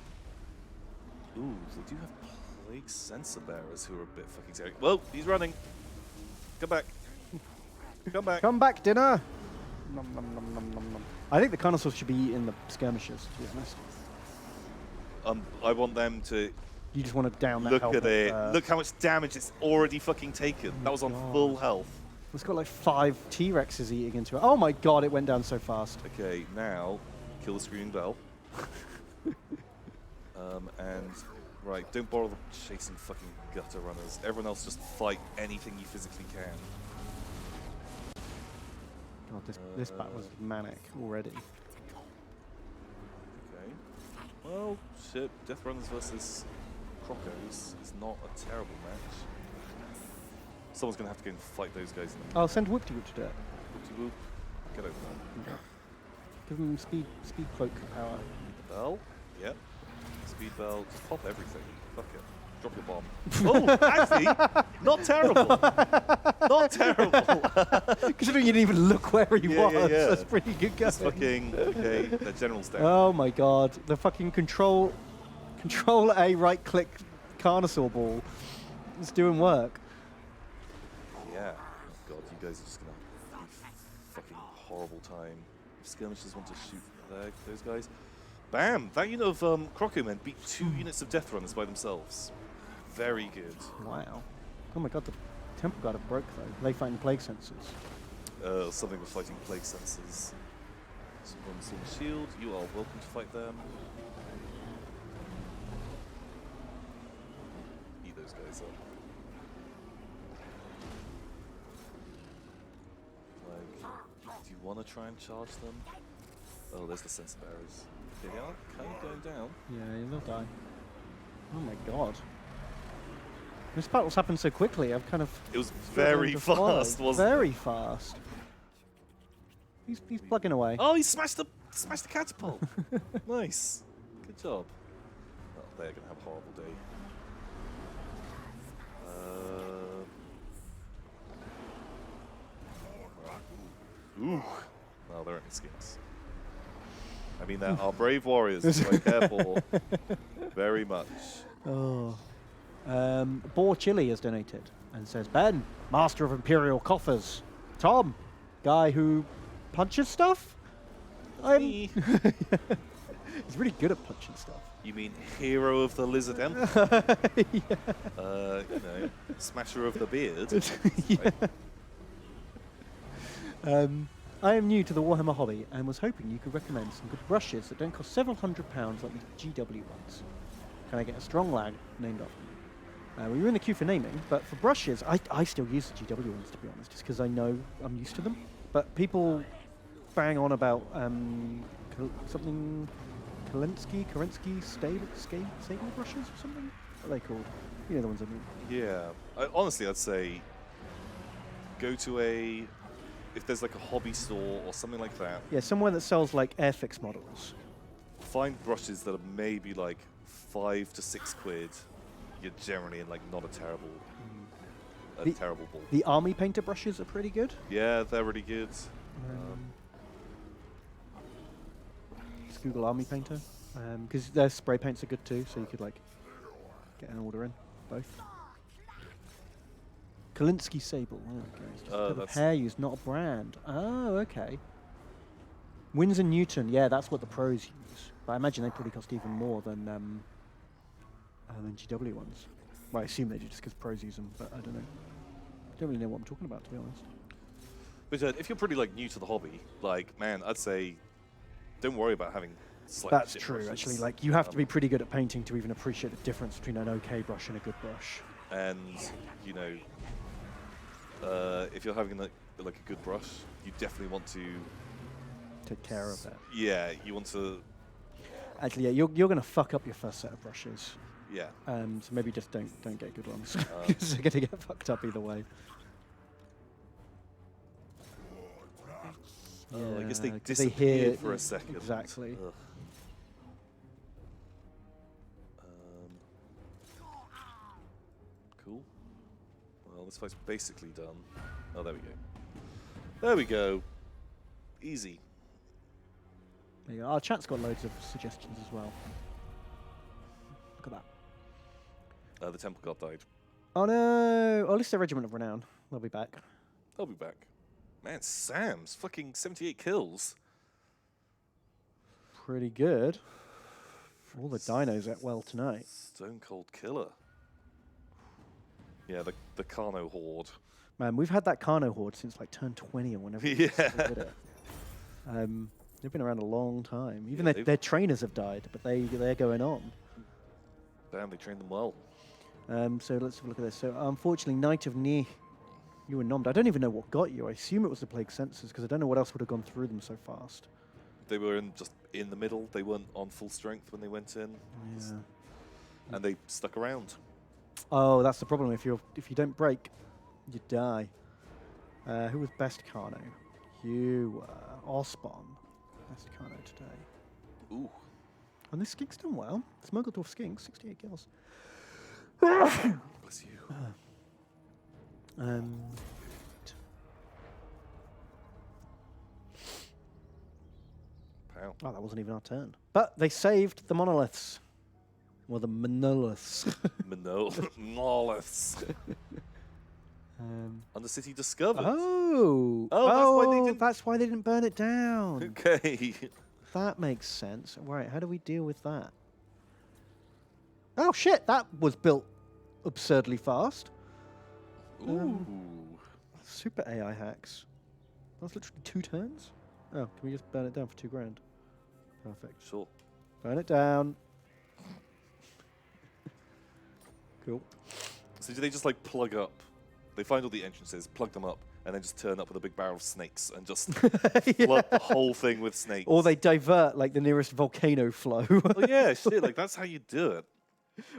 Ooh, they do have Plague Sensor Bearers who are a bit fucking scary. Whoa, he's running. Come back. Come back. Come back, dinner! Nom, nom, nom, nom, nom, nom. I think the Carnosaurs should be eating the skirmishers, to be honest. I want them to You just want to down that look health at it. of, Look how much damage it's already fucking taken. That was on full health. It's got like 5 T-Rexes eating into it. Oh my god, it went down so fast. Okay, now kill the Screaming Bell. And right, don't bother chasing fucking gutter runners. Everyone else just fight anything you physically can. God, this battle was manic already. Okay. Well, shit. Death Runners versus Crocos is not a terrible match. Someone's gonna have to go and fight those guys. I'll send Whoop-de-Whoop to do it. Whoop-de-whoop. Get over there. Give him speed cloak power. Bell. Yep. Speed bell. Just pop everything. Fuck it. Drop your bomb. Oh, actually, not terrible. Not terrible. Considering you didn't even look where he was. Yeah. That's pretty good going. It's fucking, okay, the general's down. Oh my god. The fucking control A right click Carnosaur ball is doing work. Yeah. Oh god, you guys are just gonna have a fucking horrible time. If skirmishers want to shoot those guys. Bam! That unit of Croco men beat 2 units of Death Runners by themselves. Very good. Wow. Oh my god, the Temple Guard have broke though. They fighting plague sensors. Something with fighting plague sensors. Someone's on the shield. You are welcome to fight them. Eat those guys up. Like, do you want to try and charge them? Oh, there's the sensor bearers. Okay, they are kind of going down. Yeah, they'll die. Oh my god. This battle's happened so quickly, I've kind of... It was very fast, wasn't it? Very fast. He's plugging away. Oh, he smashed the catapult. Nice. Good job. Oh, they're going to have a horrible day. Ooh. No, they're only skins. I mean, they're our brave warriors, so I care for very much. Oh. Boar Chili has donated and says, Ben, master of Imperial coffers. Tom, guy who punches stuff? Me. He's really good at punching stuff. You mean hero of the lizard empire? Yeah. You know, smasher of the beard. Yeah. I am new to the Warhammer hobby and was hoping you could recommend some good brushes that don't cost several £100 like the GW ones. Can I get a strong lag named after me? We were in the queue for naming, but for brushes, I still use the GW ones, to be honest, just because I know I'm used to them. But people bang on about something Kerensky stable brushes or something? What are they called? You know the ones I mean. Yeah. Honestly, I'd say go to if there's like a hobby store or something like that. Yeah, somewhere that sells like Airfix models. Find brushes that are maybe like £5 to £6, you're generally in like not a terrible, terrible ball. The army painter brushes are pretty good. Yeah, they're really good. Just Google army painter, because their spray paints are good too. So you could like get an order in both. Kalinsky Sable. Oh, okay. It's just a type of hair used, not a brand. Oh, okay. Winsor Newton. Yeah, that's what the pros use. But I imagine they probably cost even more than GW ones. Well, I assume they do just because pros use them, but I don't know. I don't really know what I'm talking about, to be honest. But if you're pretty like new to the hobby, like man, I'd say don't worry about having slightly That's true, brushes. Actually. Like you have to be pretty good at painting to even appreciate the difference between an okay brush and a good brush. And you know, if you're having like a good brush, you definitely want to take care of it. Yeah, you want to. Actually, yeah, you're going to fuck up your first set of brushes. Yeah. So maybe just don't get good ones because they're going to get fucked up either way. I guess they disappeared for a second. Exactly. Cool. Well, this fight's basically done. Oh, there we go. There we go. Easy. There you go. Our chat's got loads of suggestions as well. Look at that. The Temple God died. Oh no! Oh, at least they're Regiment of Renown. They'll be back. They'll be back. Man, Sam's fucking 78 kills. Pretty good. All the dinos ate well tonight. Stone Cold Killer. Yeah, the Carno Horde. Man, we've had that Carno Horde since like turn 20 or whenever we did it. They've been around a long time. Even their trainers have died, but they're going on. Damn, they trained them well. So let's have a look at this. So unfortunately, Knight of Ni, you were nommed. I don't even know what got you. I assume it was the Plague Sensors, because I don't know what else would have gone through them so fast. They were just in the middle. They weren't on full strength when they went in. Yeah. And they stuck around. Oh, that's the problem. If you don't break, you die. Who was best Carno? You were Osbon. Best Carno today. Ooh. And this skink's done well. Smuggledorf skink, 68 kills. Bless you. Pow. Oh, that wasn't even our turn. But they saved the monoliths. Or the monoliths. Monoliths. Undercity discovered. That's why they didn't burn it down. Okay. That makes sense. Right, how do we deal with that? Oh shit, that was built absurdly fast. Ooh. Super AI hacks. That's literally 2 turns. Oh, can we just burn it down for 2 grand? Perfect. Sure. Burn it down. Cool. So do they just like plug up? They find all the entrances, plug them up, and then just turn up with a big barrel of snakes and just flood the whole thing with snakes. Or they divert like the nearest volcano flow. Well, yeah, shit. Like that's how you do it.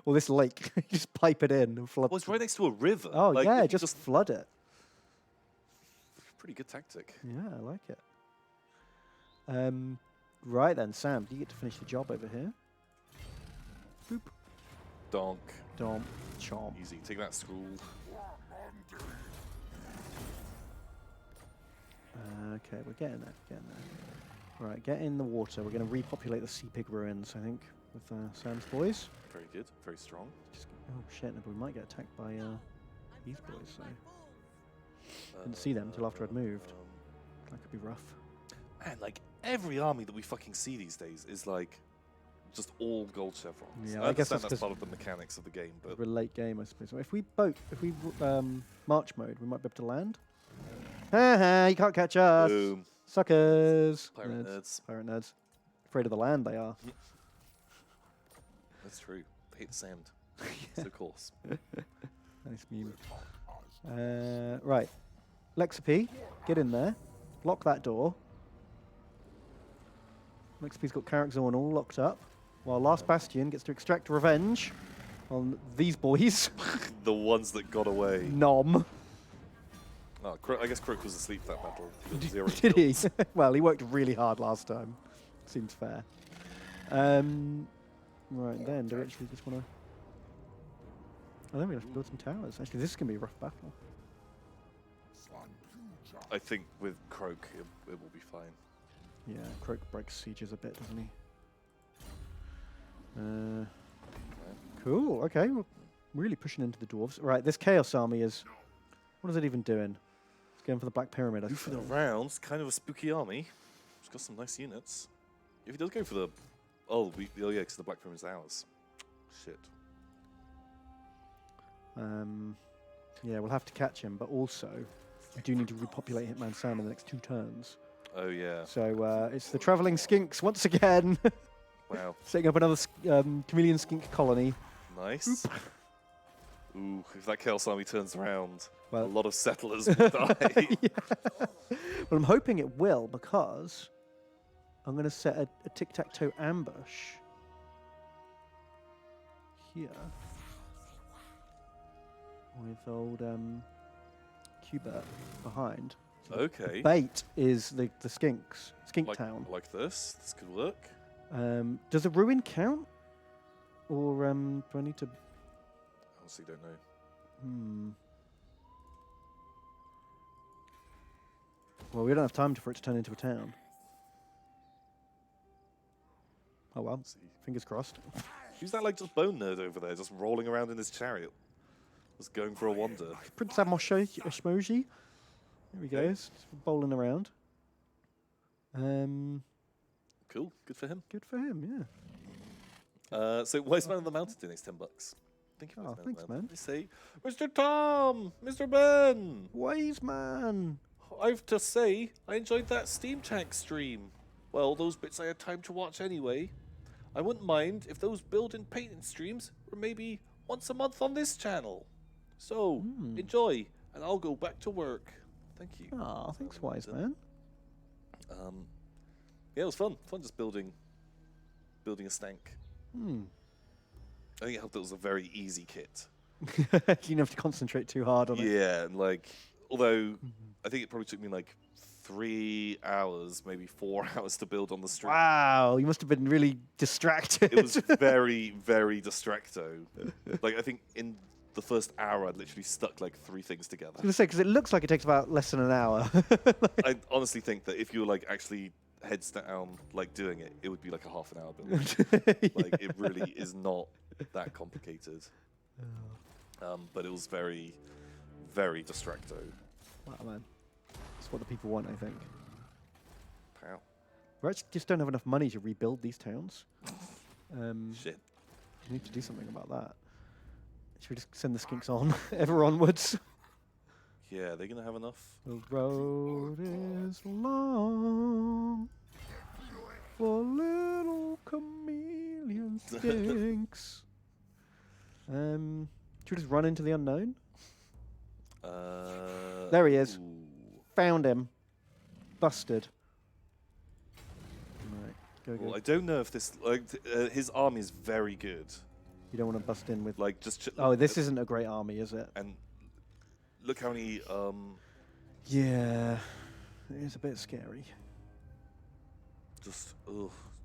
Or this lake, you just pipe it in and flood. Well, it's right next to a river. Oh like, yeah, just flood it. Pretty good tactic. Yeah, I like it. Right then, Sam, do you get to finish the job over here? Boop. Donk. Domp. Chomp. Easy. Take that, Scroll. Okay, we're getting there. Right, get in the water. We're going to repopulate the Sea Pig ruins, I think, with Sam's boys. Very good. Very strong. Oh shit, no, but we might get attacked by these boys, so... Didn't see them until after I'd moved. That could be rough. Man, like, every army that we fucking see these days is, like, just all gold chevrons. Yeah, I guess understand that's part of the mechanics of the game, but... We're late game, I suppose. If we march mode, we might be able to land. You can't catch us. Boom. Suckers. Pirate nerds. Pirate nerds. Afraid of the land, they are. That's true. They hate the sand. So coarse. Nice meme. Right. Lexapy, get in there. Lock that door. Lexapy's got Karakzorn all locked up, while Last Bastion gets to extract revenge on these boys. The ones that got away. Nom. Oh, I guess Croak was asleep that battle. Did he? Well, he worked really hard last time. Seems fair. Right then, do we actually just want to... I think we have to build some towers. Actually, this is going to be a rough battle. I think with Croak, it will be fine. Yeah, Croak breaks sieges a bit, doesn't he? Cool, okay. We're really pushing into the dwarves. Right, this Chaos Army is... What is it even doing? It's going for the Black Pyramid, I Goofing suppose. around, kind of a spooky army. It's got some nice units. If he does go for the... Oh, yeah, because the Black Pyramid's ours. Shit. Yeah, we'll have to catch him, but also we do need to repopulate Hitman Sam in the next 2 turns. Oh, yeah. So it's the Travelling Skinks once again. Wow. Setting up another chameleon skink colony. Nice. Ooh, if that Chaos Army turns around, Well, a lot of settlers will die. Yeah. Well, I'm hoping it will, because I'm going to set a tic-tac-toe ambush here with old Cubert behind. So Okay. bait is the skinks, Skink Like, Town. like this. This could work. Does a ruin count? Or do I need to... Honestly, don't know. Well, we don't have time for it to turn into a town. Oh well, See. fingers crossed. Who's that, like, just bone nerd over there, just rolling around in his chariot? Just going for a wander. Prince Ashmoji. There we go, just bowling around. Cool. Good for him. Good for him, yeah. So, Wise Man on the Mountain doing $10. Thank you, Oh, Wise Man. thanks, man. They say, Mr. Tom, Mr. Ben. Wise man. I have to say, I enjoyed that Steam Tank stream. Well, those bits I had time to watch anyway. I wouldn't mind if those build and painting streams were maybe once a month on this channel. So, enjoy, and I'll go back to work. Thank you. Oh, thanks, Wise man. Yeah, it was fun. Fun just building a stank. I think it helped that it was a very easy kit. You didn't have to concentrate too hard on it. Yeah, and like, although I think it probably took me like 3 hours, maybe 4 hours to build on the stream. Wow, you must have been really distracted. It was very, very distracto. Like, I think in the first hour, I'd literally stuck like 3 things together. I was going to say, because it looks like it takes about less than an hour. I honestly think that if you were like actually heads down, like doing it, it would be like a half an hour build. Like, it really is not that complicated. But it was very, very distracto. Wow, man. That's what the people want, I think. Pow. We actually just don't have enough money to rebuild these towns. Shit. We need to do something about that. Should we just send the skinks on, ever onwards? Yeah, they're gonna have enough. The road is long for little chameleon skinks. Should we just run into the unknown? There he is. Ooh. Found him. Busted. Right, go, Well, go. I don't know if this like his army is very good. You don't want to bust in with... Like just Oh, this isn't a great army, is it? and look how many Yeah. It is a bit scary. just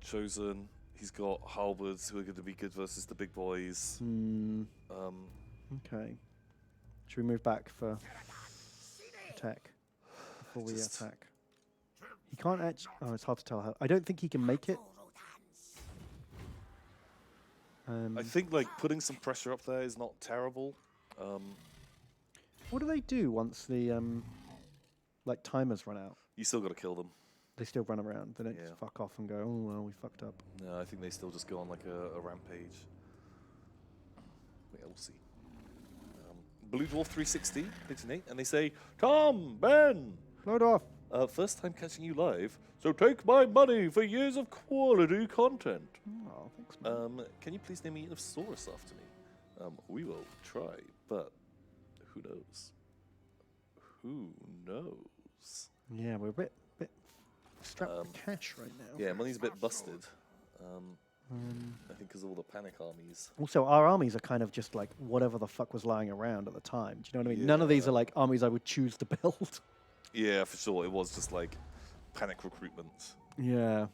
chosen. He's got halberds who are going to be good versus the big boys. Okay. Should we move back for attack before we Just- attack? He can't actually... Oh, it's hard to tell how... I don't think he can make it. I think like putting some pressure up there is not terrible. What do they do once the like timers run out? You still got to kill them. They still run around. They don't Yeah. just fuck off and go, oh, well, we fucked up. No, I think they still just go on like a rampage. Yeah, we'll see. Blue Dwarf 360, 58, and they say, Tom, Ben, Load off. first time catching you live, so take my money for years of quality content. Oh, thanks, man. Can you please name me a Saurus after me? We will try, but who knows? Who knows? Yeah, we're a bit strapped for cash right now. Yeah, money's a bit busted. I think because of all the panic armies. Also, our armies are kind of just like whatever the fuck was lying around at the time. Do you know what I mean? None of these are like armies I would choose to build. Yeah, for sure. It was just like panic recruitment. Yeah.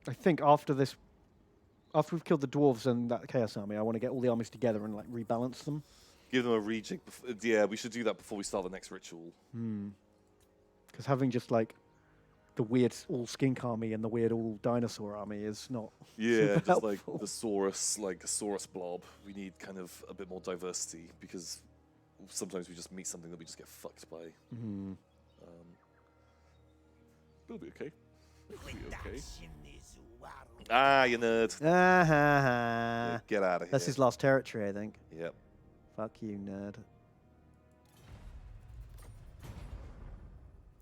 I think after we've killed the dwarves and that chaos army, I want to get all the armies together and like rebalance them. Give them a rejig. Yeah, we should do that before we start the next ritual. Because having just like the weird all skink army and the weird all dinosaur army is not. Yeah, just helpful. like the Saurus, like a Saurus blob. We need kind of a bit more diversity because sometimes we just meet something that we just get fucked by. It'll be okay. It'll be okay. Ah, you nerd. Get out of here. That's his last territory, I think. Yep. Fuck you, nerd.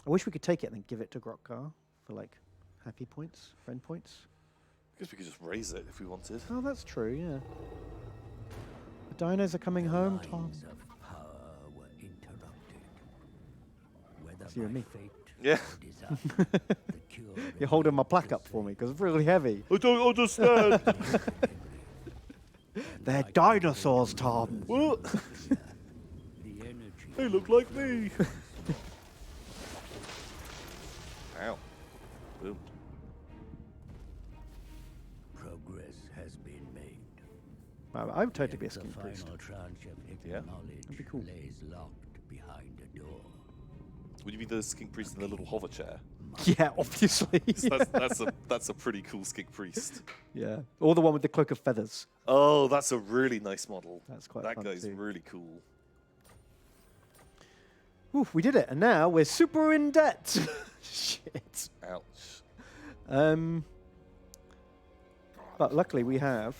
I wish we could take it and then give it to Grokgar for like happy points, friend points. I guess we could just raise it if we wanted. Oh, that's true, yeah. The dinos are coming home, Tom. It's you and me. Yeah. You're holding my plaque up for me because it's really heavy. I don't understand. They're dinosaurs, Tom. What? They look like me. Ow. Boom. Progress has been made. I would totally be a skin priest. Yeah. That'd be cool. Lays locked behind a door. Would you be the skink priest in the little hover chair? Yeah, obviously. That's a pretty cool skink priest. Yeah. Or the one with the cloak of feathers. Oh, that's a really nice model. That's quite That fun guy's too. really cool. Oof, we did it, and now we're super in debt. Shit. Ouch. But luckily we have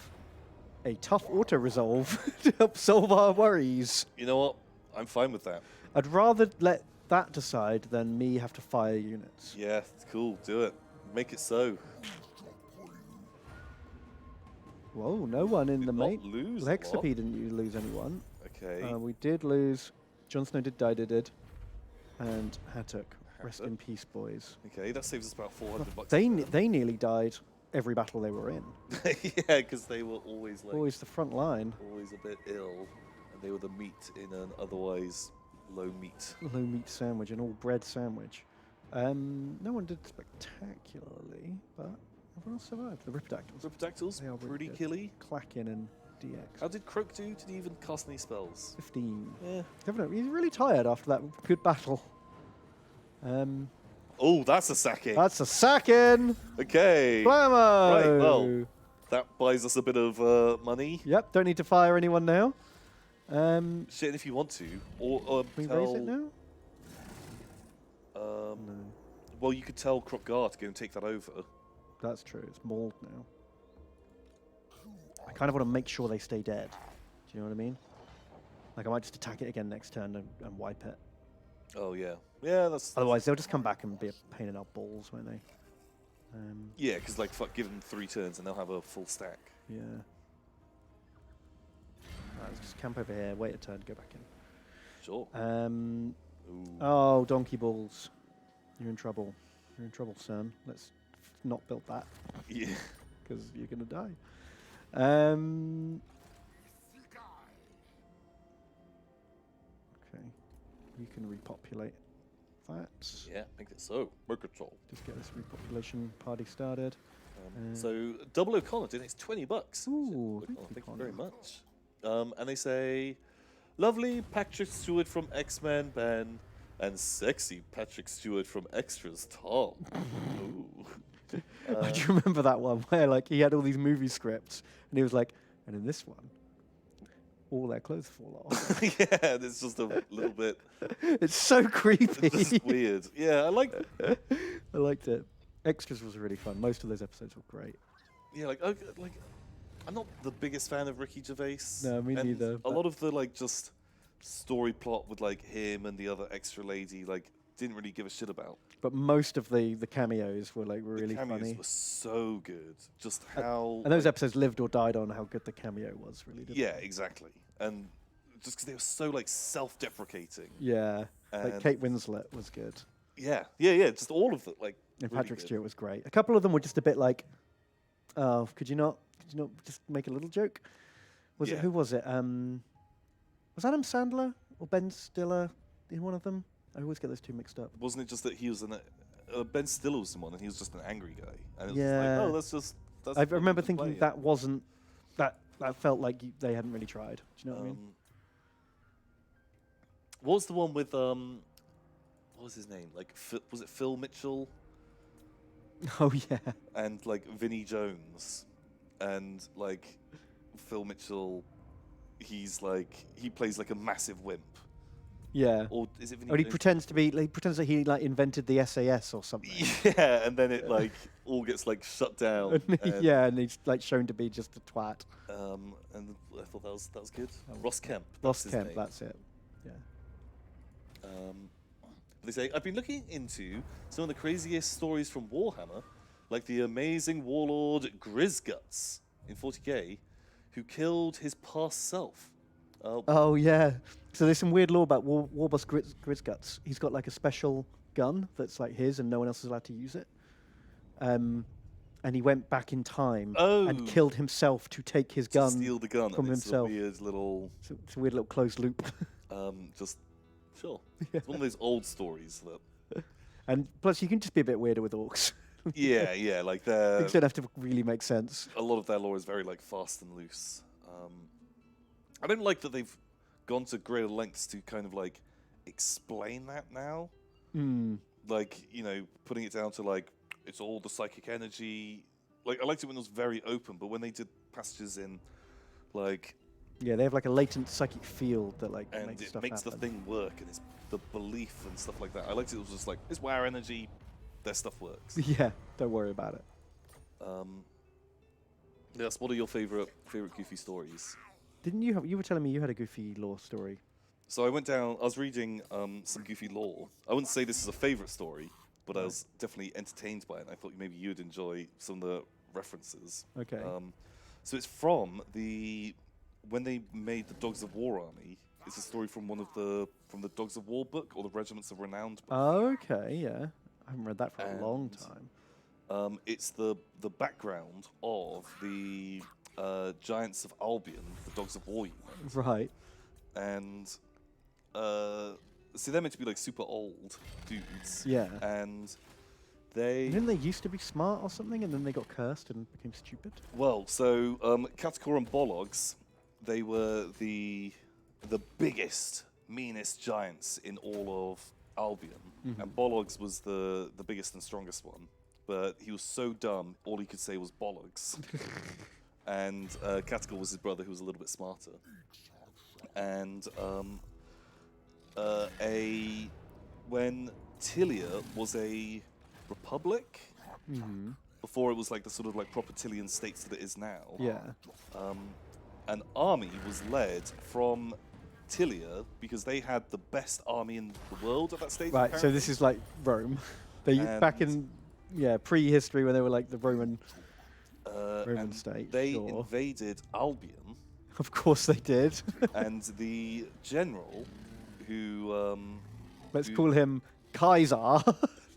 a tough auto resolve to help solve our worries. You know what? I'm fine with that. I'd rather let that decide than me have to fire units. Yeah, it's cool. Do it. Make it so. Whoa, no one in Did the not main. lose a lot. Lexapede didn't lose anyone. Okay. We did lose. Jon Snow did die, did. And Hattock. Rest in Hattock. peace, boys. Okay, that saves us about 400 bucks. They nearly died every battle they were in. Yeah, because they were always like Always the front line. always a bit ill, and they were the meat in an otherwise low meat. Low meat sandwich, an all bread sandwich. No one did spectacularly, but everyone else survived. The Riptactyls. Riptactyls, They are really pretty good. killy. Clacking and DX. How did Croak do? Did he even cast any spells? 15. Yeah. Definitely. He's really tired after that good battle. Oh, that's a sacking. That's a sacking. Okay. Blammo! Right, well, that buys us a bit of money. Yep, don't need to fire anyone now. Shit, if you want to. Or Can we tell, raise it now? No. Well, you could tell Croc-Gar to go and take that over. That's true. It's mauled now. I kind of want to make sure they stay dead. Do you know what I mean? Like, I might just attack it again next turn and wipe it. Oh, yeah. Yeah, that's... Otherwise, they'll just come back and be a pain in our balls, won't they? Yeah, because, like, fuck, give them 3 turns and they'll have a full stack. Yeah. Right, let's just camp over here, wait a turn, go back in. Sure. Um, Ooh. oh, donkey balls. You're in trouble. You're in trouble, son. Let's not build that, Yeah. because you're going to die. Okay. You can repopulate that. Yeah, make it so. Make it so. Just get this repopulation party started. So, Double O'Connor donates 20 bucks. Ooh, Oh, thank you, thank you very Connor. much. And they say, lovely Patrick Stewart from X-Men Ben, and sexy Patrick Stewart from Extras Tom. Ooh. I do remember that one where like he had all these movie scripts and he was like, and in this one, all their clothes fall off. Yeah, it's just a little bit. It's so creepy. It's just weird. Yeah, I like. I liked it. Extras was really fun. Most of those episodes were great. Yeah, like I'm not the biggest fan of Ricky Gervais. No, me and neither, A but- lot of the like just story plot with like him and the other extra lady like didn't really give a shit about. But most of the cameos were like The really cameos funny. were so good. Just how. And those episodes lived or died on how good the cameo was, really. Didn't Yeah, exactly. And just because they were so like self-deprecating. they? Yeah. Like And- Kate Winslet was good. Yeah. Just all of it. Like. And really Patrick good. Stewart was great. A couple of them were just a bit like, oh, could you not just make a little joke? Was it, Yeah. who was it? Was Adam Sandler or Ben Stiller in one of them? I always get those two mixed up. Wasn't it just that he was in Ben Stiller was someone, and he was just an angry guy. And it was Yeah. like, oh, that's. I what remember you can play thinking in. that wasn't that felt like they hadn't really tried. Do you know what I mean? What was the one with what was his name? Like, was it Phil Mitchell Oh yeah. and like Vinnie Jones, and like Phil Mitchell, he plays like a massive wimp. Yeah. Or is it Vinnie? Or he Jones? pretends to be. He pretends that he like invented the SAS or something. Yeah, and then it like all gets like shut down. And, Yeah, and he's like shown to be just a twat. And I thought that was good. Ross Kemp. Ross his Kemp, name. that's it. Yeah. They say I've been looking into some of the craziest stories from Warhammer, like the amazing warlord Grizzguts in 40k, who killed his past self. Oh yeah. So there's some weird law about Warboss Grizzguts. He's got like a special gun that's like his, and no one else is allowed to use it. And he went back in time and killed himself to take his gun, steal the gun from and himself. It's a weird little. It's a weird little closed loop. Just sure. It's one of those old stories that. And plus, you can just be a bit weirder with orcs. Yeah, like Things don't have to really make sense. a lot of their lore is very like fast and loose. I don't like that they've gone to greater lengths to kind of like explain that now. Like, putting it down to like it's all the psychic energy. Like, I liked it when it was very open, but when they did passages in like Yeah, they have like a latent psychic field that like and makes it stuff makes happen. the thing work, and it's the belief and stuff like that. I liked it was just like it's WoW energy, their stuff works. Yeah, don't worry about it. Yes, what are your favorite goofy stories? Didn't you have? You were telling me you had a goofy lore story. So I went down. I was reading some goofy lore. I wouldn't say this is a favorite story, but I was definitely entertained by it. And I thought maybe you'd enjoy some of the references. Okay. So it's from when they made the Dogs of War army. It's a story from from the Dogs of War book or the Regiments of Renowned book. Okay, yeah. I haven't read that for a long time. It's the background of the Giants of Albion, the Dogs of War unit. Right. And so they're meant to be like super old dudes. Yeah. And they Didn't they used to be smart or something, and then they got cursed and became stupid? Katakor and Bollogs, they were the biggest, meanest giants in all of Albion. And Bollogs was the biggest and strongest one. But he was so dumb, all he could say was bollocks. And Katakor was his brother, who was a little bit smarter. And when Tilia was a republic, before it was like the sort of like proper Tilian states that it is now, Yeah. an army was led from Tilia because they had the best army in the world at that stage. Right. So this is like Rome. They back in prehistory when they were like the Roman and state. They sure. invaded Albion. Of course they did. And the general who Let's call him Kaiser.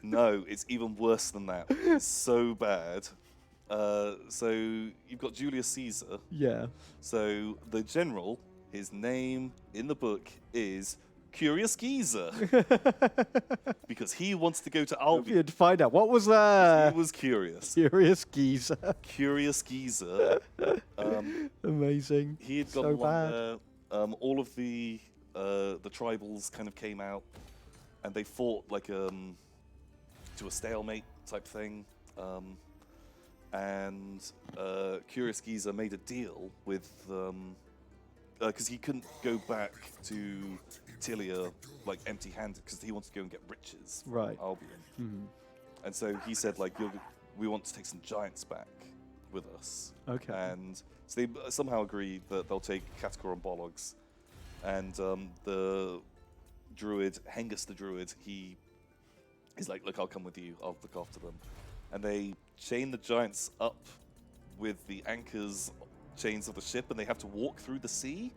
no, it's even worse than that. It's so bad. So you've got Julius Caesar. Yeah. So the general, his name in the book is Curious Geezer. Because he wants to go to Albion. You'd find out what was that. He was curious. Curious geezer. Curious Geezer. Amazing. He had So gone bad. along there. All of the tribals kind of came out, and they fought like to a stalemate type thing. And Curious Geezer made a deal with because he couldn't go back to Tilia like empty-handed because he wanted to go and get riches from Right. Albion. And so he said like, we want to take some giants back with us. Okay. And so they somehow agree that they'll take Katakor and Bollogs. And the druid, Hengus the druid, he is like, look, I'll come with you. I'll look after them. And they chain the giants up with the anchors chains of the ship, and they have to walk through the sea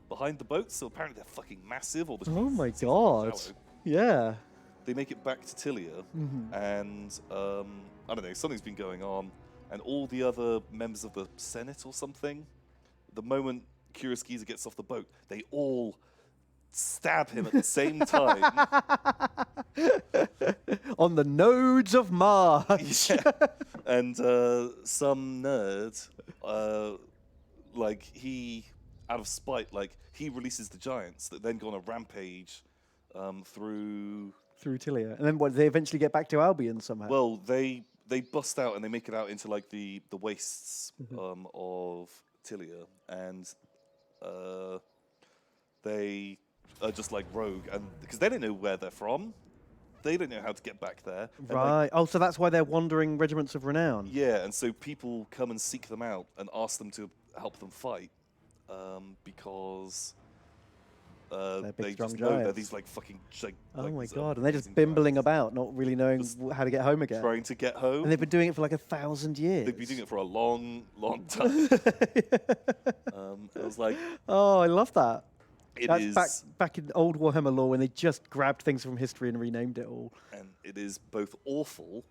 behind the boats. So apparently they're fucking massive. Or the Oh my sea's god. shallow. Yeah. They make it back to Tilia, and I don't know, something's been going on, and all the other members of the Senate or something, the moment Curious Geezer gets off the boat, they all stab him at the same time. On the nodes of Mars. Yeah. And some nerd, like he, out of spite, like he releases the giants that then go on a rampage through. Through Tilia. And then what, they eventually get back to Albion somehow? Well, they bust out and they make it out into like the wastes of Tilia, and they are just like rogue, and because they don't know where they're from, they don't know how to get back there. And, right. Oh, so that's why they're wandering regiments of renown. Yeah, and so people come and seek them out and ask them to help them fight because They're big, they strong just know they're giants. these like fucking. Oh like my these god! And they're just amazing bimbling giants about, not really knowing Just how to get home again. trying to get home. And they've been doing it for like 1,000 years. They've been doing it for a long, long time. It was like Oh, I love that. it That's is, back in old Warhammer lore when they just grabbed things from history and renamed it all. and it is both awful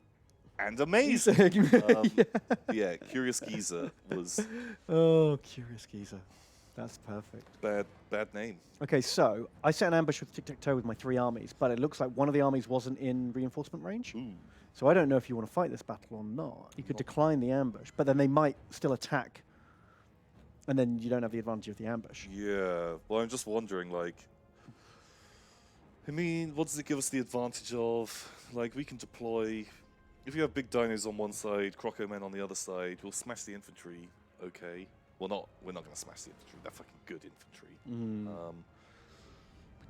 and amazing. Yeah, Curious Geezer was Oh, Curious Geezer. That's perfect. bad name. Okay, so I set an ambush with tic-tac-toe with my 3 armies, but it looks like one of the armies wasn't in reinforcement range. Ooh. So I don't know if you want to fight this battle or not. You could decline the ambush, but then they might still attack, and then you don't have the advantage of the ambush. Yeah. Well, I'm just wondering, like, I mean, what does it give us the advantage of? Like, we can deploy. If you have big dinos on one side, Croco men on the other side, we'll smash the infantry. Okay. Well, we're not going to smash the infantry. They're fucking good infantry. We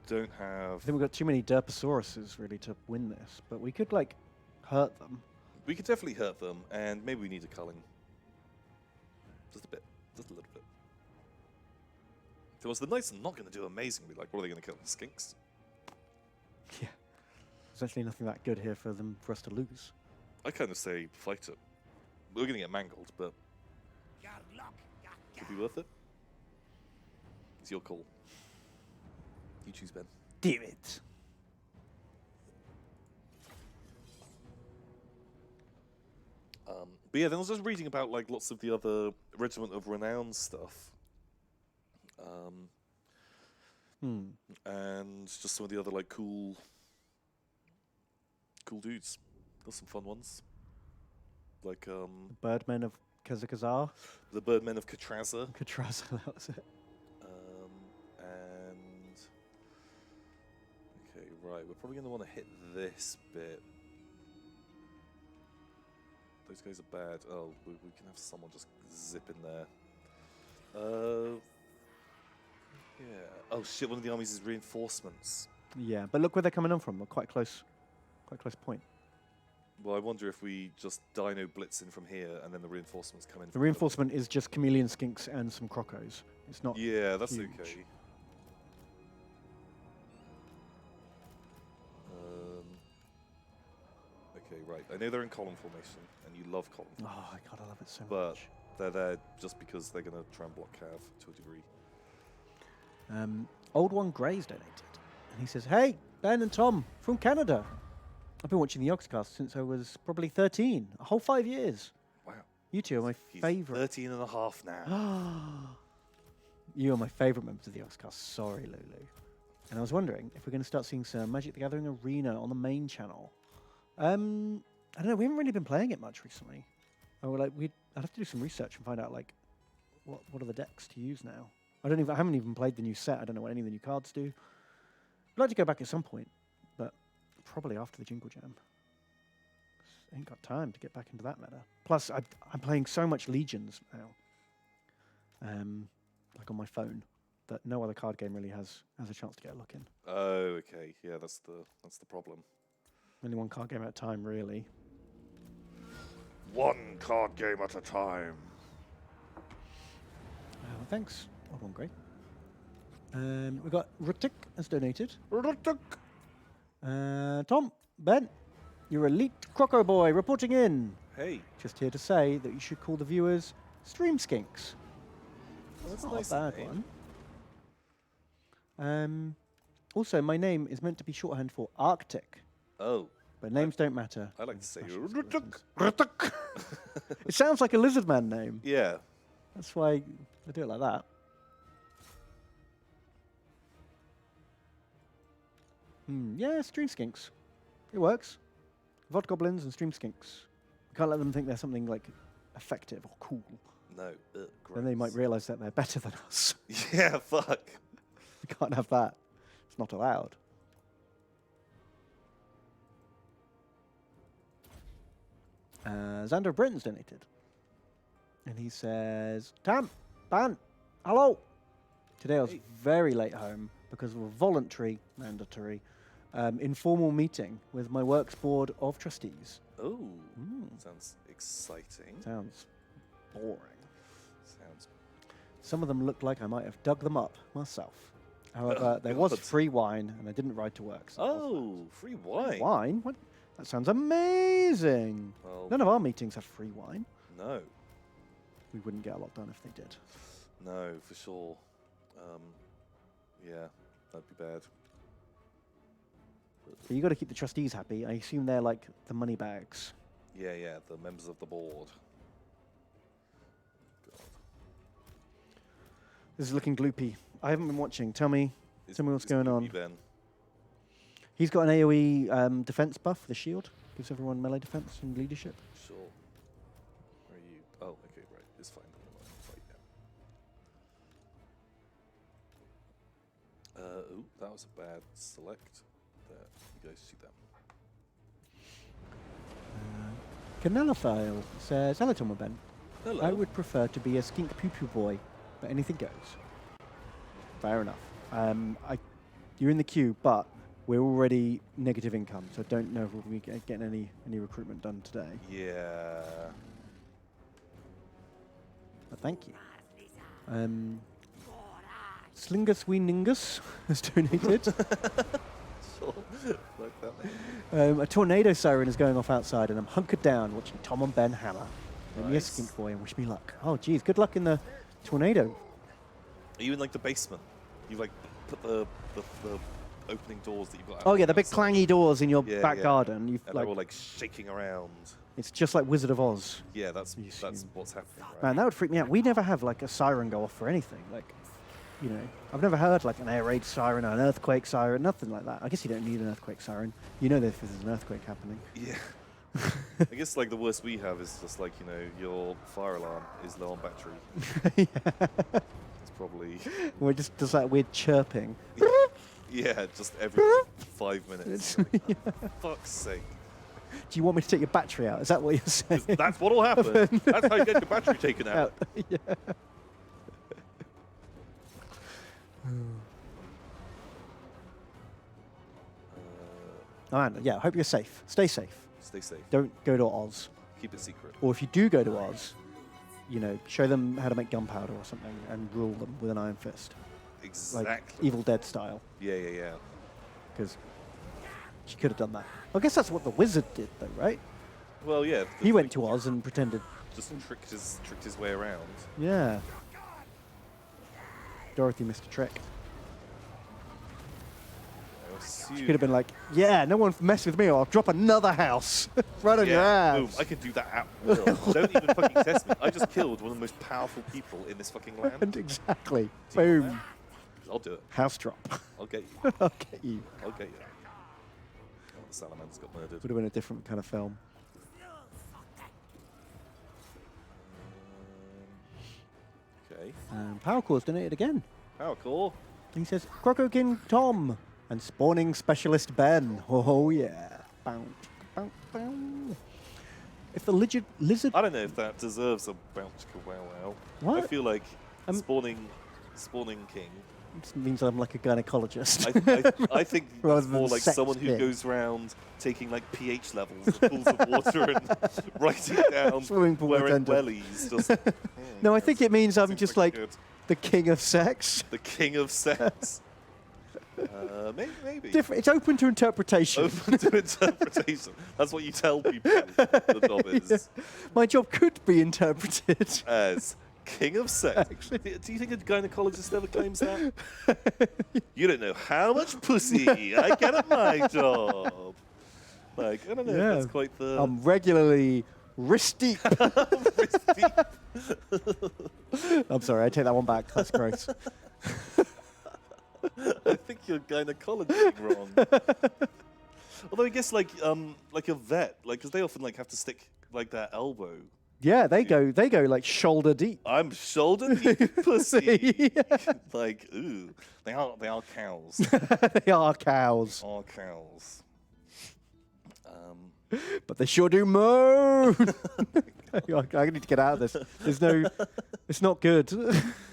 don't have. I think we've got too many Derpasauruses really to win this, but we could like hurt them. We could definitely hurt them, and maybe we need a culling. Just a bit. Just a little bit. If it was the Knights, are not going to do amazingly. Like, what are they going to kill? The skinks? Yeah. There's actually nothing that good here for us to lose. I kind of say fight it. We're going to get mangled, but could be worth it. It's your call. You choose, Ben. Damn it. But yeah, then I was just reading about like lots of the other Regiment of Renown stuff. And just some of the other like cool dudes. There's some fun ones. Like Birdmen of Kazakazar. the Birdmen of Katraza. Katraza, that was it. And okay, right, we're probably going to want to hit this bit. Those guys are bad. Oh, we can have someone just zip in there. Yeah. Oh shit! One of the armies is reinforcements. Yeah, but look where they're coming on from. We're quite close point. Well, I wonder if we just Dino blitz in from here, and then the reinforcements come in. The from reinforcement is just chameleon skinks and some crocos. It's not. Yeah, that's huge. okay. Okay, right. I know they're in column formation, and you love column Oh, formation. God, I love it so But much. they're there just because they're going to try and block Cav to a degree. Old One Grey's donated. And he says, hey, Ben and Tom from Canada. I've been watching the Yogscast since I was probably 13. A whole 5 years. Wow. You two are my He's favourite. 13 and a half now. You are my favourite members of the Yogscast. Sorry, Lulu. And I was wondering if we're going to start seeing some Magic the Gathering Arena on the main channel. I don't know. We haven't really been playing it much recently. I'd have to do some research and find out like what are the decks to use now. I haven't even played the new set. I don't know what any of the new cards do. I'd like to go back at some point, but probably after the Jingle Jam. I ain't got time to get back into that meta. Plus, I'm playing so much Legions now, like on my phone, that no other card game really has a chance to get a look in. Oh, okay. Yeah, that's the problem. Only one card game at a time, really. One card game at a time. Thanks. Old One Grey. We've got Rutik has donated. Tom, Ben, you're Elite Croco Boy reporting in. Hey, Just here to say that you should call the viewers Stream Skinks. that's Not a nice a bad name. one. Also, my name is meant to be shorthand for Arctic, Oh, but names don't matter. I like to say Rutik. It sounds like a Lizardman name. Yeah. That's why I do it like that. Yeah, stream skinks. It works. Vod goblins and stream skinks. We can't let them think they're something like effective or cool. No. Then they might realise that they're better than us. Yeah, fuck. We can't have that. It's not allowed. Xander Britton's donated. And he says, Tam, Ban, hello. Today I was very late home because of a voluntary, mandatory, informal meeting with my works board of trustees. Oh, sounds exciting. Sounds boring. Sounds. Some of them looked like I might have dug them up myself. However, there was free wine, and I didn't ride to work. So free wine. Wine? What? That sounds amazing. Well, None of our meetings have free wine. No. We wouldn't get a lot done if they did. No, for sure. Yeah, that'd be bad. But you got to keep the trustees happy. I assume they're like the money bags. Yeah, the members of the board. God. This is looking gloopy. I haven't been watching. Tell me what's going on. Ben. He's got an AoE defense buff, the shield. Gives everyone melee defense and leadership. Sure. Where are you? Oh, okay, right. It's fine. Fight now. Ooh, that was a bad select. There, you guys see them. Canelaphile says, hello, Tom and Ben. Hello. I would prefer to be a skink poo-poo boy, but anything goes. Fair enough. You're in the queue, but we're already negative income, so I don't know if we'll be getting any recruitment done today. Yeah. But thank you. Slingus Weeningus has donated. Sure. Like that. A tornado siren is going off outside, and I'm hunkered down watching Tom and Ben hammer. Make me a Nice. skink boy and wish me luck. Oh, geez, good luck in the tornado. Are you in like the basement? You like put the opening doors that you've got. Oh yeah, the big outside. clangy doors in your Yeah, back yeah. garden. You've And like, they're all like shaking around. it's just like Wizard of Oz. Yeah, that's You assume. what's happening. Right? Man, that would freak me out. We never have like a siren go off for anything. Like, you know, I've never heard like an air raid siren or an earthquake siren, nothing like that. I guess you don't need an earthquake siren. You know if there's an earthquake happening. Yeah. I guess like the worst we have is just like, you know, your fire alarm is low on battery. It's probably We're just that weird chirping. yeah, just every 5 minutes. Yeah. Fuck's sake. Do you want me to take your battery out? Is that what you're saying? That's what'll happen. That's how you get your battery taken out. Yeah. Oh, man, yeah, I hope you're safe. Stay safe. Stay safe. Don't go to Oz. Keep it secret. Or if you do go to Oz, you know, show them how to make gunpowder or something and rule them with an iron fist. Exactly. Like Evil Dead style. Yeah. Because she could have done that. I guess that's what the wizard did, though, right? Well, yeah. He went to Oz and pretended. Just tricked his way around. Yeah. Dorothy missed a trick. I assume. She could have been like, yeah, no one mess with me or I'll drop another house. Right on your ass. Boom. I can do that at will. Don't even fucking test me. I just killed one of the most powerful people in this fucking land. And exactly. Do you want Boom. that? I'll do it. House drop. I'll get you. I'll get you. I'll get you. Oh, the salamander's got murdered. Would have been a different kind of film. Okay. Power Core's donated again. Power core. He says, Croco King Tom and Spawning Specialist Ben. Oh, yeah. Bow, bow, bow. If the lizard... I don't know if that deserves a bounce wow wow. What? I feel like spawning king. This means I'm like a gynecologist. I think Rather it's more than like sex someone who king. goes around taking like pH levels of pools of water and writing down Swimming pool where in attendant. wellies. Just, No, I think it means I'm seems just pretty like good. the king of sex. The king of sex. Maybe. Different. It's open to interpretation. Open to interpretation. That's what you tell people the job is. My job could be interpreted. As king of sex. Do you think a gynecologist ever claims that? You don't know how much pussy I get at my job. Like, I don't know if that's quite the... I'm regularly wrist deep. wrist deep. I'm sorry, I take that one back. That's gross. I think you're gynecologizing wrong. Although I guess like a vet, like because they often like have to stick like their elbow. Yeah, they go like shoulder deep. I'm shoulder deep, pussy. Like, ooh, they are cows. They are cows. Are cows. But they sure do moan. I need to get out of this. It's not good.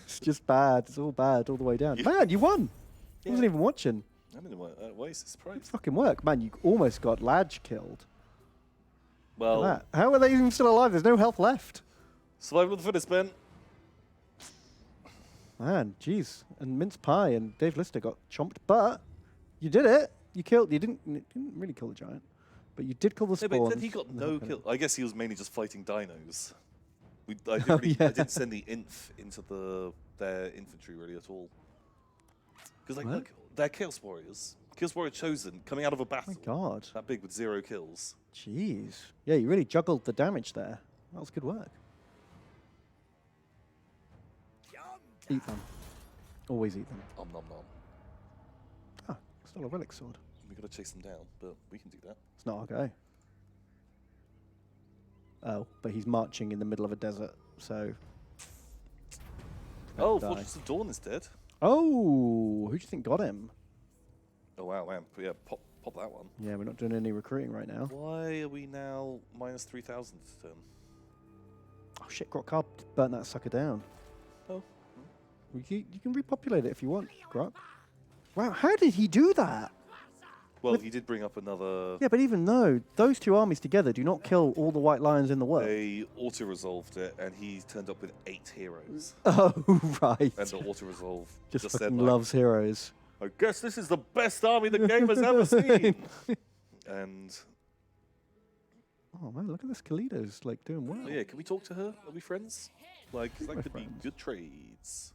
It's just bad. It's all bad all the way down. Man, you won. I wasn't even watching. I mean, why is this prize? Fucking work. Man, you almost got Ladge killed. Well, Look at that. How are they even still alive? There's no health left. survival of the fittest, Ben. Man, jeez. And Mince Pie and Dave Lister got chomped, but you did it. You didn't really kill the giant, but you did kill the Yeah, spawns. but then he got no kill. I guess he was mainly just fighting dinos. I didn't send the inf into their infantry really at all. Because like, look, they're Chaos Warriors. Chaos Warrior Chosen coming out of a battle. Oh my God. That big with 0 kills. Jeez. Yeah, you really juggled the damage there. That was good work. Eat them. Always eat them. Nom nom nom. Ah, still a relic sword. We gotta chase them down, but we can do that. It's not our go. Oh, but he's marching in the middle of a desert, so... Oh, die. Fortress of Dawn is dead. Oh, who do you think got him? Oh wow, man. But yeah, pop that one. Yeah, we're not doing any recruiting right now. Why are we now minus 3,000 this turn? Oh shit, Grok Carb burnt that sucker down. Oh. You can repopulate it if you want, Grok. Wow, how did he do that? Well, he did bring up another... Yeah, but even though those two armies together do not kill all the white lions in the world. They auto-resolved it, and he turned up with 8 heroes. Oh, right. And the auto-resolve just said, fucking like, loves heroes. I guess this is the best army the game has ever seen. And... Oh, man, look at this. Kalido's, like, doing well. Oh, yeah, can we talk to her? Are we friends? Like, 'cause that We're could be friends. good trades.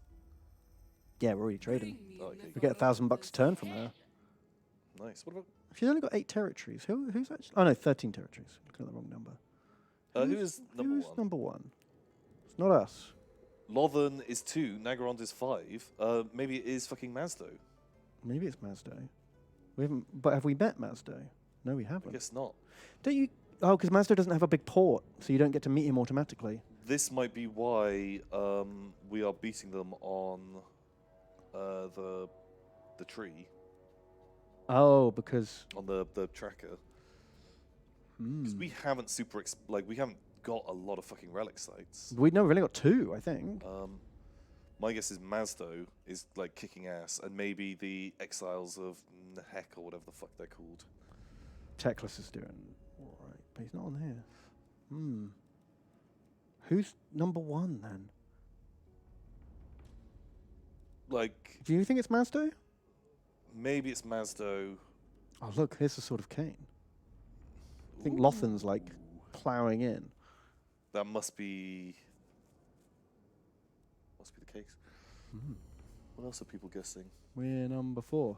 Yeah, we're already trading. Oh, okay. We get $1,000 a turn from her. Nice. What about... She's only got 8 territories. Who's actually... Oh, no, 13 territories. Looking at the wrong number. who is number Who's 1? number 1? It's not us. Lothern is 2, Nagarond is 5. Maybe it is fucking Mazdo. Maybe it's Mazdo. We haven't... But have we met Mazdo? No, we I haven't. guess not. Don't you... Oh, because Mazdo doesn't have a big port, so you don't get to meet him automatically. This might be why we are beating them on the tree. Oh, because... On the tracker. Because we haven't we haven't got a lot of fucking relic sites. We've only got 2, I think. My guess is Mazdo is like kicking ass, and maybe the Exiles of Nehek or whatever the fuck they're called. Teclis is doing all right, but he's not on here. Hmm. Who's number 1 then? Like, Do you think it's Mazdo? maybe it's Mazdo. Oh, look, here's the Sword of Cain. I think Lothan's like ploughing in. That must be the case. What else are people guessing? We're number 4.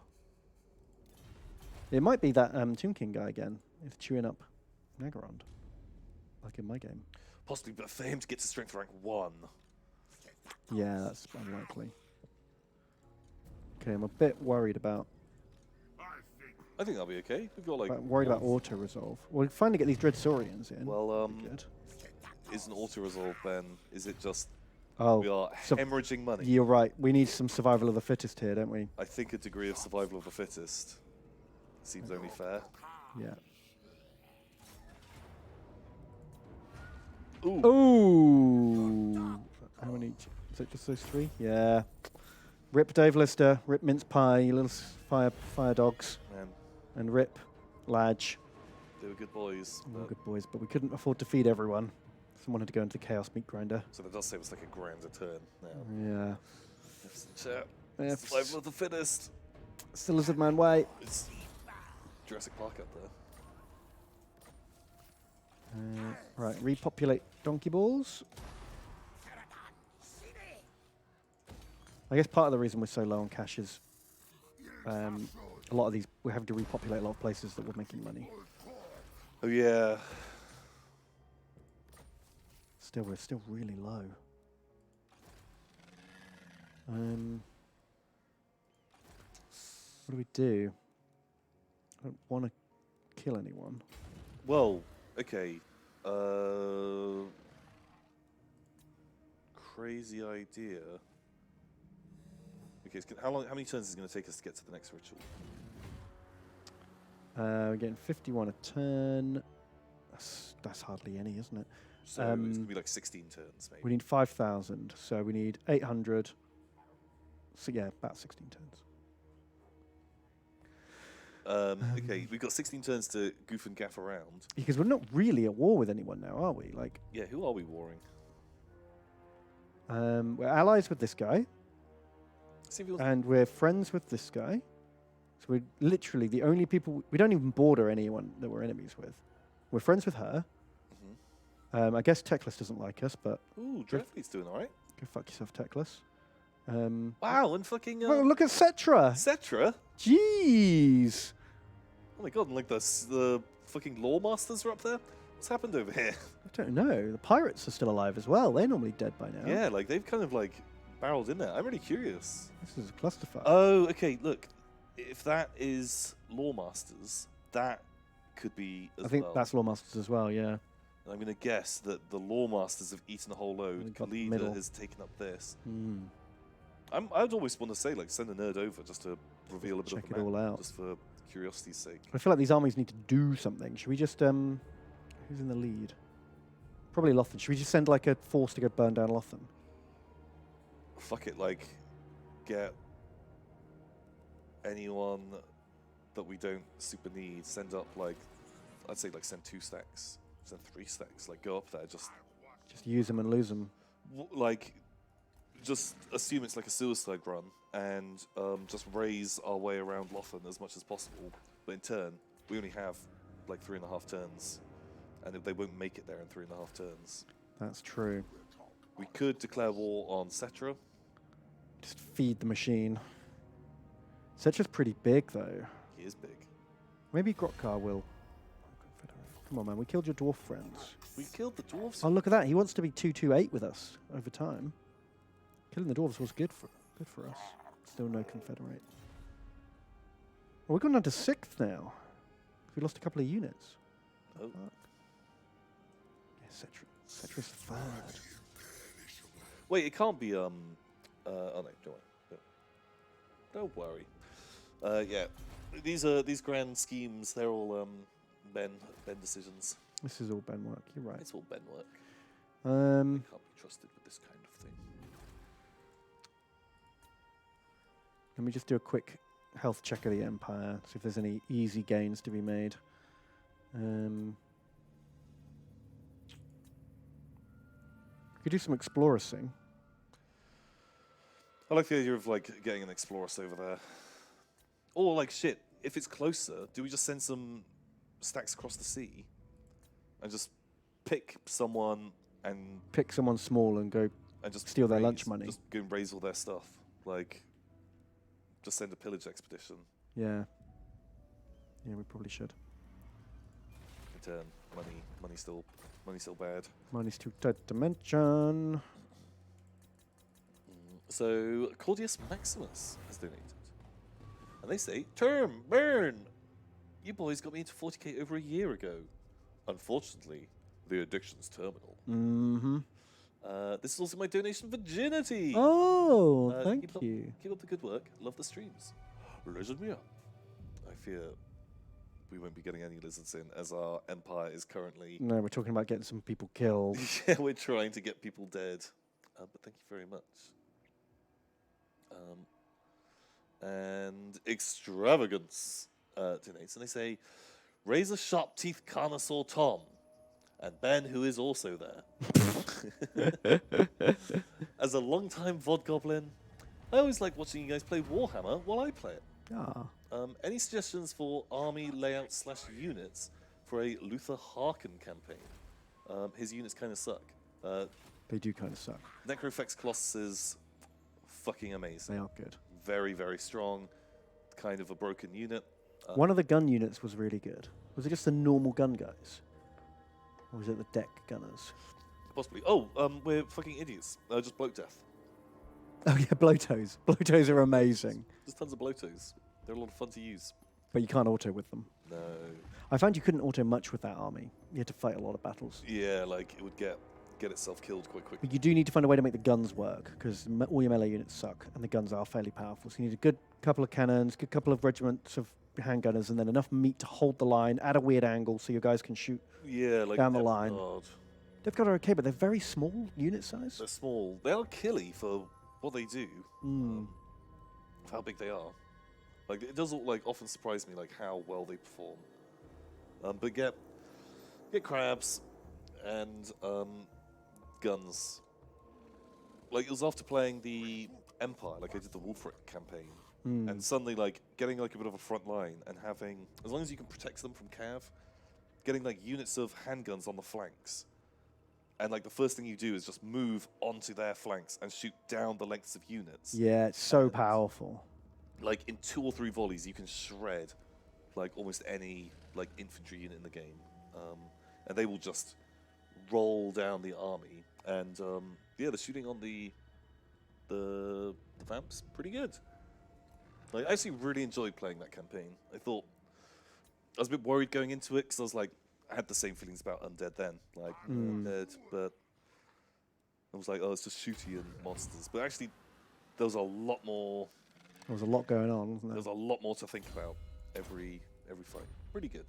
It might be that Tomb King guy again. He's chewing up Nagarond, like in my game. Possibly, but for him to get to strength rank 1. Yeah, that's unlikely. Okay, I'm a bit worried about I think that'll be okay. We've got like... worried about auto resolve. We'll finally get these Dreadsaurians in. Well, Good. isn't auto-resolve, Ben? Is it just Oh, we are hemorrhaging money? you're right. We need some survival of the fittest here, don't we? I think a degree of survival of the fittest seems only fair. Yeah. Ooh. Ooh. How many? Is it just those 3? Yeah. Rip Dave Lister, rip Mince Pie, you little fire dogs, Man, and rip Ladge. they were good boys. All But good boys, but we couldn't afford to feed everyone. Someone had to go into the Chaos Meat Grinder. so that does say it was like a grand a turn now. Yeah. Chat. Yeah, Survival of the fittest. It's the LIZARDMAN way. It's Jurassic Park up there. Right, repopulate donkey balls. I guess part of the reason we're so low on cash is a lot of these, we're having to repopulate a lot of places that we're making money. Oh yeah. Still, we're still really low. What do we do? I don't want to kill anyone. Well, okay. Crazy idea. Okay, how many turns is it going to take us to get to the next ritual? We're getting 51 a turn. That's hardly any, isn't it? So it's going to be like 16 turns, maybe. We need 5,000, so we need 800. So yeah, about 16 turns. Okay, we've got 16 turns to goof and gaff around. Because we're not really at war with anyone now, are we? Like, Yeah, who are we warring? we're allies with this guy, See if you'll and we're friends with this guy. So we're literally the only people. We don't even border anyone that we're enemies with. We're friends with her. I guess Teclis doesn't like us, but Ooh, Drefleet's doing all right. go fuck yourself, Teclis. Wow, and fucking Oh, look at Cetra. Cetra. Jeez. Oh my god, and like the fucking lore masters are up there. What's happened over here? I don't know. The pirates are still alive as well. They're normally dead by now. Yeah, like they've kind of like barreled in there. I'm really curious. This is a clusterfuck. Oh, okay. Look, if that is lore masters, that could be as I think well. that's Lawmasters as well, yeah. And I'm going to guess that the lore masters have eaten a whole load. got the Leader middle. has taken up this. Hmm. I'd always want to say, like, send a nerd over just to reveal a bit Check of the it all map, out. just for curiosity's sake. I feel like these armies need to do something. Should we just, who's in the lead? Probably Lothan. Should we just send like a force to go burn down Lothan? Fuck it, like, get anyone that we don't super need, send up, like, I'd say, like, send 2 stacks, send 3 stacks, like, go up there, just use them and lose them. like, just assume it's like a suicide run and just raise our way around Lothan as much as possible. But in turn, we only have like 3.5 turns, and they won't make it there in 3.5 turns. That's true. We could declare war on Cetra. Just feed the machine. Cetra's pretty big though. He is big. Maybe Grotkar will. Come on, man. We killed your dwarf friends. We killed the dwarves. Oh, look at that. He wants to be 228 with us over time. Killing the dwarves was good for us. Still no Confederate. Well, we've gone down to 6th now. We lost a couple of units. Oh. Yeah, Cetra's 3rd. Wait, it can't be. Oh no, don't worry. Don't worry. Yeah, these grand schemes. They're all Ben decisions. This is all Ben work. You're right. It's all Ben work. Um, Can't be trusted with this kind of thing. Let me just do a quick health check of the Empire, see if there's any easy gains to be made. Could do some explorasing. I like the idea of like getting an Explorus over there. Or like shit, if it's closer, do we just send some stacks across the sea and just pick someone and Pick someone small and go. just steal their lunch money. Just go and raise all their stuff. Like just send a pillage expedition. Yeah. Yeah, we probably should. In turn, money's still bad. Money's too tight to mention. So Claudius Maximus has donated. And they say, Term, burn! You boys got me into 40k over a year ago. Unfortunately, the addiction's terminal. Mm-hmm. This is also my donation virginity. Oh, thank keep you. Keep up the good work. Love the streams. LIZARDMAN. I fear we won't be getting any lizards in as our empire is currently... No, we're talking about getting some people killed. Yeah, we're trying to get people dead. But thank you very much. And Extravagance donates, and they say, Razor Sharp Teeth Carnosaur Tom, and Ben, who is also there. As a long-time VOD goblin, I always like watching you guys play Warhammer while I play it. Ah, Any suggestions for army layout/units for a Luther Harkin campaign? His units kind of suck. they do kind of suck. Necrofex Colossus is fucking amazing. They are good. Very, very strong. Kind of a broken unit. One of the gun units was really good. Was it just the normal gun guys? Or was it the deck gunners? Possibly. Oh, we're fucking idiots. Just bloke death. Oh yeah, Blotos. Blotos are amazing. Just tons of blotos. They're a lot of fun to use. But you can't auto with them. No. I found you couldn't auto much with that army. You had to fight a lot of battles. Yeah, like it would get itself killed quite quickly. But you do need to find a way to make the guns work, because all your melee units suck, and the guns are fairly powerful. So you need a good couple of cannons, good couple of regiments of handgunners, and then enough meat to hold the line at a weird angle so your guys can shoot Like down the line. God. They've got are okay, but they're very small unit size. They're small. They are killy for what they do. For how big they are. Like it does often surprise me how well they perform. But get crabs and guns. Like it was after playing the Empire, I did the Wolfric campaign, and suddenly getting a bit of a front line and having, as long as you can protect them from cav, getting units of handguns on the flanks. And the first thing you do is just move onto their flanks and shoot down the lengths of units. Yeah, it's so powerful. In 2 or 3 volleys, you can shred almost any infantry unit in the game, and they will just roll down the army. And yeah, the shooting on the vamps pretty good. I actually really enjoyed playing that campaign. I was a bit worried going into it because I had the same feelings about Undead then, Undead, but I was oh, it's just shooty and monsters. But actually, there was a lot more. There was a lot going on, wasn't there? There was a lot more to think about every fight. Pretty good.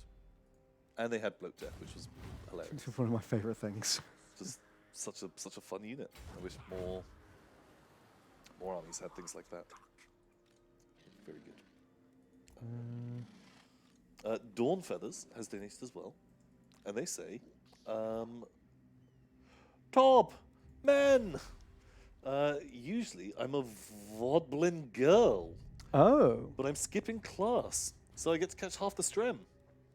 And they had bloat death, which was hilarious. It's one of my favourite things. Just such a fun unit. I wish more armies had things like that. Very good. Dawn Feathers has donated as well, and they say, Top men. Usually I'm a Vodblin girl, Oh. but I'm skipping class, so I get to catch half the strem.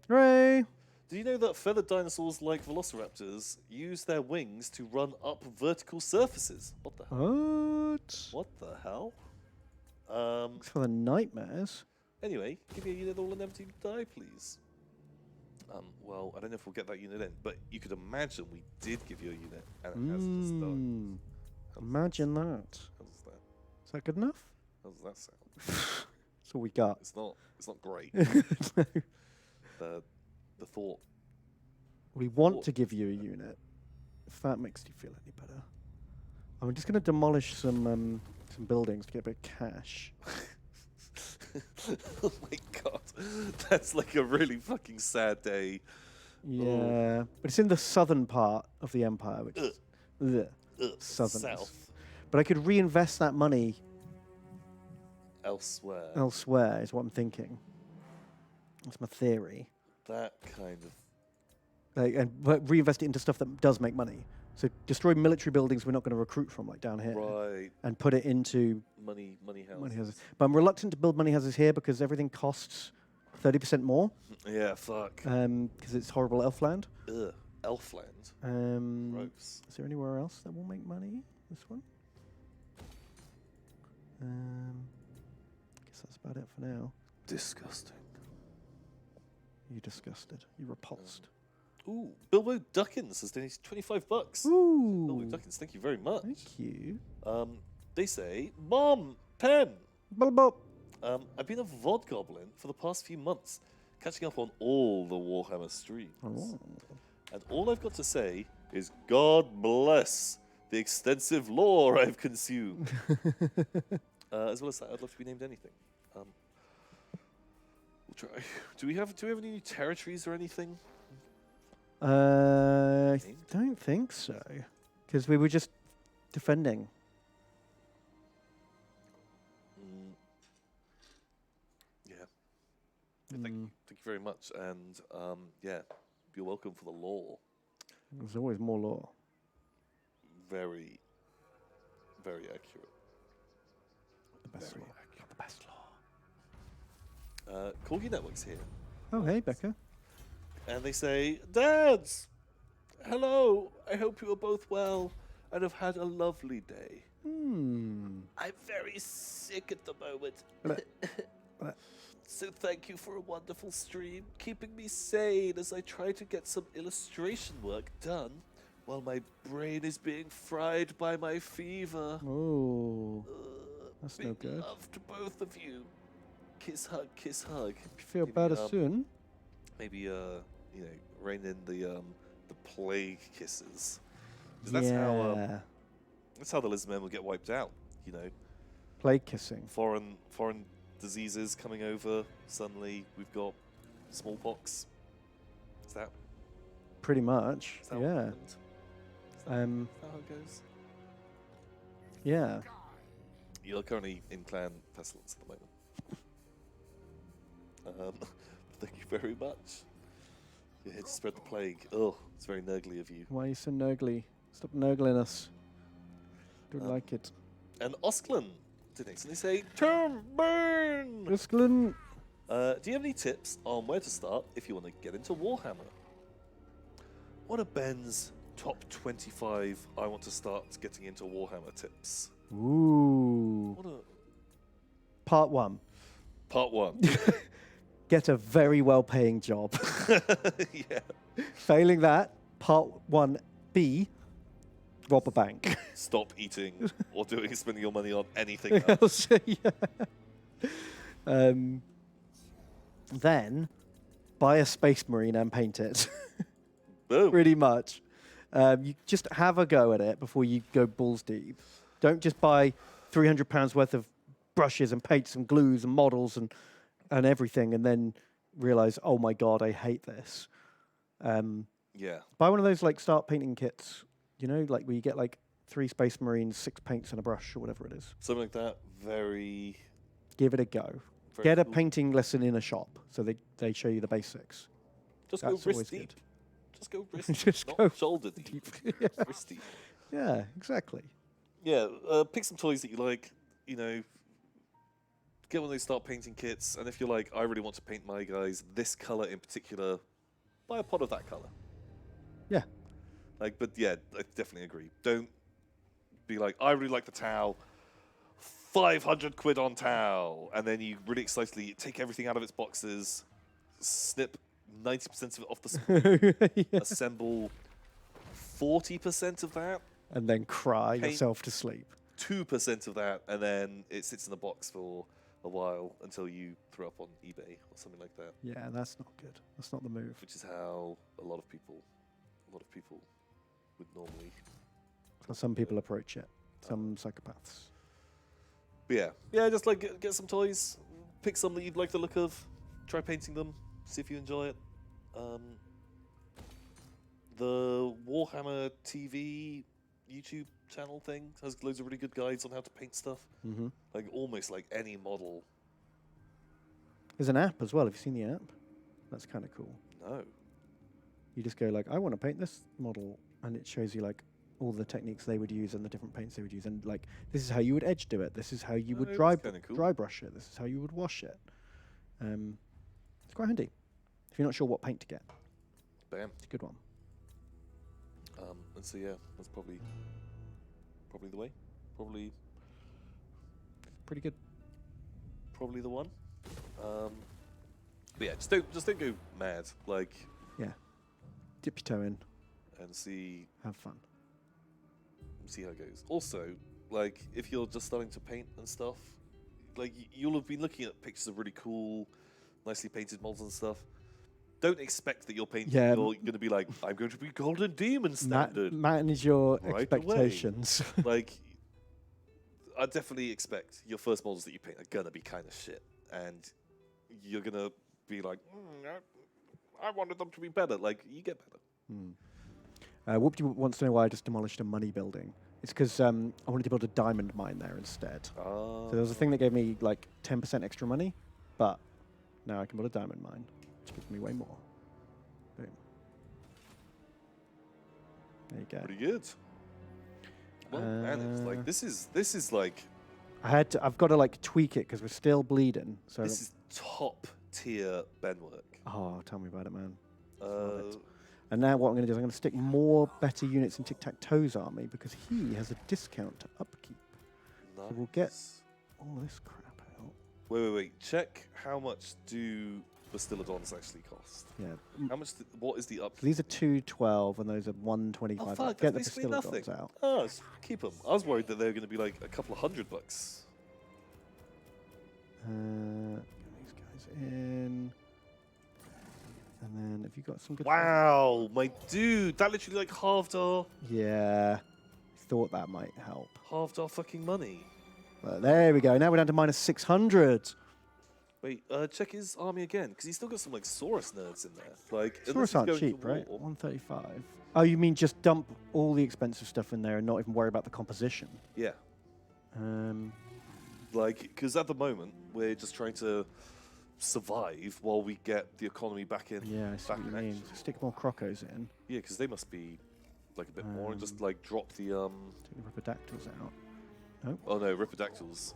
Hooray. Do you know that feathered dinosaurs like velociraptors use their wings to run up vertical surfaces? What the hell? What the hell? Thanks for the nightmares. Anyway, give me a unit that will inevitably die, please. Well, I don't know if we'll get that unit in, but you could imagine we did give you a unit, and it has just died. Imagine that. How does that? Is that good enough? How does that sound? That's all we got. It's not great. No. The thought. We want to give you a unit, if that makes you feel any better. I'm just going to demolish some buildings to get a bit of cash. Oh my god, that's a really fucking sad day. Yeah, but it's in the southern part of the empire, which is southern. South. But I could reinvest that money elsewhere. Is what I'm thinking. That's my theory. That kind of. But reinvest it into stuff that does make money. So destroy military buildings we're not going to recruit from, like down here. Right. And put it into Money houses. money houses. But I'm reluctant to build money houses here because everything costs 30% more. Yeah, fuck. Because it's horrible elf land. Ugh. Elfland. Gross. Is there anywhere else that will make money? This one? Guess that's about it for now. Disgusting. You're disgusted. You're repulsed. Ooh, Bilbo Duckins has donated $25. Ooh. Bilbo Duckins, thank you very much. Thank you. They say, Mom, Pen. Bilbo. I've been a VOD goblin for the past few months, catching up on all the Warhammer streams. Oh. And all I've got to say is, God bless the extensive lore I've consumed. As well as that, I'd love to be named anything. We'll try. Do we have any new territories or anything? I don't think so, because we were just defending. Yeah. Thank you very much, and yeah, you're welcome for the lore. There's always more lore. Very, very accurate. The best Very lore. accurate. The best lore. Corgi Network's here. Oh, hey, Becca. And they say, Dads! Hello! I hope you are both well and have had a lovely day. I'm very sick at the moment. So thank you for a wonderful stream, keeping me sane as I try to get some illustration work done while my brain is being fried by my fever. Oh, that's no Big good. love to both of you. kiss, hug. Feel Maybe, better soon. Maybe you know, rein in the plague kisses. 'Cause Yeah. that's how the lizardmen will get wiped out. You know, Plague kissing. foreign diseases coming over. Suddenly we've got smallpox. Is that Pretty much. what Yeah. happened? Is that how it goes? Yeah. You're currently in clan pestilence at the moment. Thank you very much. You're here to spread the plague. Oh, it's very nurgly of you. Why are you so nurgly? Stop nurgling us. Don't like it. And Osklen did next, and they say, "Turn burn." Excellent. Do you have any tips on where to start if you want to get into Warhammer? What are Ben's top 25 I want to start getting into Warhammer tips? Ooh. What a Part 1. part one. Get a very well-paying job. Yeah. Failing that, part 1B, rob a bank. Stop eating or spending your money on anything else. Yeah. Then, buy a Space Marine and paint it. Boom. Pretty much. You just have a go at it before you go balls deep. Don't just buy £300 worth of brushes and paints and glues and models and everything and then realize, oh my God, I hate this. Yeah. Buy one of those like start painting kits, you know, like where you get like 3 Space Marines, 6 paints and a brush or whatever it is. Something like that. Very. Give it a go. very Get a cool. painting lesson in a shop so they show you the basics. Just That's go wrist always deep. good. Just go wrist deep. Just Not go shoulder deep. Yeah. Wrist deep. Yeah, exactly. Yeah. Pick some toys that you like. You know. Get one of those start painting kits, and if you're like, I really want to paint my guys this color in particular, buy a pot of that color. Yeah. Like, but yeah, I definitely agree. Don't be like, I really like the towel. 500 quid on towel, and then you really excitedly take everything out of its boxes, snip 90% of it off the spine, Yeah. assemble 40% of that, And then cry Paint- yourself to sleep. 2% of that, and then it sits in the box for a while until you throw up on eBay or something like that. Yeah, that's not good. That's not the move. Which is how a lot of people would normally. So some people approach it. Some psychopaths. But yeah, just like get some toys, pick some that you'd like the look of, try painting them, see if you enjoy it. The Warhammer TV YouTube channel thing has loads of really good guides on how to paint stuff. Mm-hmm. Like almost like any model. There's an app as well. Have you seen the app? That's kind of cool. No. You just go like, I want to paint this model, and it shows you like all the techniques they would use and the different paints they would use, and like this is how you would edge do it. This is how you would Oh, dry that's kinda cool. dry brush it. This is how you would wash it. It's quite handy if you're not sure what paint to get. Bam. It's a good one. And so yeah, that's probably the way. Pretty good. Probably the one. But yeah, just don't go mad. Like, Yeah. Dip your toe in. and see Have fun. how it goes. Also, like if you're just starting to paint and stuff, like you'll have been looking at pictures of really cool, nicely painted models and stuff. Don't expect that you're painting. Yeah. You're going to be like, I'm going to be Golden Demon standard. Manage your Right away. expectations. Like, I definitely expect your first models that you paint are going to be kind of shit, and you're going to be like, I wanted them to be better. Like, you get better. Whoopty wants to know why I just demolished a money building. It's because I wanted to build a diamond mine there instead. So there was a thing that gave me like 10% extra money, but now I can build a diamond mine, which gives me way more. Boom. There you go. Pretty good. Well, man, it's like this is like I've got to like tweak it because we're still bleeding. So this is top tier Ben work. oh, tell me about it, man. Love it. Uh, And now what I'm going to do is I'm going to stick more better units in Tic-Tac-Toe's army because he has a discount to upkeep. So we'll get nice. all this crap out. Wait. Check how much do Bastillodons actually cost? Yeah. How much? What is the up? So these are 212 and those are 125. Oh fuck! Get the That's basically nothing. Bastillodons out. Oh, keep them. I was worried that they were going to be like a couple of $100. Give me in. And then have you got some good... Wow, my dude, that literally like halved our Yeah. Thought that might help. fucking money. But there we go. Now we're down to minus 600. Wait, check his army again, because he's still got some like Saurus nerds in there. Like, unless Saurus he's aren't going to cheap, right? war. 135. Oh, you mean just dump all the expensive stuff in there and not even worry about the composition? Yeah. Like, because at the moment we're just trying to survive while we get the economy back in. Yeah, I see what you mean. action. Stick more crocos in. Yeah, because they must be like a bit more, and just like drop the Take the ripidactyls out. Nope. Oh no, Ripidactyls,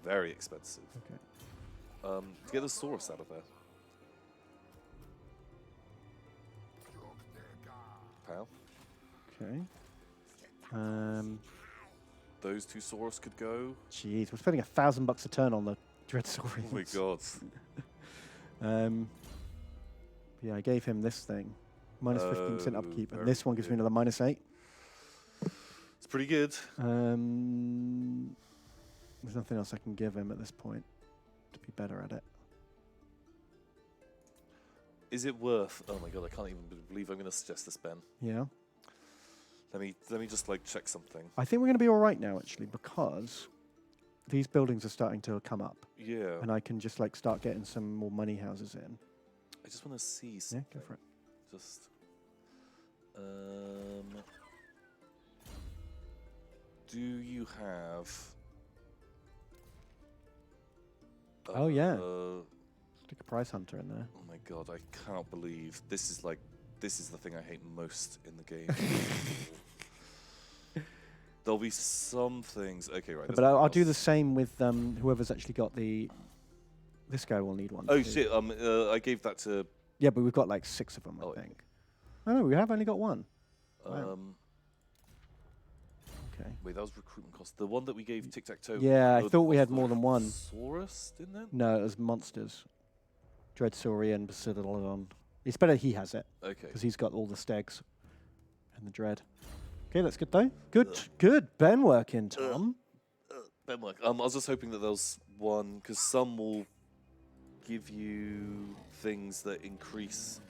very expensive. Okay. To get the Saurus out of there. Pal. Okay. Those two Saurus could go. Jeez, we're spending $1,000 a turn on the Dreadsaurians. Oh my god. Yeah, I gave him this thing. Minus 15% upkeep, and very this one gives me good. another -8. It's pretty good. There's nothing else I can give him at this point to be better at it. Is it worth? Oh my god, I can't even believe I'm going to suggest this, Ben. Yeah. Let me just like check something. I think we're going to be all right now, actually, because these buildings are starting to come up, Yeah. and I can just like start getting some more money houses in. I just want to see Yeah, something. go for it. Just. Do you have? Oh, yeah. Stick a price hunter in there. Oh my god, I cannot believe this is the thing I hate most in the game. There'll be some things. Okay, right. But I'll do the same with whoever's actually got the. This guy will need one. Oh too. shit! I gave that to. Yeah, but we've got like 6 of them, I think. Oh no, we have only got one. Wow. Okay. Wait, that was recruitment cost. The one that we gave Tic Tac Toe. Yeah, I thought we had more than one. Saurus, didn't it? No, it was monsters. Dreadsaurian, Basidolon. It's better he has it. Okay. Because he's got all the stegs and the dread. Okay, that's good though. Good. Ben working, Tom. Ben work. I was just hoping that there was one, because some will give you things that increase.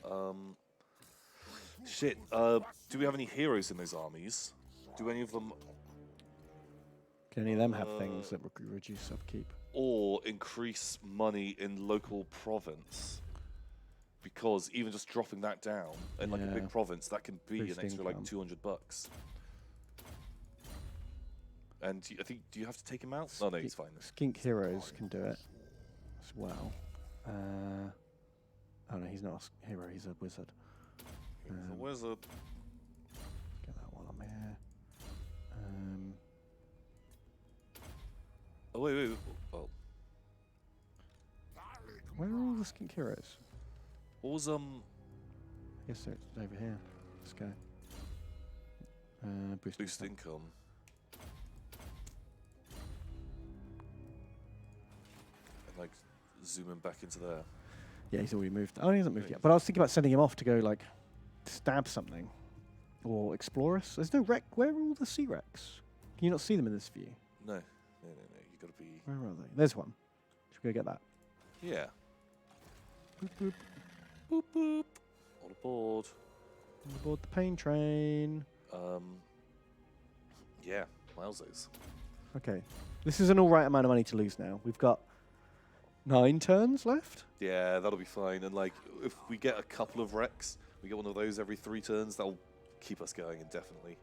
Shit. Do we have any heroes in those armies? Do any of them? Can any of them have things that reduce upkeep? Or increase money in local province? Because even just dropping that down in like a big province, that can be Boost an extra like income. $200. And I think, do you have to take him out? Oh no, he's fine. Skink heroes can do it as well. Oh no, he's not a hero, he's a wizard. He's a wizard. Get that one on here. Oh wait. Oh, Where are all the skink heroes? what was I guess they're over here. This guy. boost income? And like zoom him back into there. Yeah, he's already moved. Oh, he hasn't moved yet. But I was thinking about sending him off to go like stab something or explore us. There's no wreck. Where are all the sea wrecks? Can you not see them in this view? No. You gotta be. Where are they? There's one. Should we go get that? Yeah. Boop, boop. Boop boop. On aboard. On board the pain train. Yeah. Wowzers. Okay. This is an all right amount of money to lose now. We've got 9 turns left. Yeah, that'll be fine. And like, if we get a couple of wrecks, we get one of those every 3 turns. That'll keep us going indefinitely.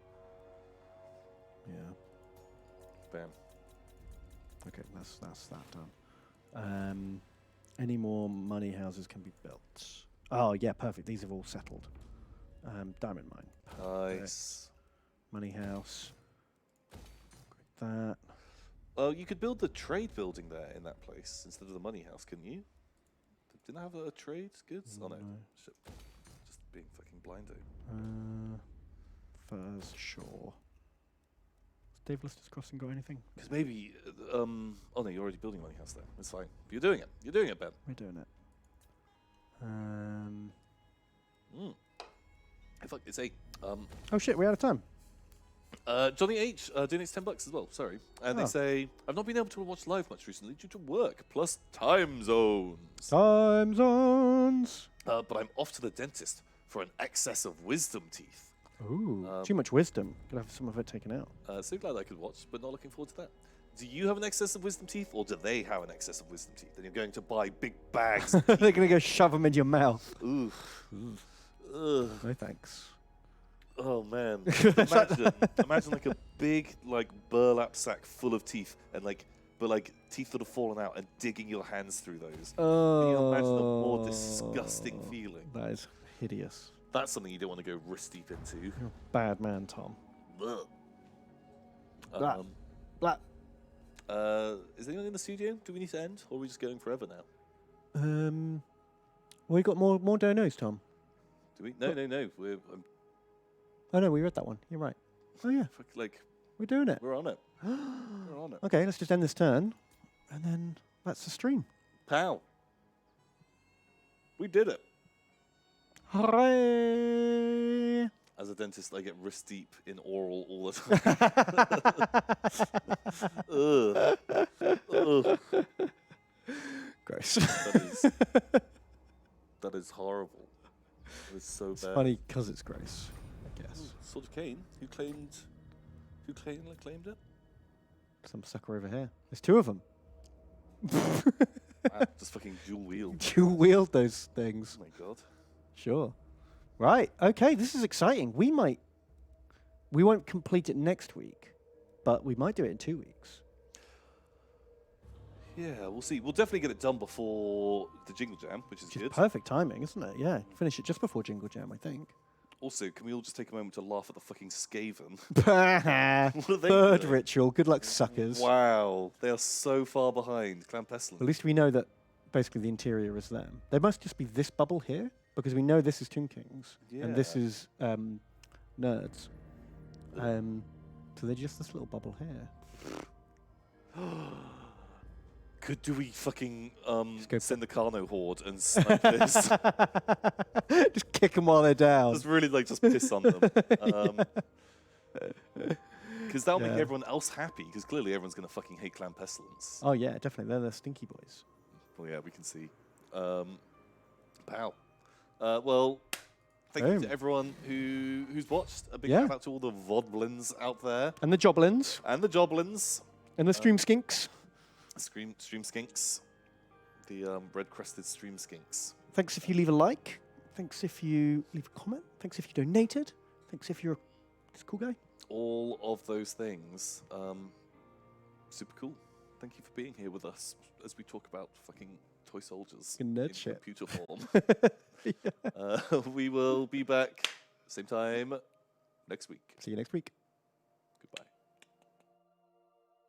Yeah. Bam. Okay, that's that done. Any more money houses can be built. Oh yeah, perfect. These have all settled. Diamond mine. Nice. Money house. Great that. You could build the trade building there in that place instead of the money house, couldn't you? Didn't I have a trade goods? Oh no. Shit. Just being fucking blindo. Furs, sure. Has Dave Lister's Crossing got anything? Because maybe, oh no, you're already building a money house there. It's fine. But you're doing it. You're doing it, Ben. We're doing it. In fact, it's 8. Oh shit, we're out of time. Johnny H donates $10 as well. Sorry, and they say I've not been able to watch live much recently due to work plus time zones. Time zones. But I'm off to the dentist for an excess of wisdom teeth. Ooh, too much wisdom. Could have some of it taken out. So glad I could watch, but not looking forward to that. Do you have an excess of wisdom teeth, or do they have an excess of wisdom teeth? And you're going to buy big bags. They're going to go shove them in your mouth. Ooh. No thanks. Oh man! Imagine like a big like burlap sack full of teeth, and but teeth that have fallen out, and digging your hands through those. Can you imagine a more disgusting feeling? That is hideous. That's something you don't want to go wrist deep into. You're a bad man, Tom. Blah. Blah. Is anyone in the studio? Do we need to end, or are we just going forever now? We got more donos, Tom. Do we? No. Oh no, we read that one. You're right. Oh yeah, we're doing it. We're on it. We're on it. Okay, let's just end this turn, and then that's the stream. Pow! We did it. Hooray! As a dentist, I get wrist deep in oral all the time. Ugh. Gross. That is horrible. That is so It's bad. funny because it's gross, I guess. Sword of Cain, who claimed it? Some sucker over here. There's two of them. Wow, just fucking dual wield. Dual wield those things. Oh my god. Sure. Right. Okay. This is exciting. We won't complete it next week, but we might do it in 2 weeks. Yeah, we'll see. We'll definitely get it done before the Jingle Jam, which is good. Perfect timing, isn't it? Yeah. Finish it just before Jingle Jam, I think. Also, can we all just take a moment to laugh at the fucking Skaven? Third doing? ritual. Good luck, suckers. Wow, they are so far behind. Clan At Pestilence. least we know that basically the interior is them. There must just be this bubble here, because we know this is Tomb Kings, and this Yeah. is Nerds. So they're just this little bubble here. Do we fucking go send the Carno horde and snipe this? Just kick them while they're down. Just really just piss on them. Because that'll make everyone else happy, because clearly everyone's going to fucking hate Clan Pestilence. Oh yeah, definitely. They're the stinky boys. Well, yeah, we can see. Pow. Well, thank you to everyone who's watched. A big shout out to all the Vodblins out there. And the Joblins. And the Joblins. And the Stream Skinks. Stream Skinks. The red-crested Stream Skinks. Thanks if you leave a like. Thanks if you leave a comment. Thanks if you donated. Thanks if you're a cool guy. All of those things. Super cool. Thank you for being here with us as we talk about fucking toy soldiers in shit. computer form. We will be back same time next week. See you next week.